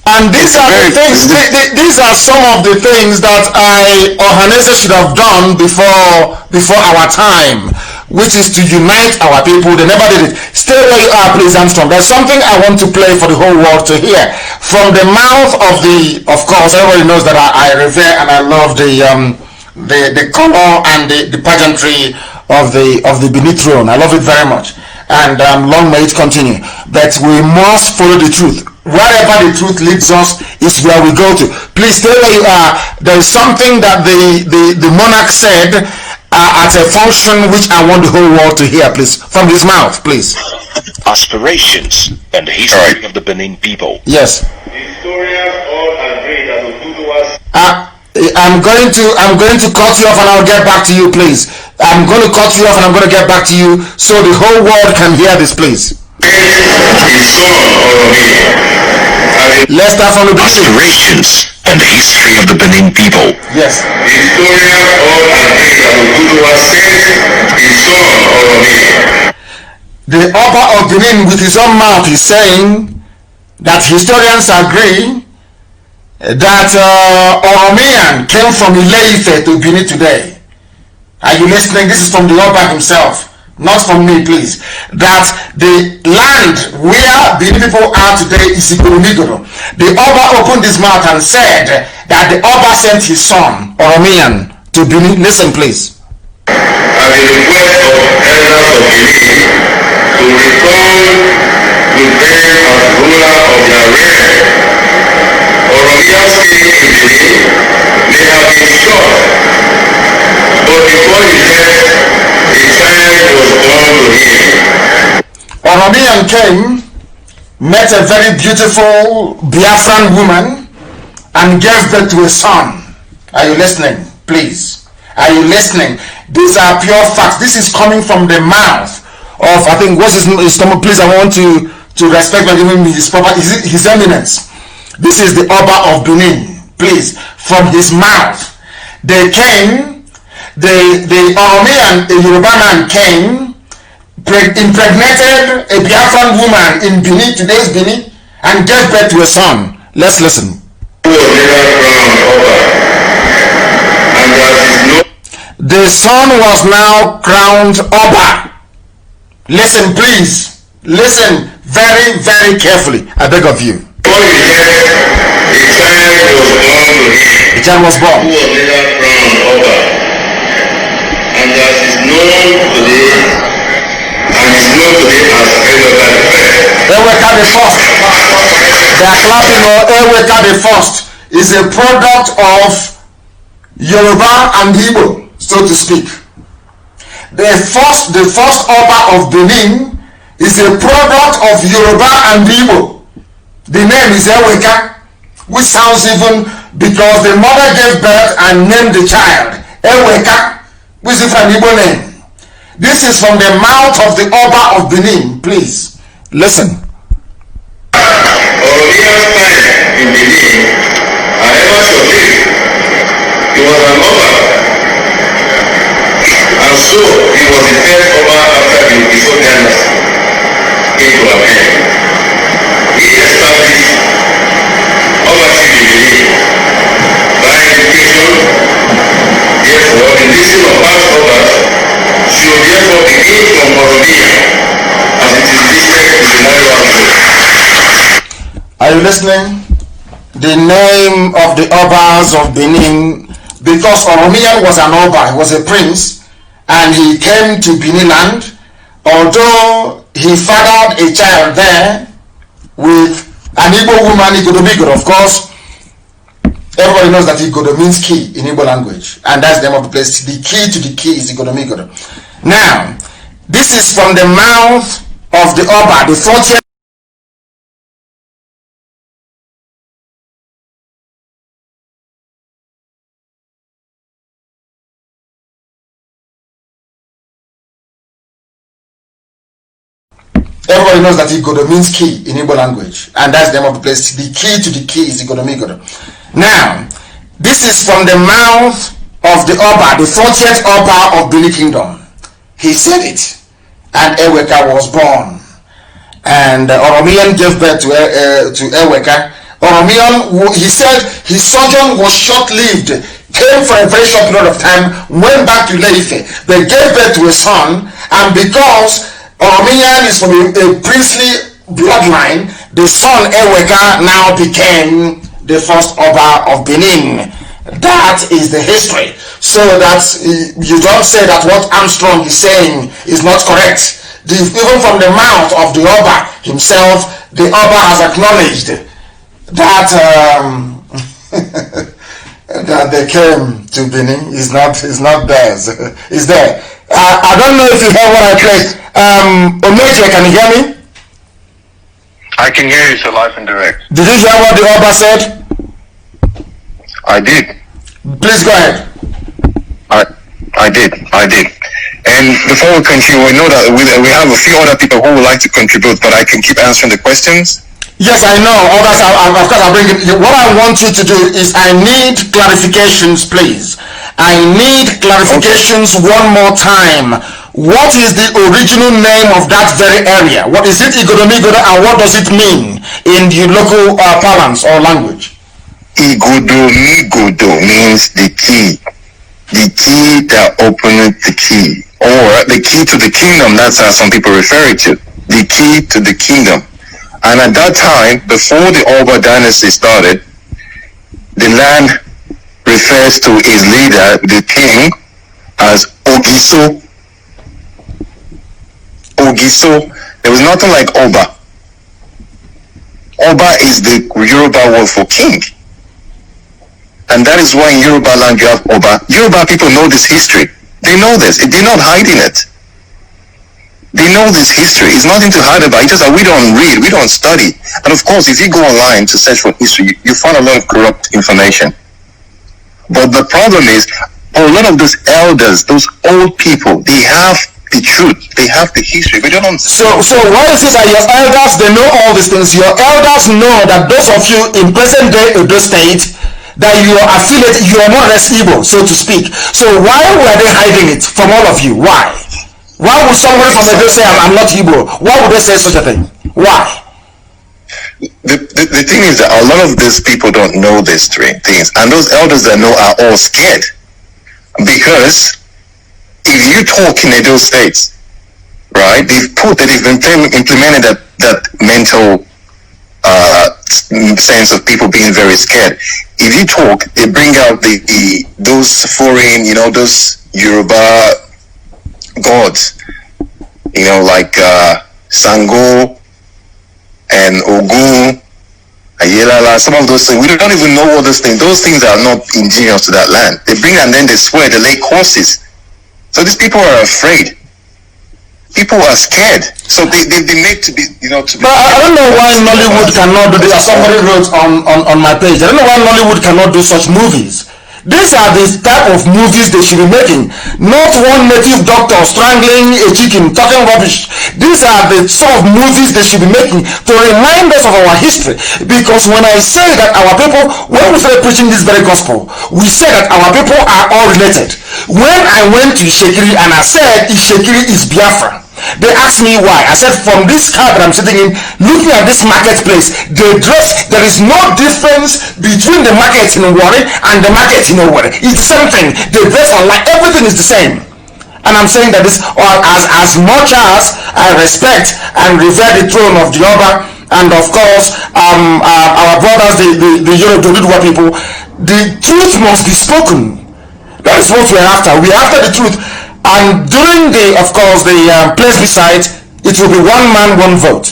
And these are the things. These are some of the things that Ohanese should have done before our time, which is to unite our people. They never did it. Stay where you are, please, Armstrong. There's something I want to play for the whole world to hear from the mouth of course, everybody knows that I revere and I love the color and the pageantry of the Benin throne. I love it very much, and long may it continue. But we must follow the truth. Wherever the truth leads us is where we go to. Please stay where you are. There is something that the monarch said at a function which I want the whole world to hear, please, from his mouth, please. Aspirations and the history of the Benin people. Yes. Historians all agree that Oduduwa's I'm going to cut you off and I'll get back to you, please. I'm going to cut you off and I'm going to get back to you so the whole world can hear this, please. Let's start from the beginning. Aspirations and the history of the Benin people. Yes. historians all agree that Oduduwa sent his son Oromia. The Oba of Benin with his own mouth is saying that historians agree that Oromian came from Ile-Ife to Benin today. Are you listening? This is from the Oba himself, not from me, please. That the land where Benin people are today is Igoromigoro. The Oba opened his mouth and said that the Oba sent his son, Oromian, to Benin. Listen, please. At the request of elders of Benin to return to them as ruler of their realm. Oromia stayed in Benin. They have been shot, but before he left, a child was born to him. Oromian came, met a very beautiful Biafran woman, and gave birth to a son. Are you listening? Please. Are you listening? These are pure facts. This is coming from the mouth of, I think, what's his name? Please, I want to respect by giving me his eminence. This is the Oba of Benin. Please, from his mouth. They came, the Oromian, a Yoruba man came, impregnated a Biafran woman in Benin, today's Benin, and gave birth to a son. Let's listen. Who was later crowned Oba, and that is no. The son was now crowned Oba. Listen, please. Listen very, very carefully. I beg of you. Before he left, a child was born to him. The child was born. Who was later crowned Oba, and that is known today, and is known today as Eweka the First. Eweka the First. They are clapping on Eweka the First. Is a product of Yoruba and Igbo, so to speak. The first Oba of Benin is a product of Yoruba and Igbo. The name is Eweka, which sounds even because the mother gave birth and named the child Eweka, which is an Igbo name. This is from the mouth of the Oba of Benin. Please listen. Oromia's time in Benin are ever short-lived. He was an Oba, and so he was the first Oba after the Iso dynasty came to an end. He established Obashi in Benin by education. Therefore, the listing of past Obas should therefore begin from Oromia, as it is listed in the Memorial. Are you listening? The name of the Obas of Benin, because Oromian was an Oba, he was a prince, and he came to Benin land, although he fathered a child there with an Igbo woman, Igodomigodo. Of course, everybody knows that Igodo means key in Igbo language, and that's the name of the place. The key to the key is Igodomigodo. Now, this is from the mouth of the Oba, the 40th. Everybody knows that Igodo means key in Igbo language, and that's the name of the place. The key to the key is Igodomigodo. Now, this is from the mouth of the Oba, the 40th Oba of Benin Kingdom. He said it, and Eweka was born. And Oromian gave birth to Eweka. Oromian, he said his sojourn was short-lived, came for a very short period of time, went back to Ile-Ife, they gave birth to a son, and because Oromian is from a princely bloodline, the son Eweka now became the first Oba of Benin. That is the history. So that you don't say that what Armstrong is saying is not correct. Even from the mouth of the Oba himself, the Oba has acknowledged that that they came to Benin is not theirs. It's there. I don't know if you heard what I played. Omeje, can you hear me? I can hear you, so live and direct. Did you hear what the Oba said? I did. Please go ahead. I did. And before we continue, we know that we have a few other people who would like to contribute, but I can keep answering the questions. Yes, I know. Others, of course, I'll bring it. What I want you to do is I need clarifications, please. I need clarifications one more time. What is the original name of that very area? What is it, Igodomigodo, and what does it mean in the local parlance or language? Igodomigodo means the key that openeth the key, or the key to the kingdom. That's how some people refer it to, the key to the kingdom. And at that time, before the Oba dynasty started, the land refers to his leader, the king, as Ogiso. There was nothing like Oba. Oba is the Yoruba word for king. And that is why in Yoruba land you have Oba. Yoruba people know this history. They know this. They're not hiding it. They know this history. It's nothing to hide about. It's just that we don't read, we don't study. And of course, if you go online to search for history, you find a lot of corrupt information. But the problem is, a lot of those elders, those old people, they have the truth. They have the history. We don't understand. So why is it that your elders, they know all these things? Your elders know that those of you in present day Edo State, that you are affiliated, you are more or less Igbo, so to speak. So why were they hiding it from all of you? Why? Why would somebody from Edo say I'm not Igbo? Why would they say such a thing? Why? The thing is that a lot of these people don't know these three things, and those elders that know are all scared, because if you talk in Edo State, right, they've implemented that mental sense of people being very scared. If you talk, they bring out those foreign, those Yoruba gods, like Sango and Ogun, Ayelala, some of those things. We don't even know all those things. Those things are not indigenous to that land. They bring and then they swear, they lay curses. So these people are afraid. people are scared. So they make to be, to be. But I don't know why Nollywood cannot do this. As somebody wrote on my page, I don't know why Nollywood cannot do such movies. These are the type of movies they should be making. Not one native doctor strangling a chicken, talking rubbish. These are the sort of movies they should be making to remind us of our history. Because when I say that our people, when we started preaching this very gospel, we said that our people are all related. When I went to Ishekiri and I said Ishekiri is Biafra, they asked me why. I said, from this car that I'm sitting in, looking at this marketplace, they dress, there is no difference between the market in Warri and the market in Owerri. It's the same thing. They dress online, everything is the same. And I'm saying that this, as much as I respect and revere the throne of the Oba, and of course, our brothers, the Yoruba people, the truth must be spoken. That is what we're after. We're after the truth. And during the, of course, the plebiscite, it will be one man, one vote.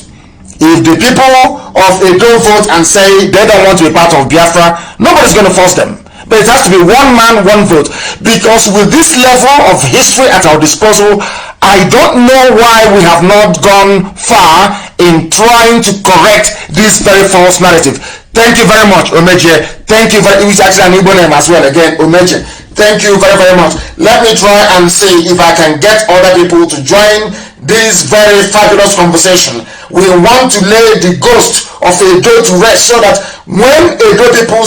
If the people of Edo vote and say they don't want to be part of Biafra, nobody's going to force them. But it has to be one man, one vote. Because with this level of history at our disposal, I don't know why we have not gone far in trying to correct this very false narrative. Thank you very much, Omeje. Thank you very much. It's actually an Igbo name as well, again, Omeje. Thank you very, very much. Let me try and see if I can get other people to join this very fabulous conversation. We want to lay the ghost of Edo to rest, so that when Edo people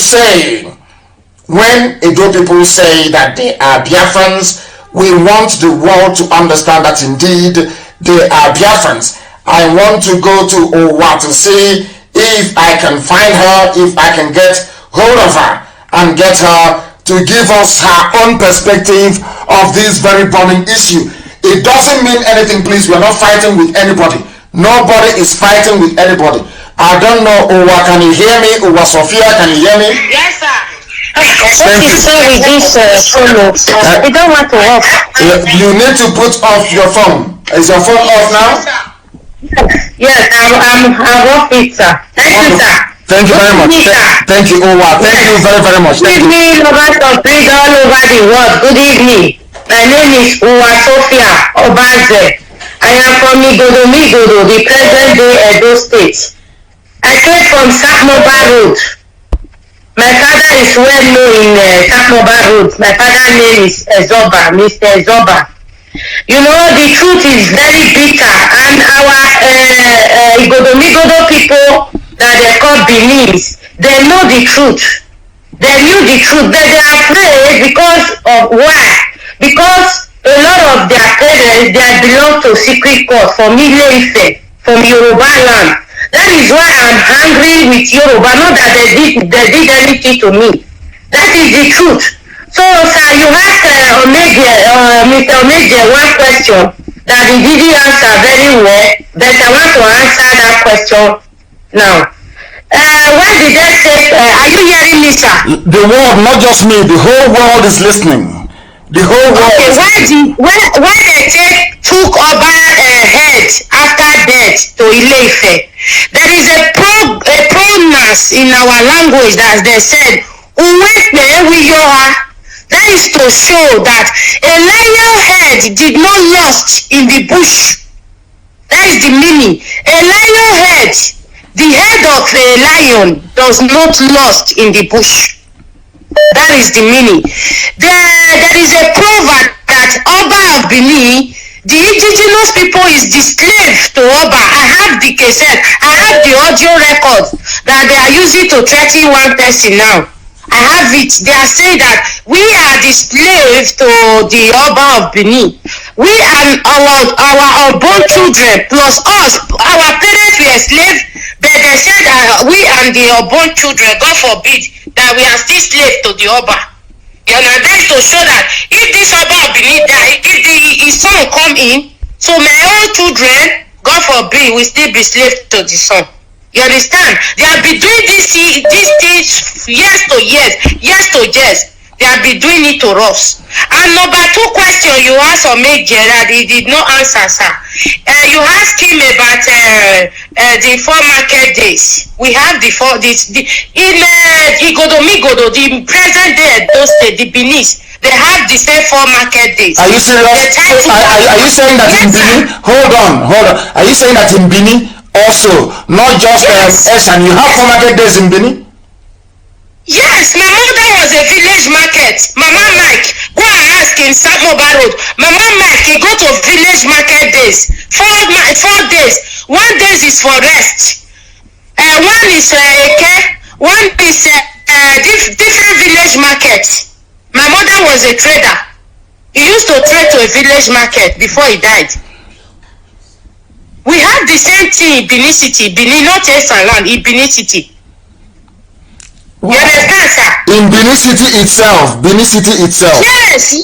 say that they are Biafrans, we want the world to understand that indeed they are Biafrans. I want to go to Owa to see if I can find her, if I can get hold of her and get her to give us her own perspective of this very burning issue. It doesn't mean anything, please. We are not fighting with anybody. Nobody is fighting with anybody. I don't know, Uwa, can you hear me? Uwa Sophia, can you hear me? Yes, sir. What is so with this phone? We don't want to off. You need to put off your phone. Is your phone off now? Yes, I'm off it, sir. Thank you, sir. Thank you very much. Thank you, Owa. Thank you very, very much. Good evening, lovers of praise all over the world. Good evening. My name is Uwa Sophia Obaze. I am from Igodo, the present-day Edo State. I came from Sakmoba Road. My father is well known in Sakmoba Road. My father's name is Ezoba, Mr. Ezoba. You know, the truth is very bitter, and our Igodo people that they call Benis, they know the truth. They knew the truth, but they are afraid because of why? Because a lot of their parents, they belong to secret court from Ile-Ife, from Yoruba land. That is why I'm angry with Yoruba. Not that they did anything to me. That is the truth. So, sir, you asked Mr. Omeje one question that he didn't answer very well, but I want to answer that question now. Why did they say, are you hearing me, sir? The world, not just me, the whole world is listening. The whole world. Okay, why they took Oba head after death to Ile-Ife? There is a pronoun in our language that they said, Uwepe Wiyoha. That is to show that a lion head did not lost in the bush. That is the meaning. A lion head, the head of a lion does not lost in the bush. That is the meaning. There is a proverb that Oba of Benin, the indigenous people is the slave to Oba. I have the cassette, I have the audio record that they are using to threaten one person now. I have it. They are saying that we are the slave to the Oba of Benin. We and our unborn children plus us, our parents were slaves, but they said that we and the unborn children, God forbid, that we are still slaves to the Oba. You know, that's to show that if this Oba of Benin die, if his son come in, so my own children, God forbid, will still be slaves to the son. You understand? They have been doing these things years to years. They have been doing it to us. And number two question you asked Omeje that he did not answer, sir. You asked him about the 4 market days. We have in Igodo, the present day Edo State, the Benin. they have the same 4 market days. Are you serious? Are you saying that in Benin? Hold on. Are you saying that in Benin also, not just Eshan, you have 4 market days in Benin? Yes, my mother was a village market. Mama Mike, go and ask in Samoba Road. Mama Mike, he go to village market days. 4 days. 1 day is for rest. One is Eke. One is different village markets. My mother was a trader. He used to trade to a village market before he died. We have the same thing in Benin City. Benin, not Esaland, in Benin City. Wow. You understand, sir? In Benin City itself. Yes.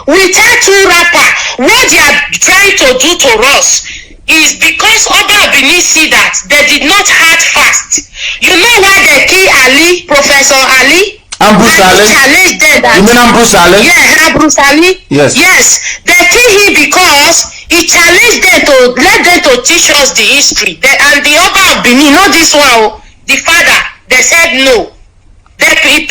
We tell to rapper what they are trying to do to us is because Oba Benin see that they did not act fast. You know why they kill Ali, Professor Ali? Ambrose Ali? Challenge them that. You mean Ambrose Ali? Yeah, Ambrose Ali. Yes. Yes. They kill him because he challenged them to let them to teach us the history. And the Oba of Benin, not this one, the father, they said no. He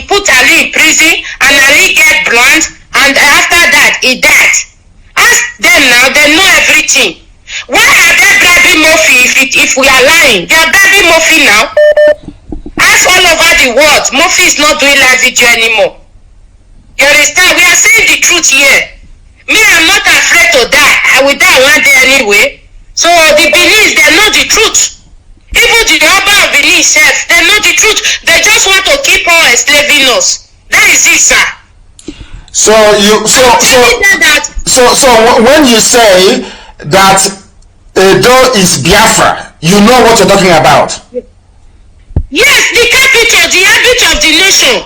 put Ali in prison and Ali get blunt, and after that he died. Ask them now, they know everything. Why are they bribing Murphy if we are lying? They are bribing Murphy now. Ask all over the world, Murphy is not doing live video anymore. You understand? We are saying the truth here. Me, I'm not afraid to die. I will die one day anyway. So the Benin, they know the truth. Even the Oba of Benin itself, they know the truth. They just want to keep on enslaving us. That is it, sir. So when you say that Edo is Biafra, you know what you're talking about. Yes, the capital, the habit of the nation.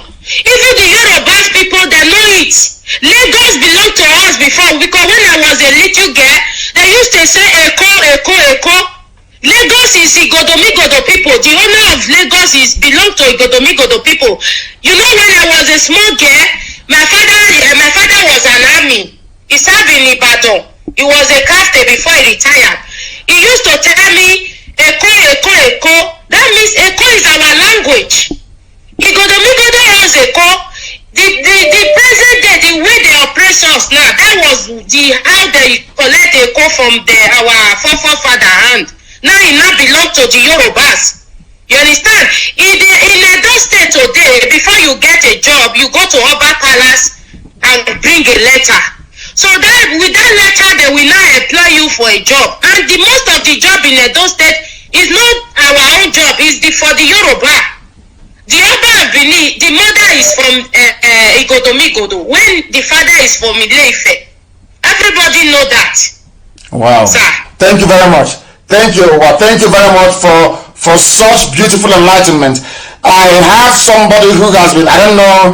Even the Yorubas people, they know it. Lagos belonged to us before, because when I was a little girl, they used to say Eko. Lagos is Igodomigodo people. The owner of Lagos belong to Igodomigodo people. You know, when I was a small girl, my father was an army. He served in Ibadan. He was a captain before he retired. He used to tell me, Eko. That means Eko is our language. Igodomigodo was Eko. The present day, the way they oppress us now, that was how they collect Eko from our forefather hand. Now it now belongs to the Yorubas. You understand? In Edo State today, before you get a job, you go to Oba Palace and bring a letter. So that with that letter, they will now employ you for a job. And the most of the job in Edo State is not our own job, it's for the Yoruba. The Oba of Benin, the mother is from Igodomigodo, when the father is from Ile-Ife. Everybody know that. Wow. Sir. Thank you very much. Thank you very much for such beautiful enlightenment. I have somebody who has been, I don't know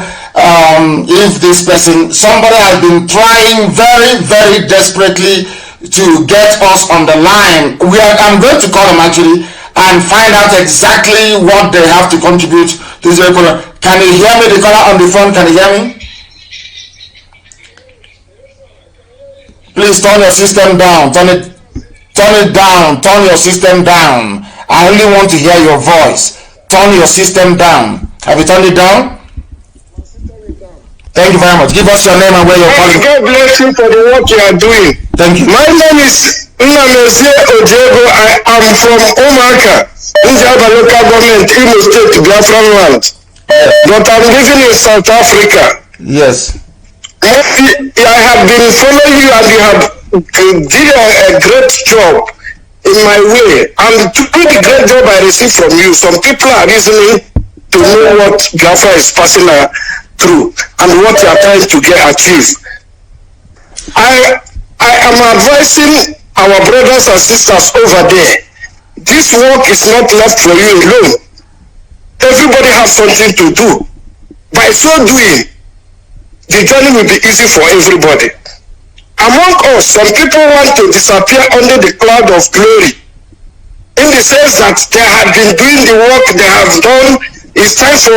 if this person, somebody has been trying very, very desperately to get us on the line. I'm going to call them actually and find out exactly what they have to contribute to this very program. Can you hear me, the caller on the phone? Can you hear me? Please turn your system down. Turn it down. Turn your system down. I only want to hear your voice. Turn your system down. Have you turned it down? Thank you very much. Give us your name and where you're calling. God bless you for the work you are doing. Thank you. My name is Nnamdi Ojego. I am from Omaka, Njaba local government, Imo State, Biafra land. But I'm living in South Africa. Yes. I have been following you and you have did a great job in my way, and to do the great job I received from you, some people are listening to know what Biafra is passing through and what you are trying to achieve. I am advising our brothers and sisters over there. This work is not left for you alone. Everybody has something to do. By so doing, the journey will be easy for everybody. Among us, some people want to disappear under the cloud of glory, in the sense that they have been doing the work they have done. It's time for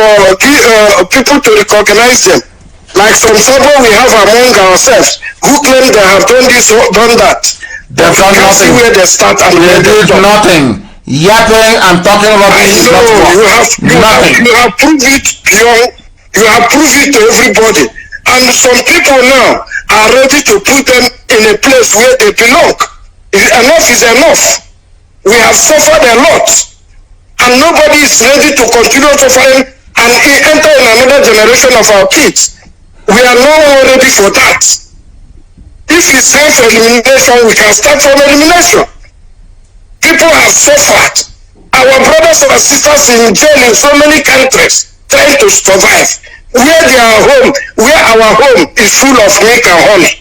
people to recognize them. Like some trouble we have among ourselves, who claim they have done this or done that. They've done nothing. See where they start and they did nothing. Yapping and talking about this is not work. You have proved it beyond You have proved it to everybody. And some people now are ready to put them in a place where they belong. Enough is enough. We have suffered a lot. And nobody is ready to continue suffering and enter in another generation of our kids. We are no more ready for that. If it's time for elimination, we can start from elimination. People have suffered. Our brothers and sisters in jail in so many countries trying to survive. Where they are home, where our home is full of milk and honey.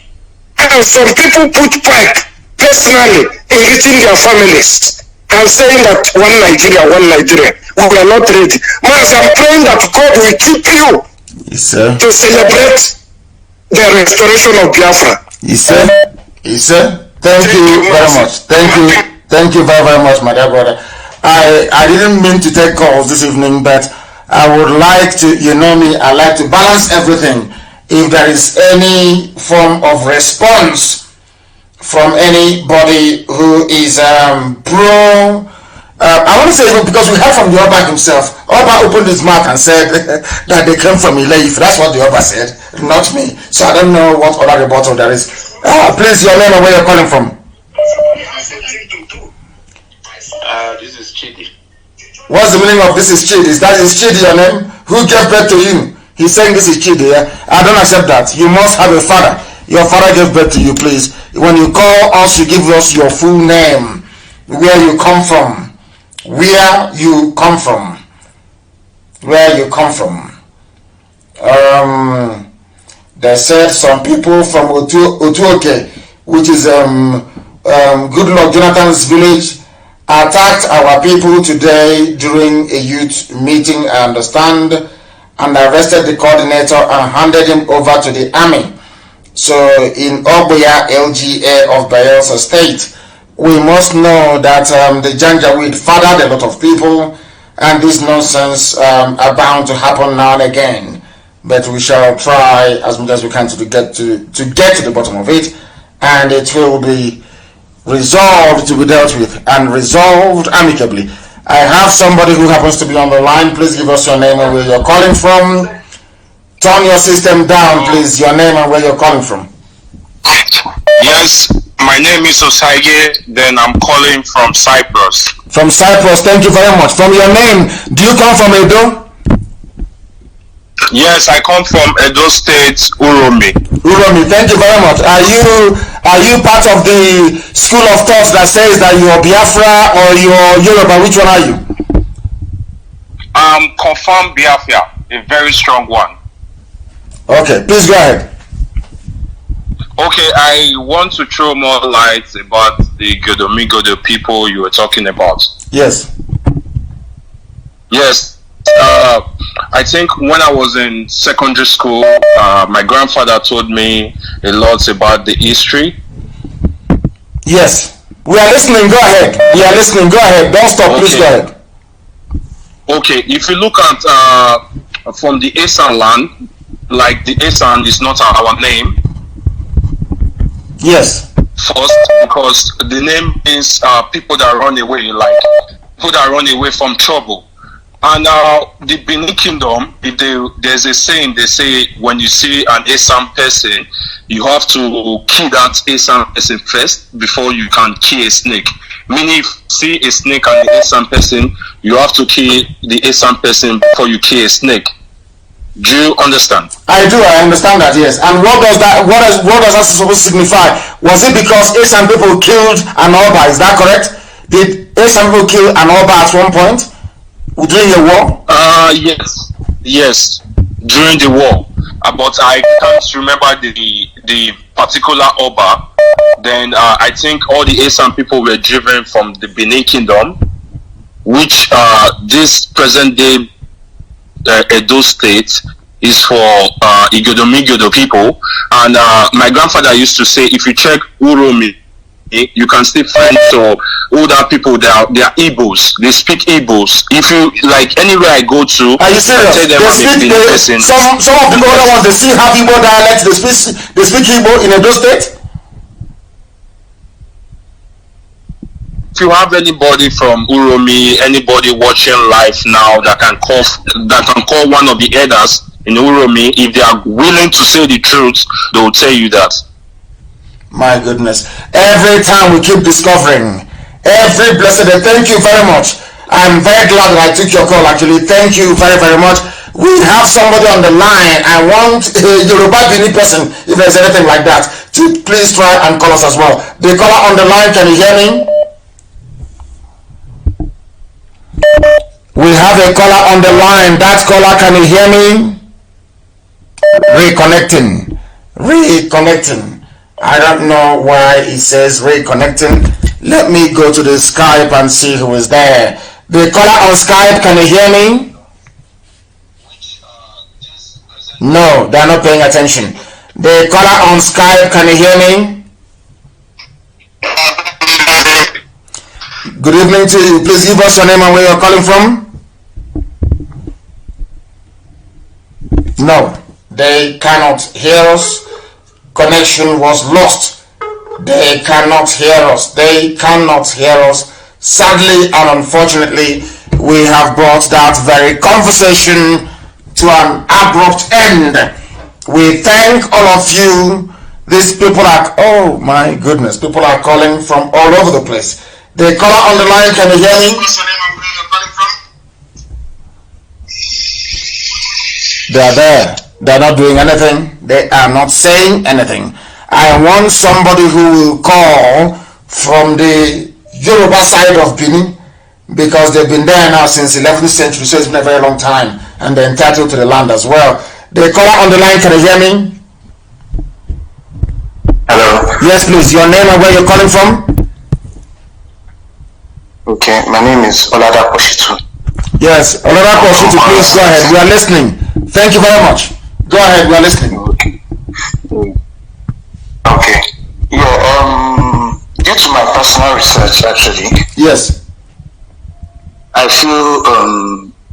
And some people put pride personally in reaching their families and saying that one Nigeria. We are not ready. Mas, I'm praying that God will keep you to celebrate the restoration of Biafra. Yes, sir. Thank you very much. Thank you very, very much, my dear brother. I didn't mean to take calls this evening, but I would like to, you know me, I like to balance everything. If there is any form of response from anybody who is pro, I want to say, because we heard from the Oba himself. Oba opened his mouth and said that they came from Ileif. That's what the Oba said, not me. So I don't know what other rebuttal there is. Please, your name and where you're calling from. This is Chidi. What's the meaning of this is Chidi? Is Chidi your name? Who gave birth to you? He's saying this is Chidi. Yeah? I don't accept that. You must have a father. Your father gave birth to you, please. When you call us, you give us your full name, where you come from. Where you come from. Where you come from. They said some people from Otuoke, which is Goodluck Jonathan's village, attacked our people today during a youth meeting, I understand, and arrested the coordinator and handed him over to the army. So in Oboya LGA of Bayelsa State, we must know that the Janjaweed fathered a lot of people, and this nonsense are bound to happen now and again. But we shall try as much as we can to get to the bottom of it, and it will be resolved to be dealt with and resolved amicably. I have somebody who happens to be on the line. Please give us your name and where you're calling from. Turn your system down, please. Your name and where you're calling from. Yes, my name is Osaige. Then I'm calling from Cyprus. From Cyprus, thank you very much. From your name, do you come from Edo? Yes, I come from Edo State, Uromi. Uromi, thank you very much. Are you part of the school of thought that says that you're Biafra or you're Yoruba? Which one are you? Confirmed Biafra, a very strong one. Okay, please go ahead. Okay, I want to throw more light about the Godomigodo people you were talking about. Yes. Yes. I think when I was in secondary school, my grandfather told me a lot about the history. Yes. We are listening. Go ahead. We are listening. Go ahead. Don't stop. Okay. Please go ahead. Okay. If you look at from the Esan land, like the Esan is not our name. Yes. First, because the name means people that run away, like people that run away from trouble. And the Benin Kingdom, there's a saying, they say when you see an Esan person, you have to kill that Esan person first before you can kill a snake. Meaning, if you see a snake and an Esan person, you have to kill the Esan person before you kill a snake. Do you understand? I do. I understand that. Yes. And what does that supposed to signify? Was it because Esan people killed an Oba? Is that correct? Did Esan people kill an Oba at one point? During the war? Yes, during the war. But I can't remember the particular Oba. Then I think all the Esan people were driven from the Benin Kingdom, which this present day Edo State is for Igodomigodo people. And my grandfather used to say, if you check Uromi, you can still find older people. They are Igbos. They speak Igbos. If you like anywhere I go to, are you serious? Some of the older ones, they still have Igbo dialects. They speak Igbo in Edo State. If you have anybody from Uromi, anybody watching live now that can call one of the elders, in Uromi, if they are willing to say the truth, they will tell you that. My goodness. Every time we keep discovering, every blessed day. Thank you very much. I'm very glad that I took your call, actually. Thank you very, very much. We have somebody on the line. I want a Yoruba Bini person, if there's anything like that, to please try and call us as well. The caller on the line, can you hear me? We have a caller on the line. That caller, can you hear me? Reconnecting. I don't know why it says reconnecting. Let me go to the Skype and see who is there. The caller on Skype, can you hear me? No, they're not paying attention. The caller on Skype, can you hear me? Good evening to you. Please give us your name and where you're calling from. No, they cannot hear us. Connection was lost. They cannot hear us. Sadly and unfortunately, we have brought that very conversation to an abrupt end. We thank all of you. These people are, oh my goodness, people are calling from all over the place. The caller on the line, can you hear me? They are there. They are not doing anything. They are not saying anything. I want somebody who will call from the Yoruba side of Benin, because they've been there now since 11th century, so it's been a very long time, and they're entitled to the land as well. The caller on the line, can you hear me? Hello. Yes, please. Your name and where you're calling from? Okay, my name is Olada Poshitu. Yes, Olada Poshitu, please go ahead. We are listening. Thank you very much. Go ahead, we are listening. Okay. Yeah, due to my personal research, actually. Yes. I feel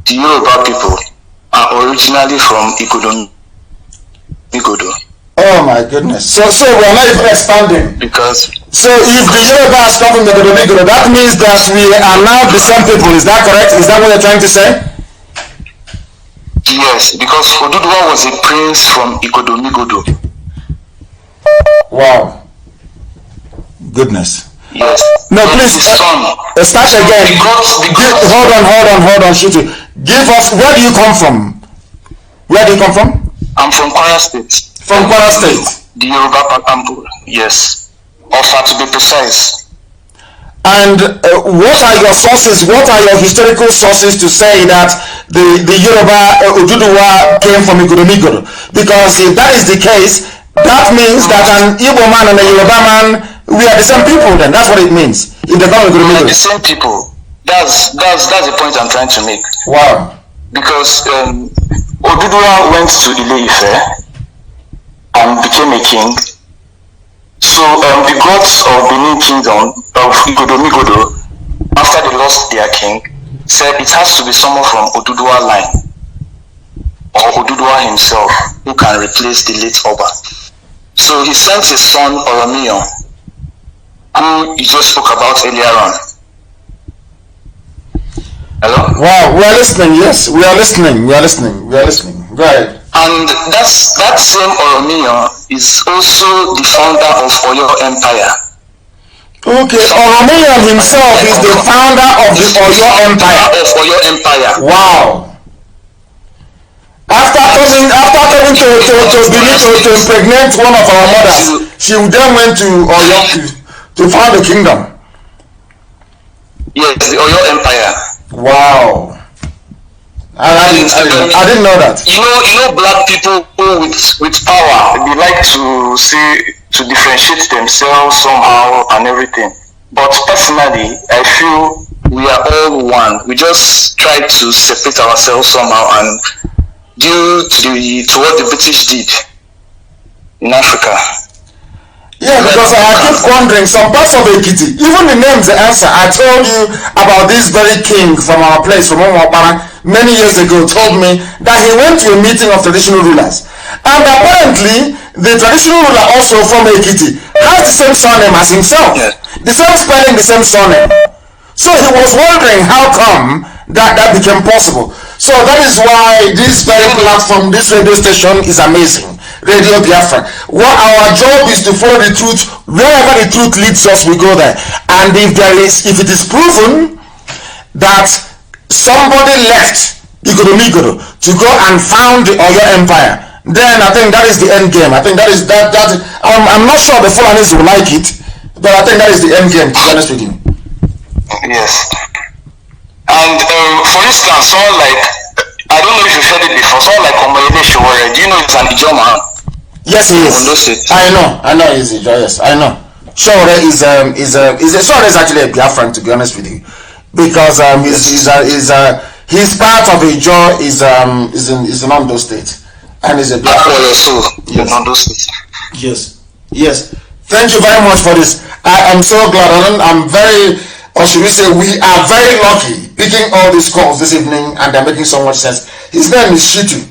the Yoruba people are originally from Igodo. Oh my goodness. So we are not even expanding. Because so if the Yoruba has come from Igodo, that means that we are now the same people. Is that correct? Is that what you're trying to say? Yes, because Oduduwa was a prince from Igodo. Wow. Goodness. Yes. No, please start again. Hold on, Shitu. Give us, where do you come from? I'm from Kwara State. From Kwara State? The Yoruba Pakambu, yes. Ofa, to be precise. And what are your sources, what are your historical sources to say that the Yoruba Oduduwa came from Igodo? Because if that is the case, that means that an Igbo man and a Yoruba man, we are the same people then. That's what it means. If they come from Igodo. We are the same people. That's the point I'm trying to make. Wow. Because Oduduwa went to Ile-Ife and became a king. So the gods of Benin Kingdom, of Igodo, after they lost their king, said it has to be someone from Oduduwa line, or Oduduwa himself, who can replace the late Oba. So he sent his son Oromiyan, who you just spoke about earlier on. Hello? Wow, we are listening, yes, we are listening. Go ahead. And that same Oromiyan is also the founder of Oyo Empire. Okay, Oromiyan himself is the founder of the Oyo Empire. Wow. After coming to Benin to impregnate one of our mothers, she then went to Oyo to found the kingdom. Yes, the Oyo Empire. Wow. I didn't know that. You know, black people with power, they like to differentiate themselves somehow and everything. But personally, I feel we are all one. We just try to separate ourselves somehow, and due to what the British did in Africa. Yeah, because I keep wondering, some parts of Ekiti, even the names they answer. I told you about this very king from our place, from Omopara, many years ago, told me that he went to a meeting of traditional rulers. And apparently, the traditional ruler also from Ekiti has the same surname as himself. Yeah. The same spelling, the same surname. So he was wondering how come that became possible. So So that is why this very platform, this radio station is amazing. Radio Biafra. What our job is to follow the truth. Wherever the truth leads us, we go there. And if it is proven that somebody left Igoromigoro to go and found the Oyo Empire, then I think that is the end game. I think that is that. I'm not sure the Fulanis will like it, but I think that is the end game, to be honest with you. Yes. And for instance, someone like, I don't know if you've heard it before, someone like Omoyede Sowore, do you know he's an Ijoma? Yes, he is. I know he's a Yes, I know. Sowore is actually a Biafran, to be honest with you, because he's part of Ijo is in Ondo State, and is a Biafran. Yes. Thank you very much for this. I am so glad. I'm very, or should we say, we are very lucky picking all these calls this evening, and they're making so much sense. His name is Shitu.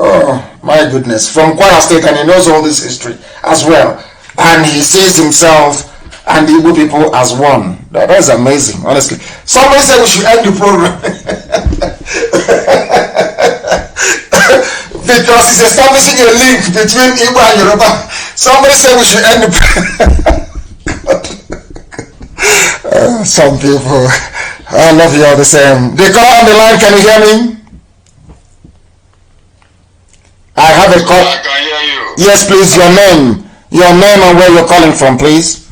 Oh my goodness, from Kwara State, and he knows all this history as well. And he sees himself and the Igbo people as one. That is amazing, honestly. Somebody said we should end the program because he's establishing a link between Igbo and Yoruba. Somebody said we should end the program. Some people, I love you all the same. They call on the line, can you hear me? I have a call. I can hear you. Yes, please, your name and where you're calling from, please.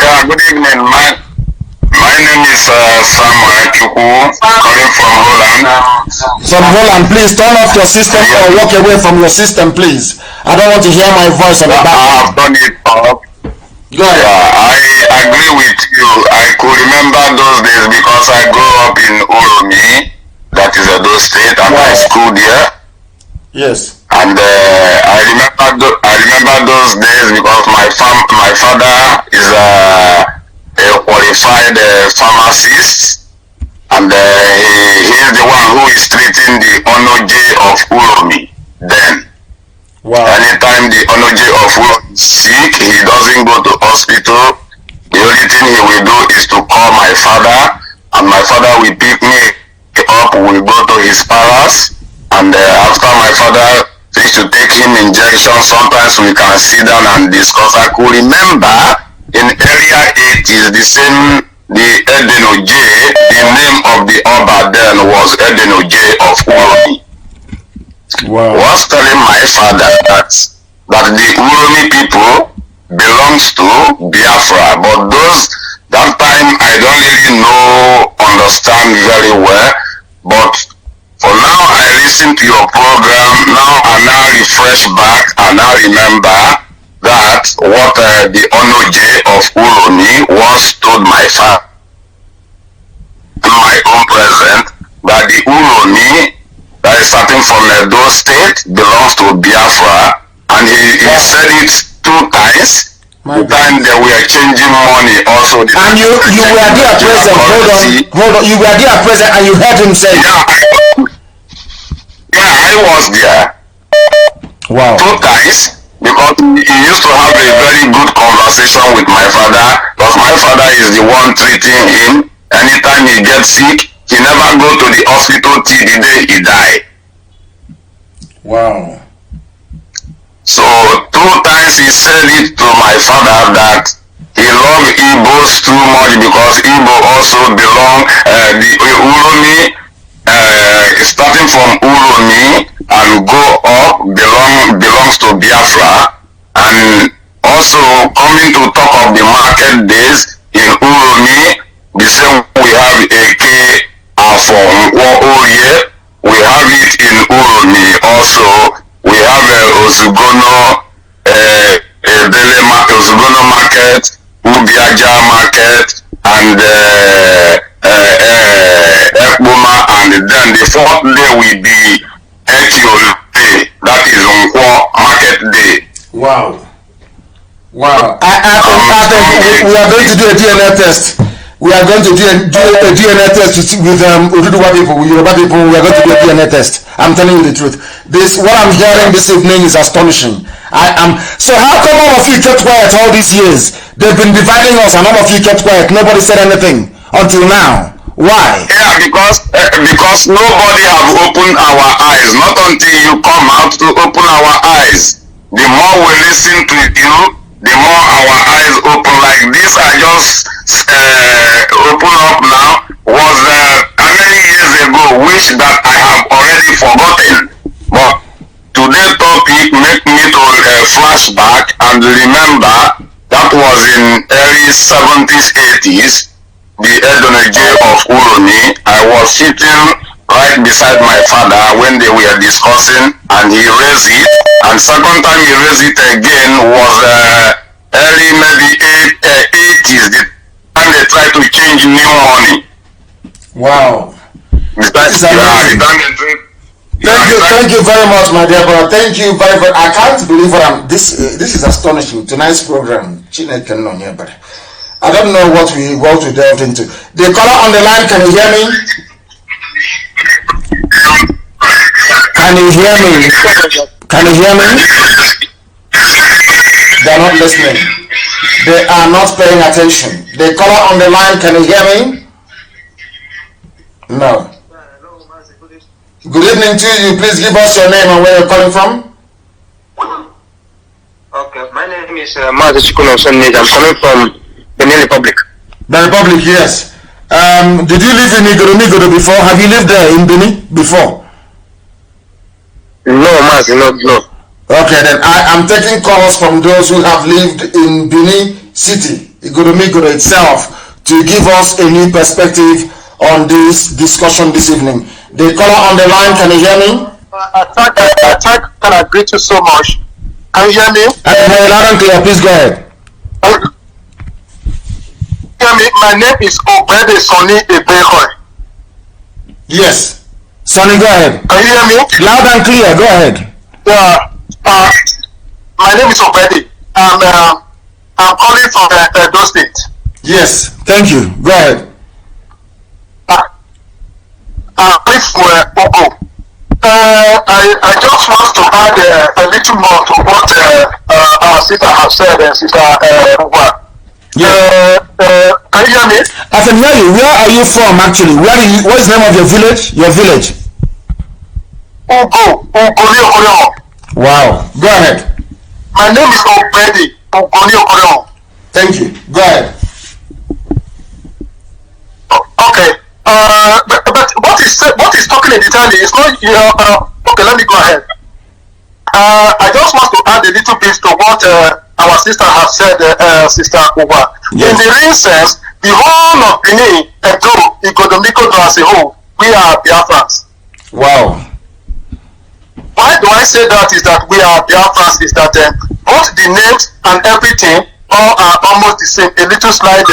Yeah, good evening. My name is Samuel Chukwu, calling from Holland. From Holland, please turn off your system or walk away from your system, please. I don't want to hear my voice on the back. I have done it up. Go ahead. Yeah, I agree with you. I could remember those days because I grew up in Uromi, that is Edo State, and I schooled there. Yes. And I remember those days because my father is a qualified pharmacist, and he is the one who is treating the Onoje of Uromi then. Wow. Anytime the Onoje of Uromi is sick, he doesn't go to hospital. The only thing he will do is to call my father, and my father will pick me up, we go to his palace. And after my father used to take him injections, sometimes we can sit down and discuss. I could remember in earlier 80s, the Edenoje, the name of the Oba then was Edenoje of Uromi. Wow. Was telling my father that the Uromi people belongs to Biafra, but that time I don't really understand very well, but for now, I listen to your program. Now I refresh back and I remember that what the Onoje of Uromi once told my father, my own present, that the Uromi that is starting from Edo State belongs to Biafra, and he said it 2 times. The time they were changing money also. And you were there present. Hold on. You were there present and you heard him say. Yeah, I was there. Wow. 2 times, because he used to have a very good conversation with my father, because my father is the one treating him. Anytime he gets sick, he never go to the hospital till the day he died. Wow. So 2 times he said it to my father that he loved Igbos too much, because Igbo also belong, the Uromi, starting from Uromi and go up belongs to Biafra, and also coming to talk of the market days in Uromi, the same we have Eke from Oye, we have it in Uromi also, we have Osugono, Osugono market, Ubiaja market, and Ekboma, and then the 4th day will be Ekiol Day, that is Nkwo market day. Wow. I think we are going to do a DNA test. We are going to do a DNA test with Oduduwa people, with Yoruba people. We are going to do a DNA test. I'm telling you the truth. What I'm hearing this evening is astonishing. So how come all of you kept quiet all these years? They've been dividing us and all of you kept quiet. Nobody said anything until now. Why? Yeah, because because nobody have opened our eyes. Not until you come out to open our eyes. The more we listen to you, the more our eyes open. Like this, I just open up now. Was how many years ago, which that I have already forgotten. But today's topic make me to flashback and remember that was in early 70s, 80s. The Edoneje of Uroni. I was sitting right beside my father when they were discussing, and he raised it. And second time he raised it again was early maybe 80s. The time they tried to change new money. Wow. Thank you very much, my dear brother. Thank you very much. I can't believe what I'm. This is astonishing. Tonight's program. I don't know what we delved into. The caller on the line, can you hear me? Can you hear me? Can you hear me? They are not listening. They are not paying attention. The caller on the line, can you hear me? No. Good evening to you. Please give us your name and where you're calling from. Okay, my name is Mazi Nnamdi Kanu. I'm coming from Benin Republic. The Republic, yes. Did you live in Igoromigodo before? Have you lived there in Benin before? No, Mazi, no. Okay, then I am taking calls from those who have lived in Benin City, Igoromigodo itself, to give us a new perspective on this discussion this evening. The caller on the line, can you hear me? I can agree to so much. Can you hear me? I can hear you loud and clear. Please go ahead. Hear me? My name is Obede Sonny Ebehoy. Yes. Sonny, go ahead. Can you hear me? Loud and clear. Go ahead. My name is Obede. I'm calling from Edo State. Yes. Thank you. Go ahead. I just want to add a little more to what our sister has said, Sister Uba. Can you hear me? I can hear you. Where are you from actually? What is the name of your village? Your village? Ugoni. Wow. Go ahead. My name is Obedi Ugoni. Thank you. Go ahead. Okay. But what is talking in Italy is not okay, let me go ahead. I just want to add a little bit to what our sister has said, Sister Uba. Yes. In the real sense, the whole of Benin, Edo, Igoromigodo as a whole, we are Biafrans. Wow. Why do I say that is that we are Biafrans is that both the names and everything all are almost the same, a little slight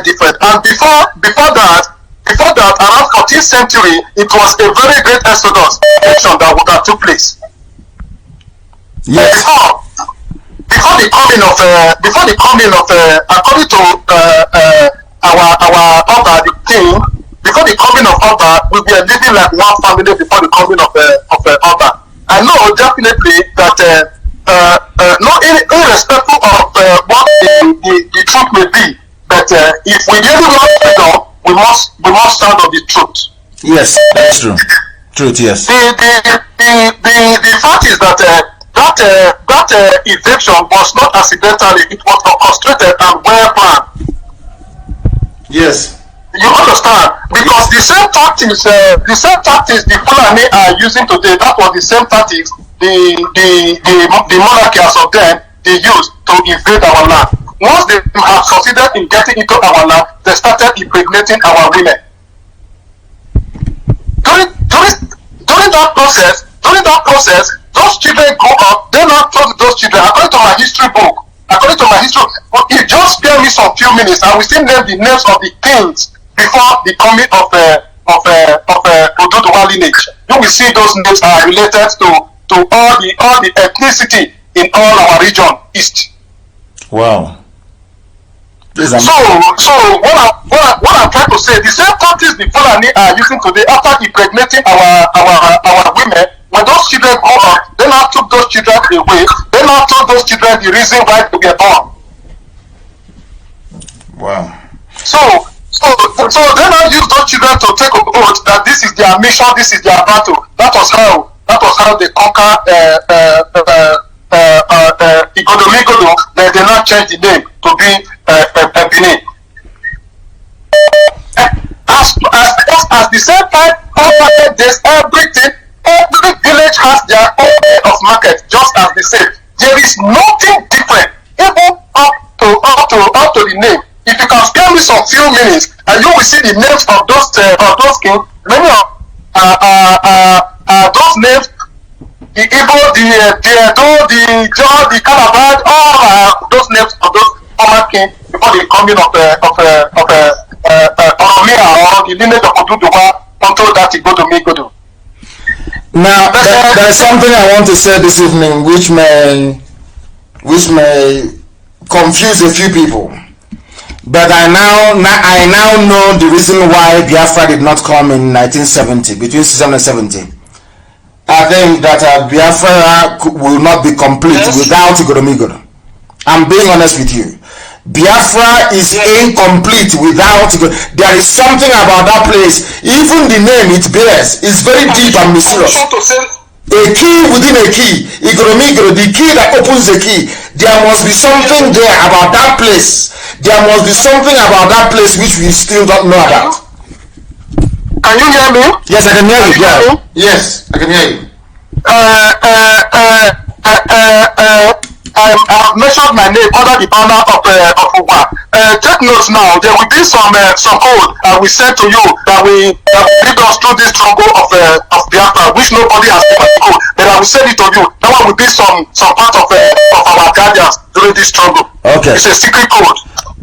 different. And before that, around 14th century, it was a very great exodus that took place. Yes. Before the coming of according to our Oba, the king, before the coming of Oba, we were living like one family before the coming of Oba. I know definitely that irrespective of what the truth may be, but if we really want freedom, we must stand on the truth. Yes, that's true. Truth, yes. The fact is that that eviction was not accidentally; it was orchestrated and well planned. Yes. You understand? Because the same tactics the Fulani are using today, that was the same tactics the monarchies of them they used to invade our land. Once they have succeeded in getting into our land, they started impregnating our women. During that process, those children grew up. They now told those children, according to my history book, it just spare me some few minutes, and we still name the names of the kings before the coming of Oduduwa lineage. You will see those names are related to all the ethnicity in all our region east. Wow. So what I'm trying to say, the same tactics the Fulani are using today after impregnating our women, when those children grow up, they now took those children away. They now told those children the reason why they were born. Wow. So So they now use those children to take a oath that this is their mission, this is their battle. That was how they conquer Igodomigodo. Then they now change the name to be Benin. As the same time, there's everything. Every village has their own way of market, just as they say. There is nothing different, even up to the name. If you can spare me some few minutes, and you will see the names of those kings. Many of those names, the Igbo, the Edo, the Jaw, the Calabar, all those names of those former kings before the coming of Oromia or the lineage of Oduduwa until that Igodomigodo. Now, there is something I want to say this evening, which may confuse a few people. But I now know the reason why Biafra did not come in 1970, between 1970. I think that Biafra will not be complete without Igodomigodo. I'm being honest with you. Biafra is incomplete without. There is something about that place. Even the name it bears is very deep and mysterious. A key within a key. Igodomigodo, the key that opens the key. There must be something there about that place. There must be something about that place which we still don't know about. Can you hear me? Yes, I can hear you. Yeah. Yes, I can hear you. I have mentioned my name under the banner of Uwa. Take notes now. There will be some code we send to you that will lead us through this struggle of Biafra, which nobody has ever code. But I will send it to you. That one will be some part of our guardians during this struggle. Okay. It's a secret code.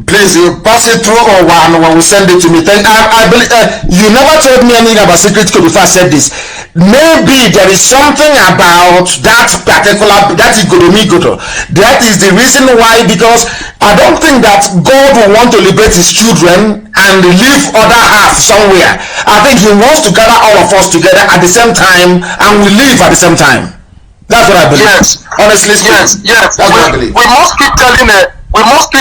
Please, you pass it through or one when we send it to me. I believe you never told me anything about secret code before I said this. Maybe there is something about that particular, that Igodomigodo. That is the reason why, because I don't think that God will want to liberate his children and leave other half somewhere. I think he wants to gather all of us together at the same time and we live at the same time. That's what I believe. Yes. Honestly speaking. Yes. That's what I believe. We must keep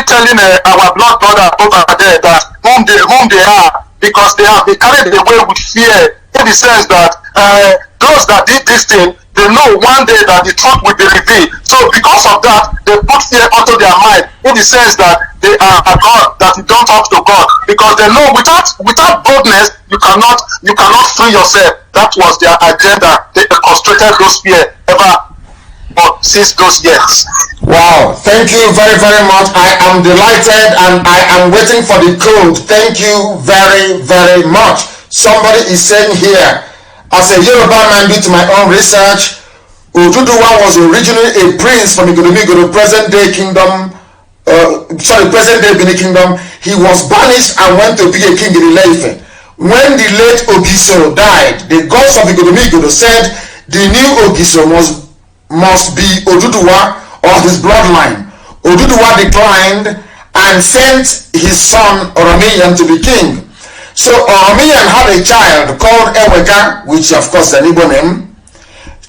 telling our blood brother over there that whom they are, because they have been carried away with fear, in the sense that those that did this thing, they know one day that the truth will be revealed. So because of that, they put fear onto their mind, in the sense that they are a God, that you don't talk to God, because they know without boldness you cannot free yourself. That was their agenda. They concentrated those fear ever since those years. Wow, thank you very, very much. I am delighted and I am waiting for the code. Thank you very, very much. Somebody is saying here, as a Yoruba man due to my own research, Oduduwa was originally a prince from Igodomigodo, present-day Benin Kingdom. He was banished and went to be a king in Ile-Ife. When the late Ogiso died, the gods of Igodomigodo said the new Ogiso must be Oduduwa or his bloodline. Oduduwa declined and sent his son Oromiyan to be king. So Oromiyan had a child called Eweka, which of course is an Igbo name,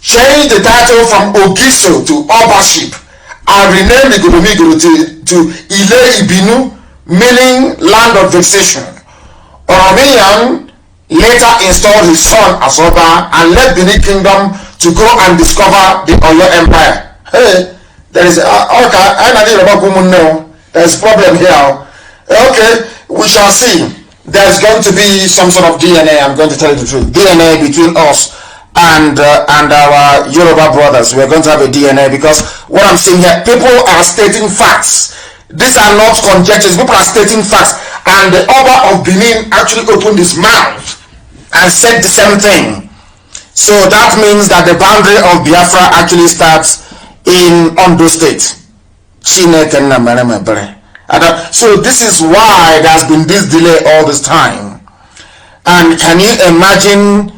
changed the title from Ogiso to Obaship and renamed Igodomigodo to Ile-Ibinu, meaning land of vexation. Oromiyan later installed his son as Oba and led Benin Kingdom to go and discover the Oyo Empire. Hey, there is problem here. Okay, we shall see. There's going to be some sort of DNA. I'm going to tell you the truth. DNA between us and our Yoruba brothers. We're going to have a DNA, because what I'm seeing here, people are stating facts. These are not conjectures. People are stating facts. And the Oba of Benin actually opened his mouth and said the same thing. So that means that the boundary of Biafra actually starts in Ondo State. So this is why there has been this delay all this time. And can you imagine,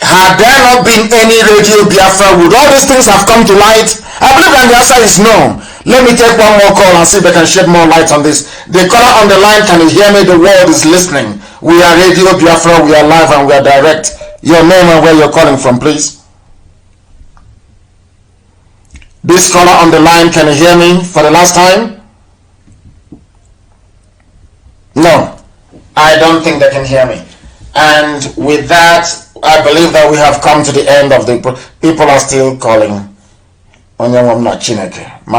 had there not been any radio Biafra, would all these things have come to light? I believe that the answer is no. Let me take one more call and see if I can shed more light on this. The caller on the line, can you hear me? The world is listening. We are Radio Biafra, we are live and we are direct. Your name and where you're calling from, please. This caller on the line, can you hear me for the last time? No. I don't think they can hear me. And with that, I believe that we have come to the end of the... People are still calling. My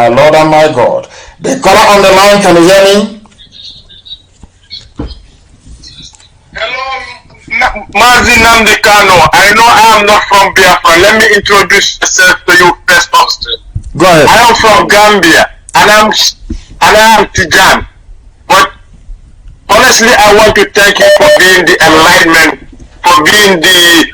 Lord and my God. The caller on the line, can you hear me? Hello, Mazi Nnamdi Kanu. I know I am not from Biafra. Let me introduce myself to you first. Go ahead. I am from Gambia, and I am Tijan. But honestly, I want to thank you for being the enlightenment, for being the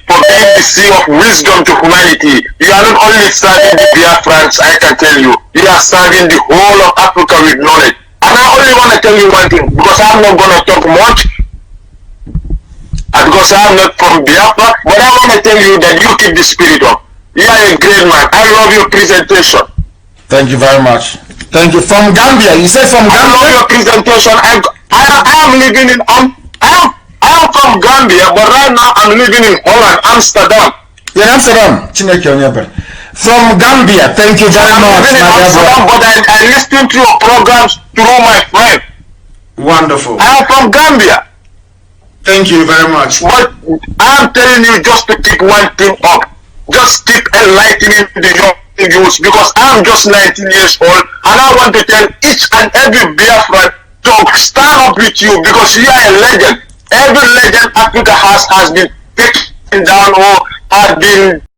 sea of wisdom to humanity. You are not only serving the Biafrans, I can tell you. You are serving the whole of Africa with knowledge. And I only want to tell you one thing, because I'm not going to talk much, and because I'm not from Biafra, but I want to tell you that you keep the spirit up. You are a great man. I love your presentation. Thank you very much. Thank you. From Gambia. You said from Gambia? I love your presentation. I am living in I am from Gambia, but right now I'm living in Holland, Amsterdam. In Amsterdam. From Gambia. Thank you very much. I'm living in Amsterdam, but I listen to your programs through my friend. Wonderful. I am from Gambia. Thank you very much. But I am telling you just to keep one thing up. Just keep enlightening the young youth, because I am just 19 years old, and I want to tell each and every Biafran to stand up with you, because you are a legend. Every legend Africa has been taken down or has been